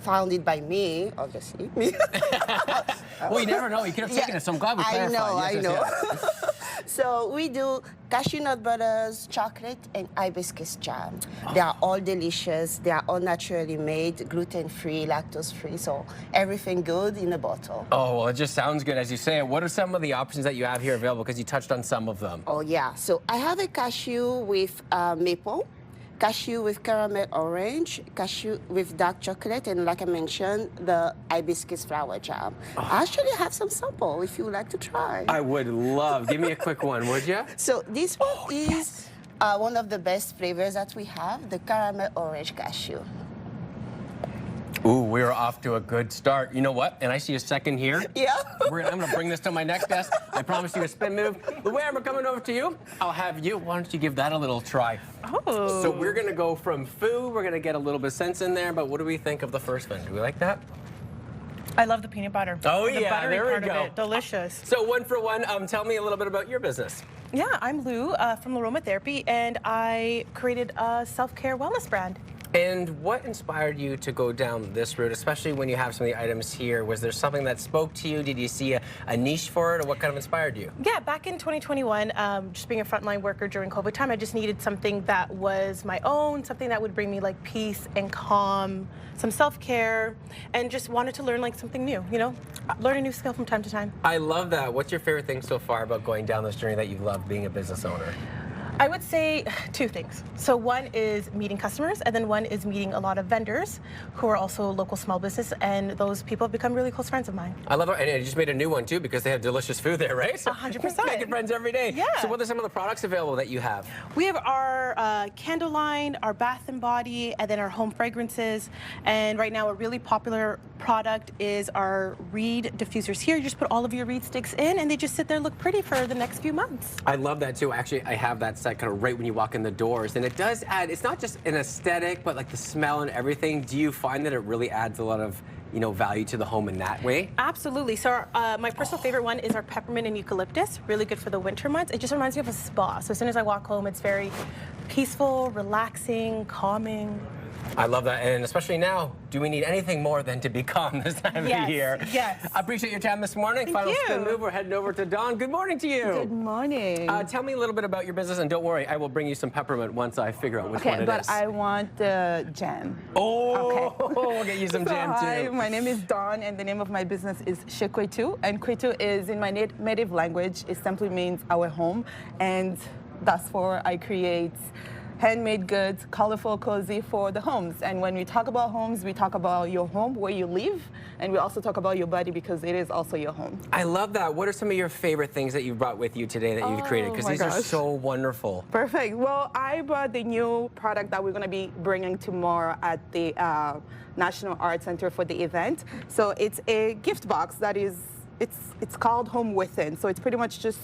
founded by me, obviously. Well, you never know. You could have taken it, so I'm glad we clarified. I know. Yes. So we do cashew nut butters, chocolate, and hibiscus jam. They are all delicious. They are all naturally made, gluten-free, lactose-free, so everything good in a bottle. Oh, well, it just sounds good as you say it. What are some of the options that you have here available? Because you touched on some of them. Oh, yeah. So I have a cashew with maple, cashew with caramel orange, cashew with dark chocolate, and like I mentioned, the hibiscus flower jam. I actually have some sample if you would like to try. I would love. Give me a quick one, would you? So this one is one of the best flavors that we have, the caramel orange cashew. Ooh, we're off to a good start. You know what? And I see a second here. Yeah. I'm going to bring this to my next desk. I promise you a spin move. Luann, we're coming over to you. I'll have you. Why don't you give that a little try? Oh. So we're going to go from food. We're going to get a little bit of sense in there. But what do we think of the first one? Do we like that? I love the peanut butter. Oh, the yeah. buttery There we part go. Of it. Delicious. So 1 for 1. Tell me a little bit about your business. Yeah, I'm Lou from Aromatherapy, and I created a self-care wellness brand. And what inspired you to go down this route, especially when you have some of the items here? Was there something that spoke to you? Did you see a niche for it, or what kind of inspired you? Yeah, back in 2021, just being a frontline worker during COVID time, I just needed something that was my own, something that would bring me like peace and calm, some self-care, and just wanted to learn like something new, you know, learn a new skill from time to time. I love that. What's your favorite thing so far about going down this journey that you love being a business owner? I would say two things. So one is meeting customers, and then one is meeting a lot of vendors who are also local small business, and those people have become really close friends of mine. I love it. And you just made a new one too, because they have delicious food there, right? 100%. Making friends every day. Yeah. So what are some of the products available that you have? We have our candle line, our bath and body, and then our home fragrances. And right now a really popular product is our reed diffusers here. You just put all of your reed sticks in, and they just sit there, look pretty for the next few months. I love that too. Actually, I have that set kind of right when you walk in the doors, and it does add, it's not just an aesthetic, but like the smell and everything. Do you find that it really adds a lot of, you know, value to the home in that way? Absolutely. So my personal favorite one is our peppermint and eucalyptus, really good for the winter months. It just reminds me of a spa. So as soon as I walk home, it's very peaceful, relaxing, calming. I love that, and especially now, do we need anything more than to be calm this time of the year? Yes. I appreciate your time this morning. Final spin move, we're heading over to Dawn. Good morning to you. Good morning. Tell me a little bit about your business, and don't worry, I will bring you some peppermint once I figure out which one it is. Okay, but I want the jam. Oh, okay. We'll get you some jam too. Hi, my name is Dawn, and the name of my business is Chez Kwetu, and Kwetu is in my native language. It simply means our home, and that's for I create handmade goods, colorful, cozy for the homes. And when we talk about homes, we talk about your home, where you live, and we also talk about your body because it is also your home. I love that. What are some of your favorite things that you've brought with you today that you've created? Because these are so wonderful. Perfect. Well, I brought the new product that we're going to be bringing tomorrow at the National Art Center for the event. So it's a gift box that is, it's called Home Within. So it's pretty much just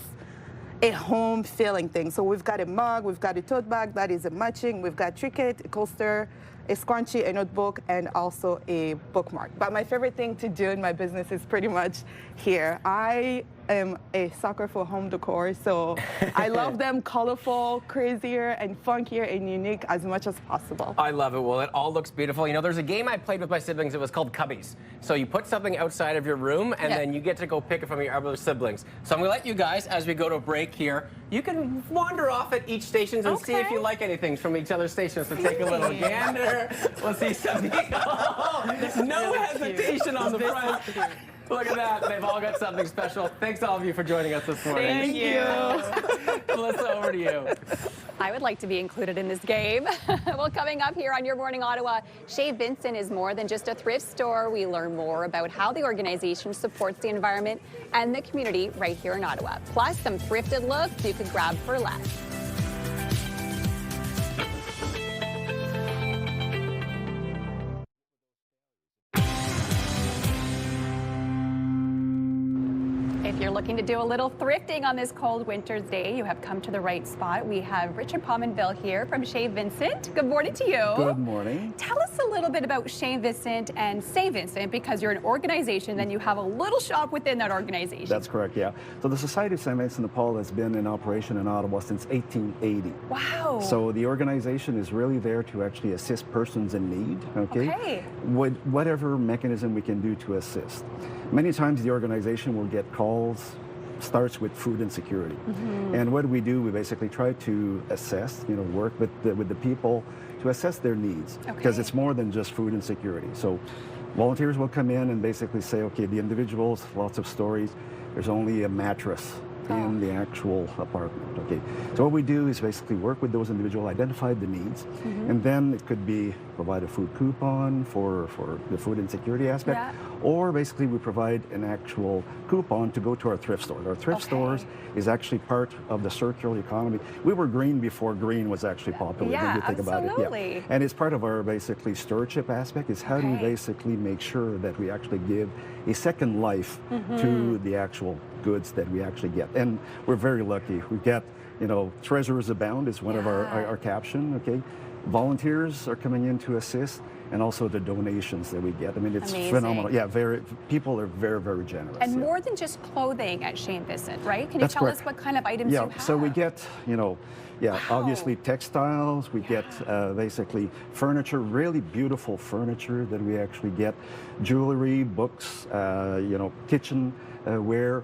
a home feeling thing. So we've got a mug, we've got a tote bag that is a matching, we've got trinket, a coaster, a scrunchie, a notebook, and also a bookmark. But my favorite thing to do in my business is pretty much here. I am a sucker for home decor, so I love them colorful, crazier, and funkier and unique as much as possible. I love it. Well, it all looks beautiful. You know, there's a game I played with my siblings. It was called Cubbies. So you put something outside of your room, and then you get to go pick it from your other siblings. So I'm going to let you guys, as we go to a break here, you can wander off at each station and see if you like anything from each other's stations. So take a little gander. We'll see something. Oh, no hesitation on the front. Look at that. They've all got something special. Thanks to all of you for joining us this morning. Thank you. Melissa, over to you. I would like to be included in this game. Well, coming up here on Your Morning Ottawa, Chez Vincent is more than just a thrift store. We learn more about how the organization supports the environment and the community right here in Ottawa. Plus, some thrifted looks you could grab for less. If you're looking to do a little thrifting on this cold winter's day, you have come to the right spot. We have Richard Pominville here from Chez Vincent. Good morning to you. Good morning. Tell us a little bit about Chez Vincent and St. Vincent, because you're an organization, then you have a little shop within that organization. That's correct, yeah. So the Society of St. Vincent de Paul has been in operation in Ottawa since 1880. Wow. So the organization is really there to actually assist persons in need, okay? With whatever mechanism we can do to assist. Many times the organization will get calls, starts with food insecurity. And what we do, we basically try to assess, you know, work with the people to assess their needs, because it's more than just food insecurity. So volunteers will come in and basically say, okay, the individuals, lots of stories, there's only a mattress in the actual apartment, okay? So what we do is basically work with those individuals, identify the needs, and then it could be provide a food coupon for the food insecurity aspect, or basically we provide an actual coupon to go to our thrift stores. Our thrift stores is actually part of the circular economy. We were green before green was actually popular, when you think about it. Yeah. And it's part of our basically stewardship aspect, is how do we basically make sure that we actually give a second life to the actual goods that we actually get. And we're very lucky. We get, you know, treasures abound is one of our caption, okay? Volunteers are coming in to assist, and also the donations that we get. I mean, it's Amazing. phenomenal. Yeah, people are very, very generous. And yeah. more than just clothing at Shane Vincent, right? Can you That's tell correct. us what kind of items you have? So we get, obviously textiles, we get basically furniture, really beautiful furniture that we actually get, jewelry, books, kitchen ware.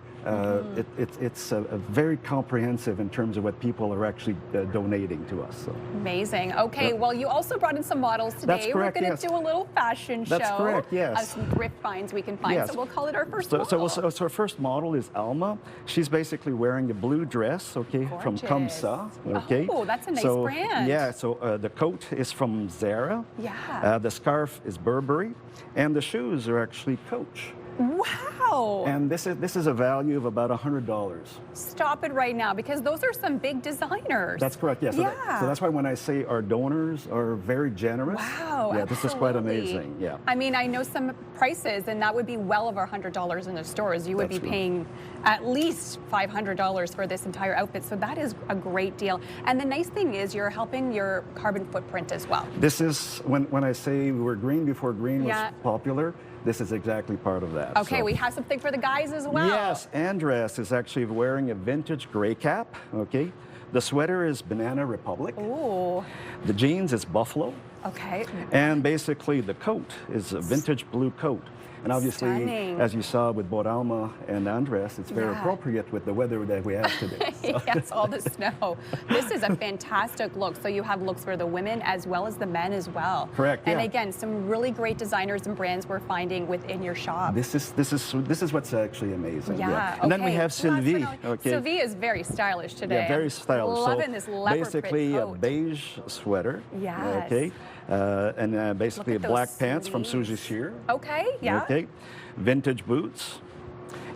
It's a very comprehensive in terms of what people are actually donating to us. So. Amazing. Okay, well, you also brought in some models today. That's correct, We're going yes. to do a little fashion show. That's correct, yes. Of some thrift finds we can find. Yes. So we'll call it our first model. So our first model is Alma. She's basically wearing a blue dress, from Comme Ça. Okay. Oh, that's a nice brand. Yeah, so the coat is from Zara. Yeah. The scarf is Burberry. And the shoes are actually Coach. Wow. And this is a value of about $100. Stop it right now, because those are some big designers. That's correct, yes. Yeah. So that's why when I say our donors are very generous. Wow, yeah, this is quite absolutely. amazing. Yeah. I mean, I know some prices, and that would be well over $100 in the stores. You would That's be right. paying at least $500 for this entire outfit. So that is a great deal. And the nice thing is you're helping your carbon footprint as well. This is, when I say we were green before green was Yeah. popular, this is exactly part of that. Okay, So- we have something for the guys as well. Yes, Andres is actually wearing a vintage gray cap, okay? The sweater is Banana Republic. Ooh. The jeans is Buffalo. Okay. And basically the coat is a vintage blue coat. And obviously, Stunning. as you saw with both Alma and Andres, it's very Yeah. appropriate with the weather that we have today. So. Yes, all the snow. This is a fantastic look. So you have looks for the women as well as the men as well. Correct, And yeah. again, some really great designers and brands we're finding within your shop. This is what's actually amazing. Yeah. And then we okay. have Last but Sylvie. not- Okay. Sylvie is very stylish today. Yeah, very stylish. Loving this leopard basically print a coat. beige sweater. Yes. Okay. And basically Look at black those pants from sleeves. Suzy Shear. Okay, yeah. Okay. Vintage boots.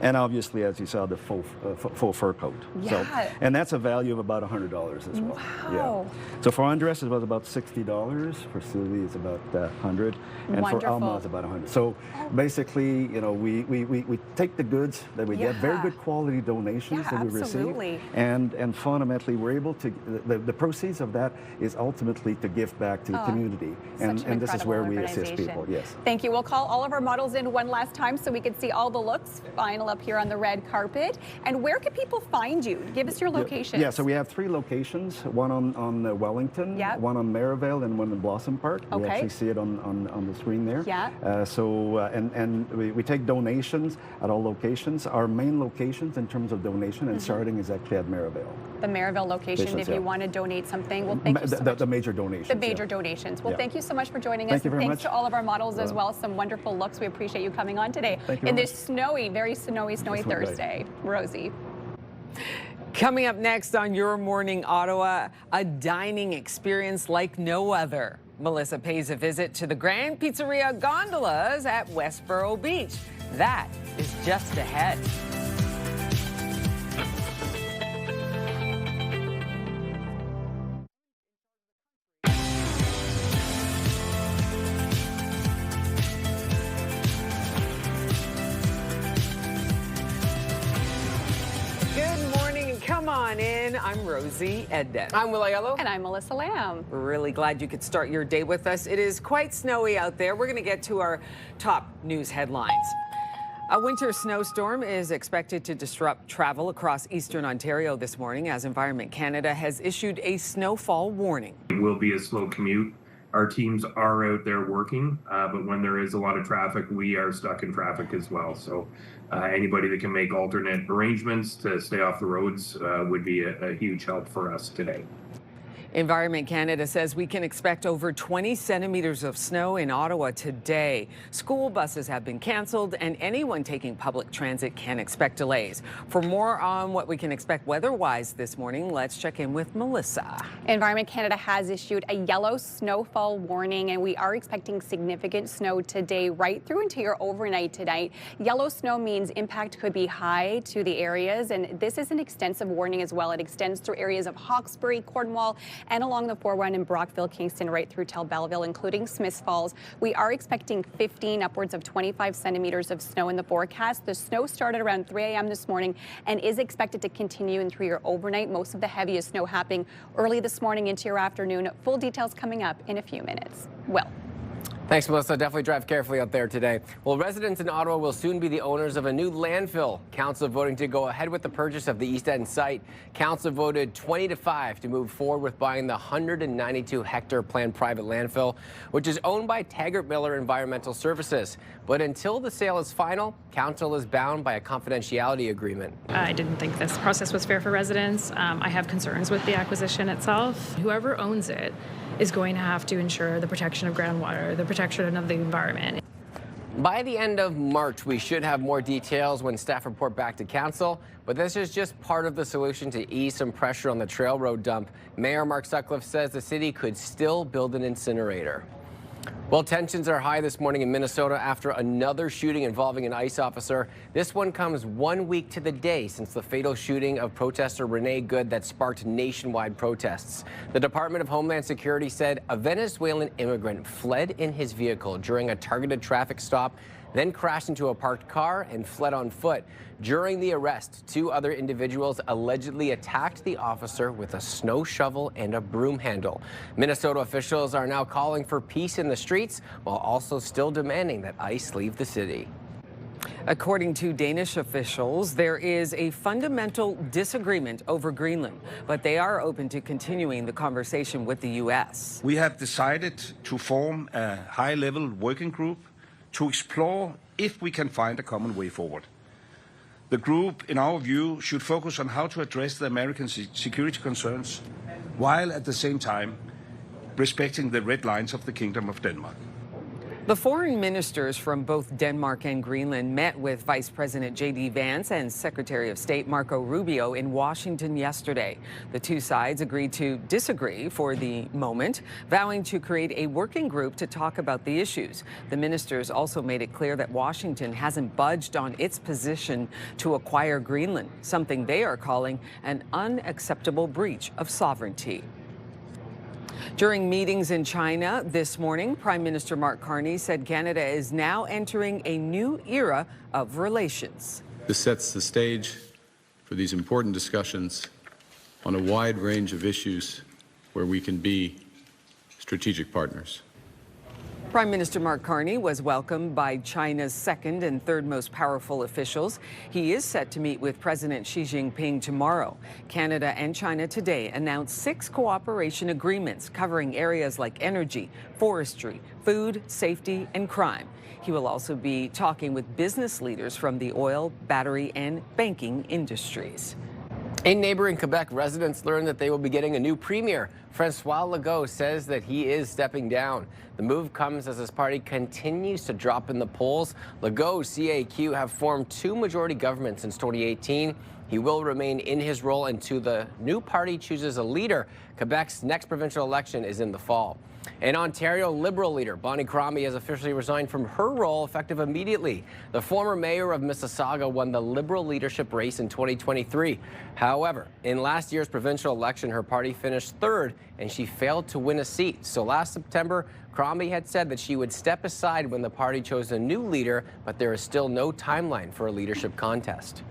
And obviously, as you saw, the faux fur coat. Yeah. And that's a value of about $100 as well. Wow. Yeah. So for Andres, it was about $60. For Sylvie, it's about $100. And for Wonderful. Alma, it's about $100. So basically, we take the goods that we get, very Yeah. good quality donations Yeah, that we absolutely. receive. And fundamentally, we're able to, the proceeds of that is ultimately to give back to the Oh, community. such And an this is where incredible we assist organization. people, yes. Thank you. We'll call all of our models in one last time so we can see all the looks final up here on the red carpet. And where can people find you? Give us your locations. Yeah, so we have 3 locations, one on Wellington, Yep. one on Merivale, and one in Blossom Park. You Okay. actually see it on the screen there. Yeah. And we take donations at all locations. Our main locations in terms of donation and starting is actually at Merivale. The Maryville location, Locations, if you yeah. want to donate something. Well, thank you so The much. major donations. The major yeah. donations. Well, Yeah. thank you so much for joining us. Thank you very and thanks much. to all of our models as Well. well. Some wonderful looks. We appreciate you coming on today. Thank you In very this snowy, very snowy That's my day. Thursday. Rosie. Coming up next on Your Morning Ottawa, a dining experience like no other. Melissa pays a visit to the Grand Pizzeria gondolas at Westboro Beach. That is just ahead. Good morning and come on in. I'm Rosie Edden. I'm Will Aiello. And I'm Melissa Lamb. We're really glad you could start your day with us. It is quite snowy out there. We're going to get to our top news headlines. A winter snowstorm is expected to disrupt travel across eastern Ontario this morning as Environment Canada has issued a snowfall warning. It will be a slow commute. Our teams are out there working, but when there is a lot of traffic, we are stuck in traffic as well. So anybody that can make alternate arrangements to stay off the roads would be a huge help for us today. Environment Canada says we can expect over 20 centimeters of snow in Ottawa today. School buses have been canceled and anyone taking public transit can expect delays. For more on what we can expect weather-wise this morning, let's check in with Melissa. Environment Canada has issued a yellow snowfall warning, and we are expecting significant snow today right through into your overnight tonight. Yellow snow means impact could be high to the areas, and this is an extensive warning as well. It extends through areas of Hawkesbury, Cornwall, and along the 401 in Brockville, Kingston, right through till Belleville, including Smiths Falls. We are expecting 15, upwards of 25 centimeters of snow in the forecast. The snow started around 3 a.m. this morning and is expected to continue in through your overnight. Most of the heaviest snow happening early this morning into your afternoon. Full details coming up in a few minutes. Will. Thanks, Melissa. Definitely drive carefully out there today. Well, residents in Ottawa will soon be the owners of a new landfill. Council voting to go ahead with the purchase of the East End site. Council voted 20-5 to move forward with buying the 192-hectare planned private landfill, which is owned by Taggart Miller Environmental Services. But until the sale is final, Council is bound by a confidentiality agreement. I didn't think this process was fair for residents. I have concerns with the acquisition itself. Whoever owns it is going to have to ensure the protection of groundwater, the protection of the environment. By the end of March, we should have more details when staff report back to Council, but this is just part of the solution to ease some pressure on the Trail Road dump. Mayor Mark Sutcliffe says the city could still build an incinerator. Well, tensions are high this morning in Minnesota after another shooting involving an ICE officer. This one comes 1 week to the day since the fatal shooting of protester Renee Good that sparked nationwide protests. The Department of Homeland Security said a Venezuelan immigrant fled in his vehicle during a targeted traffic stop, then crashed into a parked car and fled on foot. During the arrest, 2 other individuals allegedly attacked the officer with a snow shovel and a broom handle. Minnesota officials are now calling for peace in the streets while also still demanding that ICE leave the city. According to Danish officials, there is a fundamental disagreement over Greenland, but they are open to continuing the conversation with the U.S. We have decided to form a high-level working group to explore if we can find a common way forward. The group, in our view, should focus on how to address the American security concerns, while at the same time respecting the red lines of the Kingdom of Denmark. The foreign ministers from both Denmark and Greenland met with Vice President J.D. Vance and Secretary of State Marco Rubio in Washington yesterday. The 2 sides agreed to disagree for the moment, vowing to create a working group to talk about the issues. The ministers also made it clear that Washington hasn't budged on its position to acquire Greenland, something they are calling an unacceptable breach of sovereignty. During meetings in China this morning, Prime Minister Mark Carney said Canada is now entering a new era of relations. This sets the stage for these important discussions on a wide range of issues where we can be strategic partners. Prime Minister Mark Carney was welcomed by China's second and third most powerful officials. He is set to meet with President Xi Jinping tomorrow. Canada and China today announced 6 cooperation agreements covering areas like energy, forestry, food, safety, and crime. He will also be talking with business leaders from the oil, battery, and banking industries. In neighboring Quebec, residents learned that they will be getting a new premier. François Legault says that he is stepping down. The move comes as his party continues to drop in the polls. Legault's CAQ have formed 2 majority governments since 2018. He will remain in his role until the new party chooses a leader. Quebec's next provincial election is in the fall. In Ontario, Liberal leader Bonnie Crombie has officially resigned from her role effective immediately. The former mayor of Mississauga won the Liberal leadership race in 2023. However, in last year's provincial election, her party finished 3rd and she failed to win a seat. So last September, Crombie had said that she would step aside when the party chose a new leader, but there is still no timeline for a leadership contest.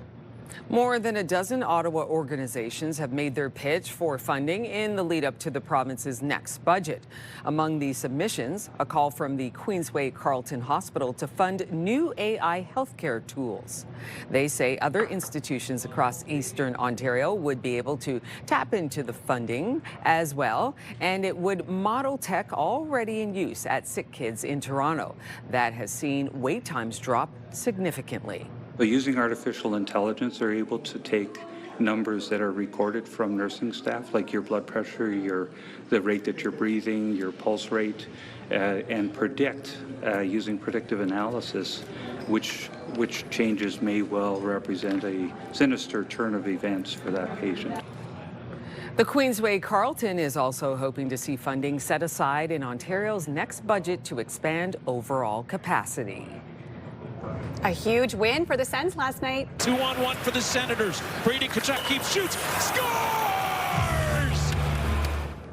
More than a dozen Ottawa organizations have made their pitch for funding in the lead up to the province's next budget. Among the submissions, a call from the Queensway Carleton Hospital to fund new AI healthcare tools. They say other institutions across Eastern Ontario would be able to tap into the funding as well, and it would model tech already in use at Sick Kids in Toronto. That has seen wait times drop significantly. But using artificial intelligence, they're able to take numbers that are recorded from nursing staff, like your blood pressure, the rate that you're breathing, your pulse rate, and predict, using predictive analysis, which changes may well represent a sinister turn of events for that patient. The Queensway Carleton is also hoping to see funding set aside in Ontario's next budget to expand overall capacity. A huge win for the Sens last night. 2-on-1 for the Senators. Brady Tkachuk keeps shoots. Scores!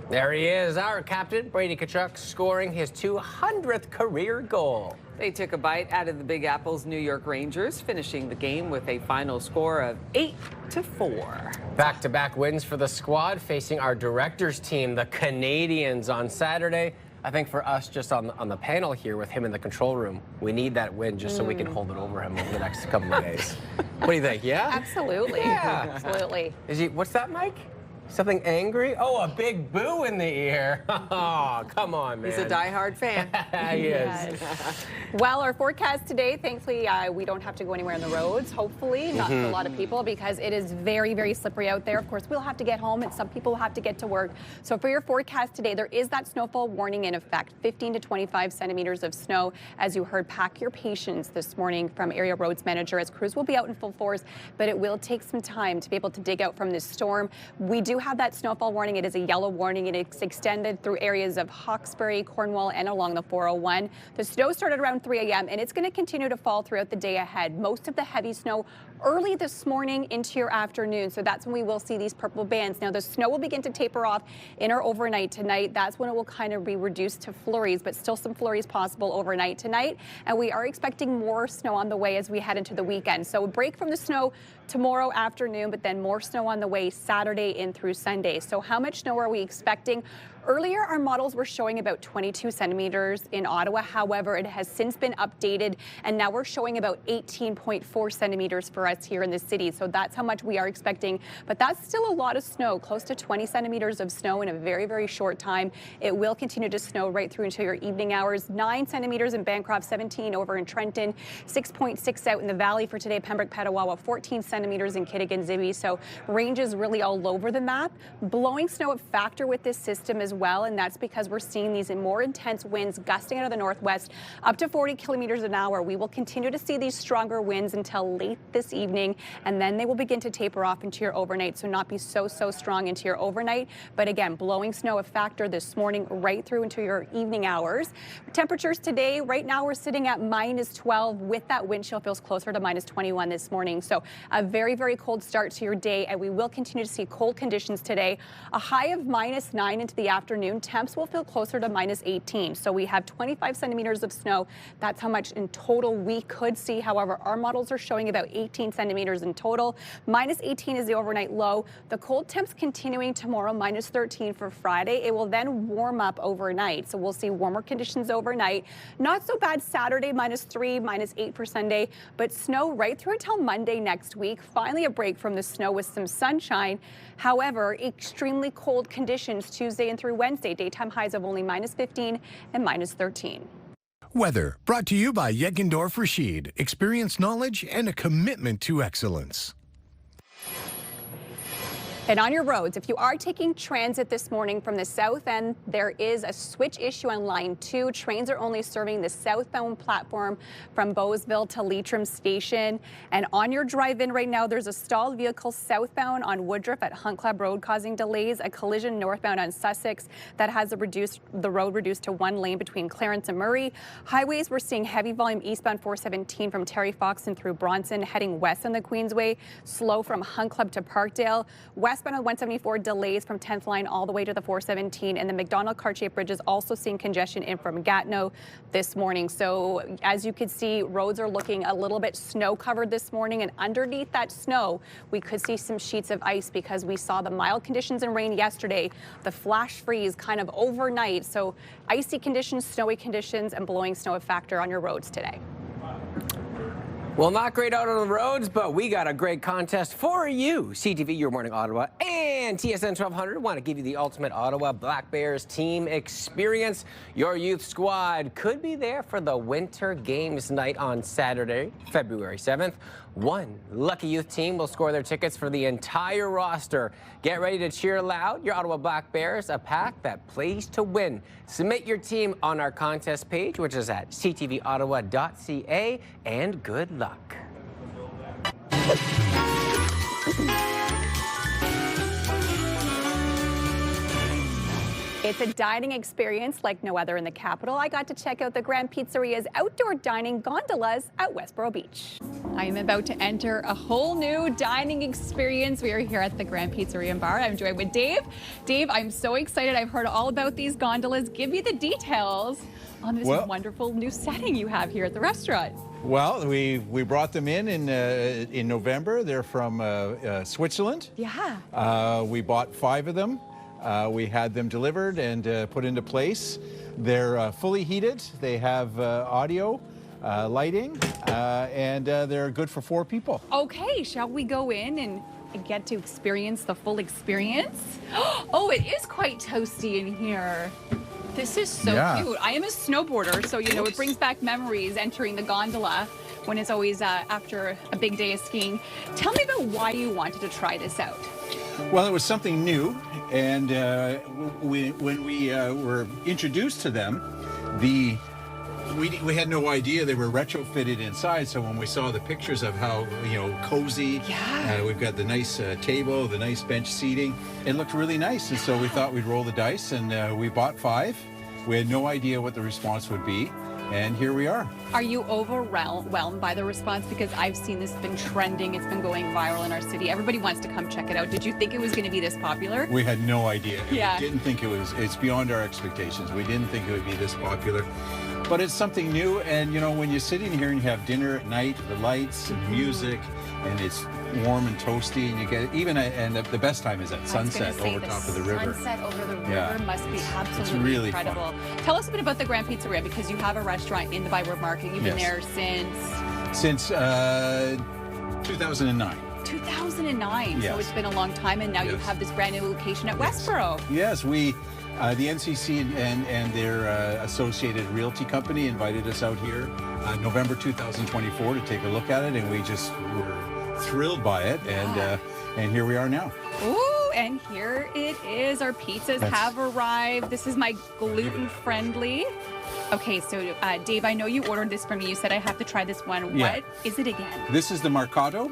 There he is, our captain, Brady Tkachuk, scoring his 200th career goal. They took a bite out of the Big Apple's New York Rangers, finishing the game with a final score of 8-4. Back-to-back wins for the squad, facing our directors team, the Canadians, on Saturday. I think for us, just on the panel here with him in the control room, we need that win just so we can hold it over him over the next couple of days. What do you think? Yeah? Absolutely. Yeah. Absolutely. What's that, Mike? Something angry? Oh, a big boo in the ear. Oh, come on, man. He's a diehard fan. He is. Well, our forecast today, thankfully, we don't have to go anywhere on the roads, hopefully, not for a lot of people, because it is very, very slippery out there. Of course, we'll have to get home, and some people will have to get to work. So for your forecast today, there is that snowfall warning in effect, 15 to 25 centimeters of snow. As you heard, pack your patience this morning from Area Roads Manager, as crews will be out in full force, but it will take some time to be able to dig out from this storm. We do have that snowfall warning. It is a yellow warning, and it's extended through areas of Hawkesbury, Cornwall, and along the 401. The snow started around 3 a.m. and it's going to continue to fall throughout the day ahead. Most of the heavy snow early this morning into your afternoon, so that's when we will see these purple bands. Now the snow will begin to taper off in our overnight tonight. That's when it will kind of be reduced to flurries, but still some flurries possible overnight tonight. And we are expecting more snow on the way as we head into the weekend. So a break from the snow tomorrow afternoon, but then more snow on the way Saturday in through Sunday. So how much snow are we expecting? Earlier, our models were showing about 22 centimeters in Ottawa. However, it has since been updated, and now we're showing about 18.4 centimeters for us here in the city. So that's how much we are expecting. But that's still a lot of snow, close to 20 centimeters of snow in a very, very short time. It will continue to snow right through into your evening hours. 9 centimeters in Bancroft, 17 over in Trenton, 6.6 out in the valley for today, Pembroke, Petawawa, 14 centimeters in Kittigan, Zibi. So ranges really all over the map. Blowing snow a factor with this system as well, and that's because we're seeing these more intense winds gusting out of the northwest up to 40 kilometers an hour. We will continue to see these stronger winds until late this evening, and then they will begin to taper off into your overnight, so not be so strong into your overnight. But again, blowing snow a factor this morning right through into your evening hours. Temperatures today, right now we're sitting at -12. With that wind chill, feels closer to -21 this morning. So a very, very cold start to your day, and we will continue to see cold conditions today. A high of -9 into the afternoon. Temps will feel closer to -18. So we have 25 centimeters of snow. That's how much in total we could see. However, our models are showing about 18 centimeters in total. -18 is the overnight low. The cold temps continuing tomorrow, -13 for Friday. It will then warm up overnight. So we'll see warmer conditions overnight. Not so bad Saturday, -3, -8 for Sunday, but snow right through until Monday next week. Finally a break from the snow with some sunshine. However, extremely cold conditions Tuesday and through Wednesday. Daytime highs of only -15 and -13. Weather brought to you by Yeggendorf Rashid. Experience, knowledge, and a commitment to excellence. And on your roads, if you are taking transit this morning from the south end, there is a switch issue on line 2. Trains are only serving the southbound platform from Bowesville to Leitrim Station. And on your drive-in right now, there's a stalled vehicle southbound on Woodruff at Hunt Club Road causing delays. A collision northbound on Sussex that has the road reduced to 1 lane between Clarence and Murray. Highways, we're seeing heavy volume eastbound 417 from Terry Fox and through Bronson, heading west on the Queensway. Slow from Hunt Club to Parkdale. Westbound on 174 delays from 10th line all the way to the 417, and the McDonald-Cartier Bridge is also seeing congestion in from Gatineau this morning. So as you can see, roads are looking a little bit snow covered this morning, and underneath that snow we could see some sheets of ice because we saw the mild conditions and rain yesterday, the flash freeze kind of overnight. So icy conditions, snowy conditions, and blowing snow a factor on your roads today. Well, not great out on the roads, but we got a great contest for you. CTV, Your Morning Ottawa, and TSN 1200 want to give you the ultimate Ottawa Black Bears team experience. Your youth squad could be there for the Winter Games night on Saturday, February 7th. One lucky youth team will score their tickets for the entire roster. Get ready to cheer loud. Your Ottawa Black Bears, a pack that plays to win. Submit your team on our contest page, which is at ctvottawa.ca, and good luck. It's a dining experience like no other in the capital. I got to check out the Grand Pizzeria's outdoor dining gondolas at Westboro Beach. I am about to enter a whole new dining experience. We are here at the Grand Pizzeria and Bar. I'm joined with Dave. Dave, I'm so excited. I've heard all about these gondolas. Give me the details on this wonderful new setting you have here at the restaurant. Well, we brought them in November. They're from Switzerland. Yeah. We bought 5 of them. We had them delivered and put into place. They're fully heated. They have audio, lighting, and they're good for 4 people. Okay, shall we go in and get to experience the full experience? Oh, it is quite toasty in here. This is so cute. I am a snowboarder, so you know it brings back memories entering the gondola when it's always after a big day of skiing. Tell me about why you wanted to try this out. Well, it was something new, and when we were introduced to them, we had no idea they were retrofitted inside. So when we saw the pictures of how cozy, we've got the nice table, the nice bench seating, it looked really nice. And so we thought we'd roll the dice, and we bought 5. We had no idea what the response would be, and here we are. Are you overwhelmed by the response? Because I've seen this been trending. It's been going viral in our city. Everybody wants to come check it out. Did you think it was going to be this popular? We had no idea. Yeah. We didn't think it's beyond our expectations. We didn't think it would be this popular. But it's something new, and when you're sitting here and you have dinner at night, the lights and music, and it's warm and toasty, and you get and the best time is at sunset over top of the river. Sunset over the river must be absolutely it's really incredible. Fun. Tell us a bit about the Grand Pizzeria, because you have a restaurant in the Byward Market. You've been there since 2009. 2009. So it's been a long time, and now you have this brand new location at Westboro. Yes, the NCC and their associated realty company invited us out here November 2024 to take a look at it, and we just were thrilled by it, and here we are now. Ooh, and here it is. Our pizzas have arrived. This is my gluten-friendly. Okay, so Dave, I know you ordered this for me. You said I have to try this one. What is it again? This is the Marcato.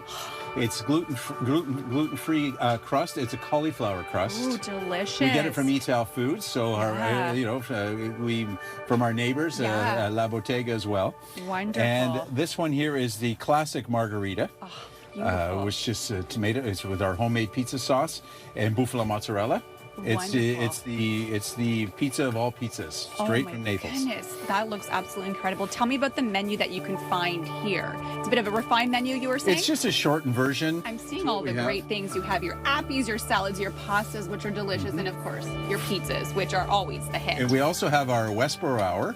It's gluten-free crust. It's a cauliflower crust. Ooh, delicious. We get it from Etal Foods, so we from our neighbors, La Bottega as well. Wonderful. And this one here is the classic margarita. Beautiful. Which is tomato. It's with our homemade pizza sauce and bufala mozzarella. It's the pizza of all pizzas, straight from Naples. Oh my goodness, that looks absolutely incredible. Tell me about the menu that you can find here. It's a bit of a refined menu, you were saying? It's just a shortened version. I'm seeing all the great things. You have your appies, your salads, your pastas, which are delicious, and of course, your pizzas, which are always the hit. And we also have our Westboro Hour,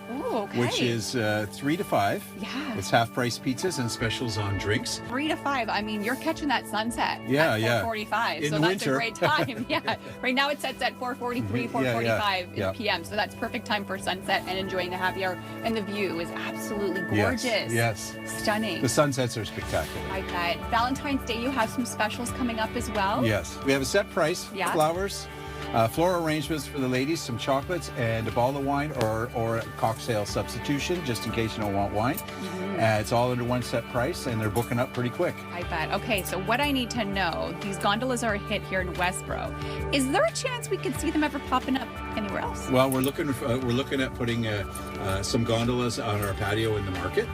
which is 3 to 5. Yeah. It's half-price pizzas and specials on drinks. 3 to 5. I mean, you're catching that sunset at 4:45, so that's a great time. Right now it sets at 4:43, 4:45 p.m. So that's perfect time for sunset and enjoying the happy hour. And the view is absolutely gorgeous. Yes. Stunning. The sunsets are spectacular. I bet. Valentine's Day, you have some specials coming up as well? Yes. We have a set price, flowers, floral arrangements for the ladies, some chocolates, and a bottle of wine or a cocktail substitution, just in case you don't want wine. It's all under one set price, and they're booking up pretty quick. I bet. Okay, so what I need to know, these gondolas are a hit here in Westboro. Is there a chance we could see them ever popping up anywhere else? Well, we're looking at putting some gondolas on our patio in the market.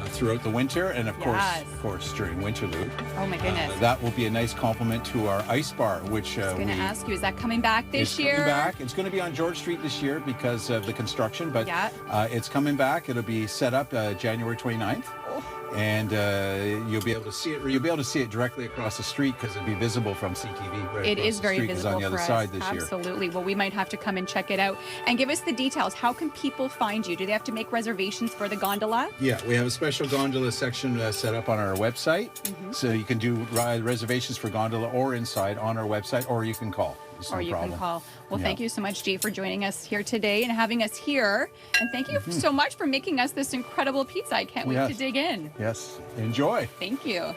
Throughout the winter, and of course during Winterlude. Oh my goodness. That will be a nice complement to our ice bar, which I was going to ask you, is that coming back this year? It's coming back. It's going to be on George Street this year because of the construction, but it's coming back. It'll be set up January 29th. And you'll be able to see it. You'll be able to see it directly across the street because it'll be visible from CTV. Right, it is very visible on the other side this year. Absolutely. Well, we might have to come and check it out. And give us the details. How can people find you? Do they have to make reservations for the gondola? Yeah, we have a special gondola section set up on our website, so you can do reservations for gondola or inside on our website, or you can call. You can call. Well, thank you so much, Jay, for joining us here today and having us here. And thank you so much for making us this incredible pizza. I can't wait to dig in. Yes, enjoy. Thank you.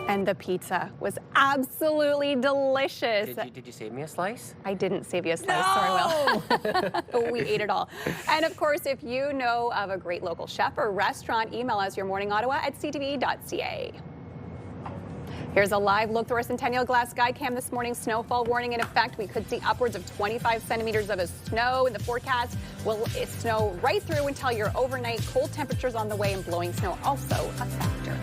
And the pizza was absolutely delicious. Did you save me a slice? I didn't save you a slice, sorry, Will. But we ate it all. And of course, if you know of a great local chef or restaurant, email us your Morning Ottawa at ctv.ca. Here's a live look through our Centennial Glass Sky Cam this morning. Snowfall warning in effect. We could see upwards of 25 centimeters of snow in the forecast. Will it snow right through until your overnight. Cold temperatures on the way, and blowing snow also a factor.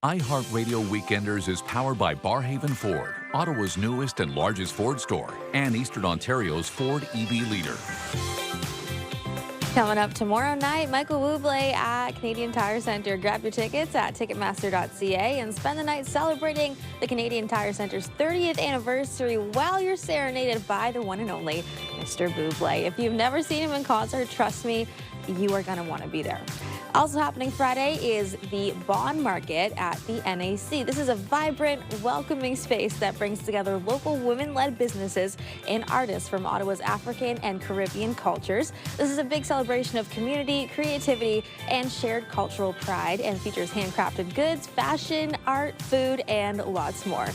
iHeartRadio Weekenders is powered by Barhaven Ford, Ottawa's newest and largest Ford store, and Eastern Ontario's Ford EV leader. Coming up tomorrow night, Michael Bublé at Canadian Tire Centre. Grab your tickets at Ticketmaster.ca and spend the night celebrating the Canadian Tire Centre's 30th anniversary while you're serenaded by the one and only Mr. Bublé. If you've never seen him in concert, trust me, you are going to want to be there. Also happening Friday is the Bond Market at the NAC. This is a vibrant, welcoming space that brings together local women-led businesses and artists from Ottawa's African and Caribbean cultures. This is a big celebration of community, creativity, and shared cultural pride, and features handcrafted goods, fashion, art, food, and lots more.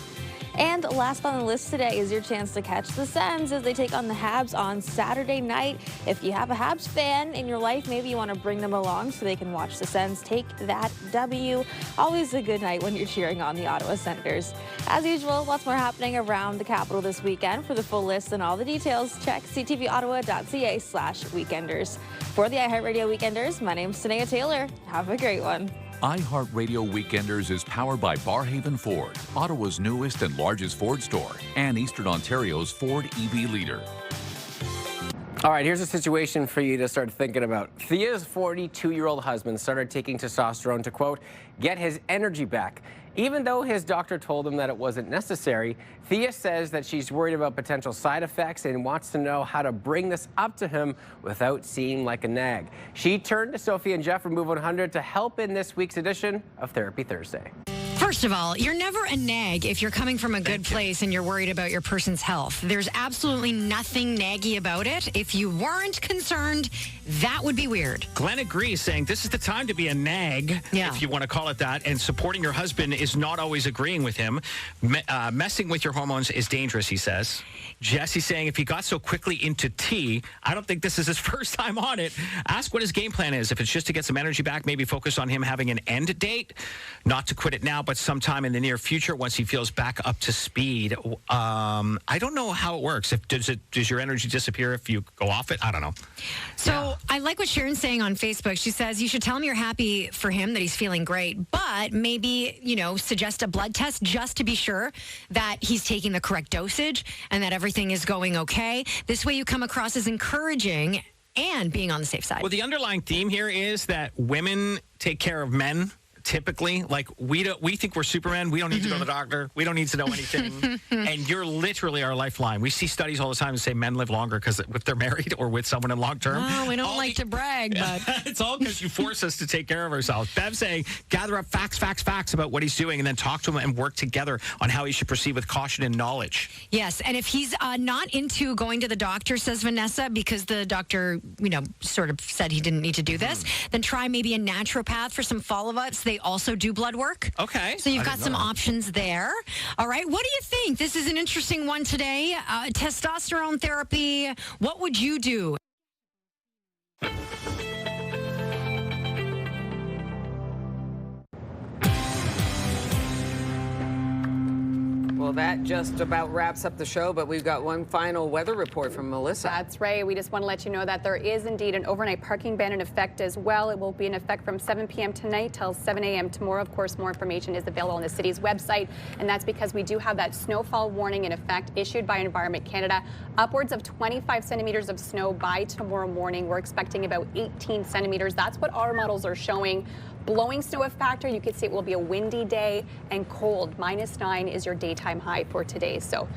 And last on the list today is your chance to catch the Sens as they take on the Habs on Saturday night. If you have a Habs fan in your life, maybe you want to bring them along so they can watch the Sens take that W. Always a good night when you're cheering on the Ottawa Senators. As usual, lots more happening around the capital this weekend. For the full list and all the details, check ctvottawa.ca/weekenders. For the iHeartRadio Weekenders, my name's Tanea Taylor. Have a great one. iHeartRadio Weekenders is powered by Barhaven Ford, Ottawa's newest and largest Ford store, and Eastern Ontario's Ford EV leader. All right, here's a situation for you to start thinking about. Thea's 42-year-old husband started taking testosterone to, quote, get his energy back. Even though his doctor told him that it wasn't necessary, Thea says that she's worried about potential side effects and wants to know how to bring this up to him without seeming like a nag. She turned to Sophie and Jeff from Move 100 to help in this week's edition of Therapy Thursday. First of all, you're never a nag if you're coming from a good place and you're worried about your person's health. There's absolutely nothing naggy about it. If you weren't concerned, that would be weird. Glenn agrees, saying this is the time to be a nag, if you want to call it that, and supporting your husband is not always agreeing with him. Messing with your hormones is dangerous, he says. Jesse's saying if he got so quickly into tea, I don't think this is his first time on it. Ask what his game plan is. If it's just to get some energy back, maybe focus on him having an end date, not to quit it now, but sometime in the near future once he feels back up to speed. I don't know how it works. Does your energy disappear if you go off it? I don't know. So I like what Sharon's saying on Facebook. She says you should tell him you're happy for him, that he's feeling great, but maybe, suggest a blood test just to be sure that he's taking the correct dosage and that everything is going okay. This way you come across as encouraging and being on the safe side. Well, the underlying theme here is that women take care of men. Typically, like we think we're Superman. We don't need to go to the doctor. We don't need to know anything. And you're literally our lifeline. We see studies all the time that say men live longer because if they're married or with someone in long term. Oh, we don't like to brag, but it's all because you force us to take care of ourselves. Bev saying, gather up facts about what he's doing and then talk to him and work together on how he should proceed with caution and knowledge. Yes, and if he's not into going to the doctor, says Vanessa, because the doctor, sort of said he didn't need to do this, then try maybe a naturopath for some follow-ups. They also do blood work. Okay. So you've got some options there. All right. What do you think? This is an interesting one today. Testosterone therapy. What would you do? Well, that just about wraps up the show, but we've got one final weather report from Melissa. That's right. We just want to let you know that there is indeed an overnight parking ban in effect as well. It will be in effect from 7 p.m. tonight till 7 a.m. tomorrow. Of course, more information is available on the city's website, and that's because we do have that snowfall warning in effect issued by Environment Canada. Upwards of 25 centimeters of snow by tomorrow morning. We're expecting about 18 centimeters. That's what our models are showing. Blowing snow a factor. You could see it will be a windy day and cold. -9 is your daytime high for today. So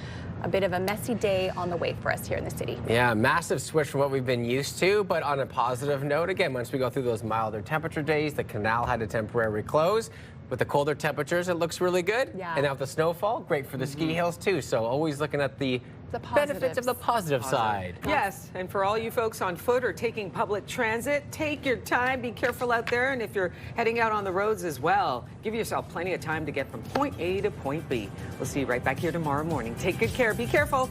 a bit of a messy day on the way for us here in the city. Yeah, massive switch from what we've been used to, but on a positive note, again, once we go through those milder temperature days, the canal had to temporarily close. With the colder temperatures, it looks really good. Yeah. And now with the snowfall, great for the ski hills too. So always looking at the benefits of the positive side. Yes, and for all you folks on foot or taking public transit, take your time, be careful out there, and if you're heading out on the roads as well, give yourself plenty of time to get from point A to point B. We'll see you right back here tomorrow morning. Take good care, be careful.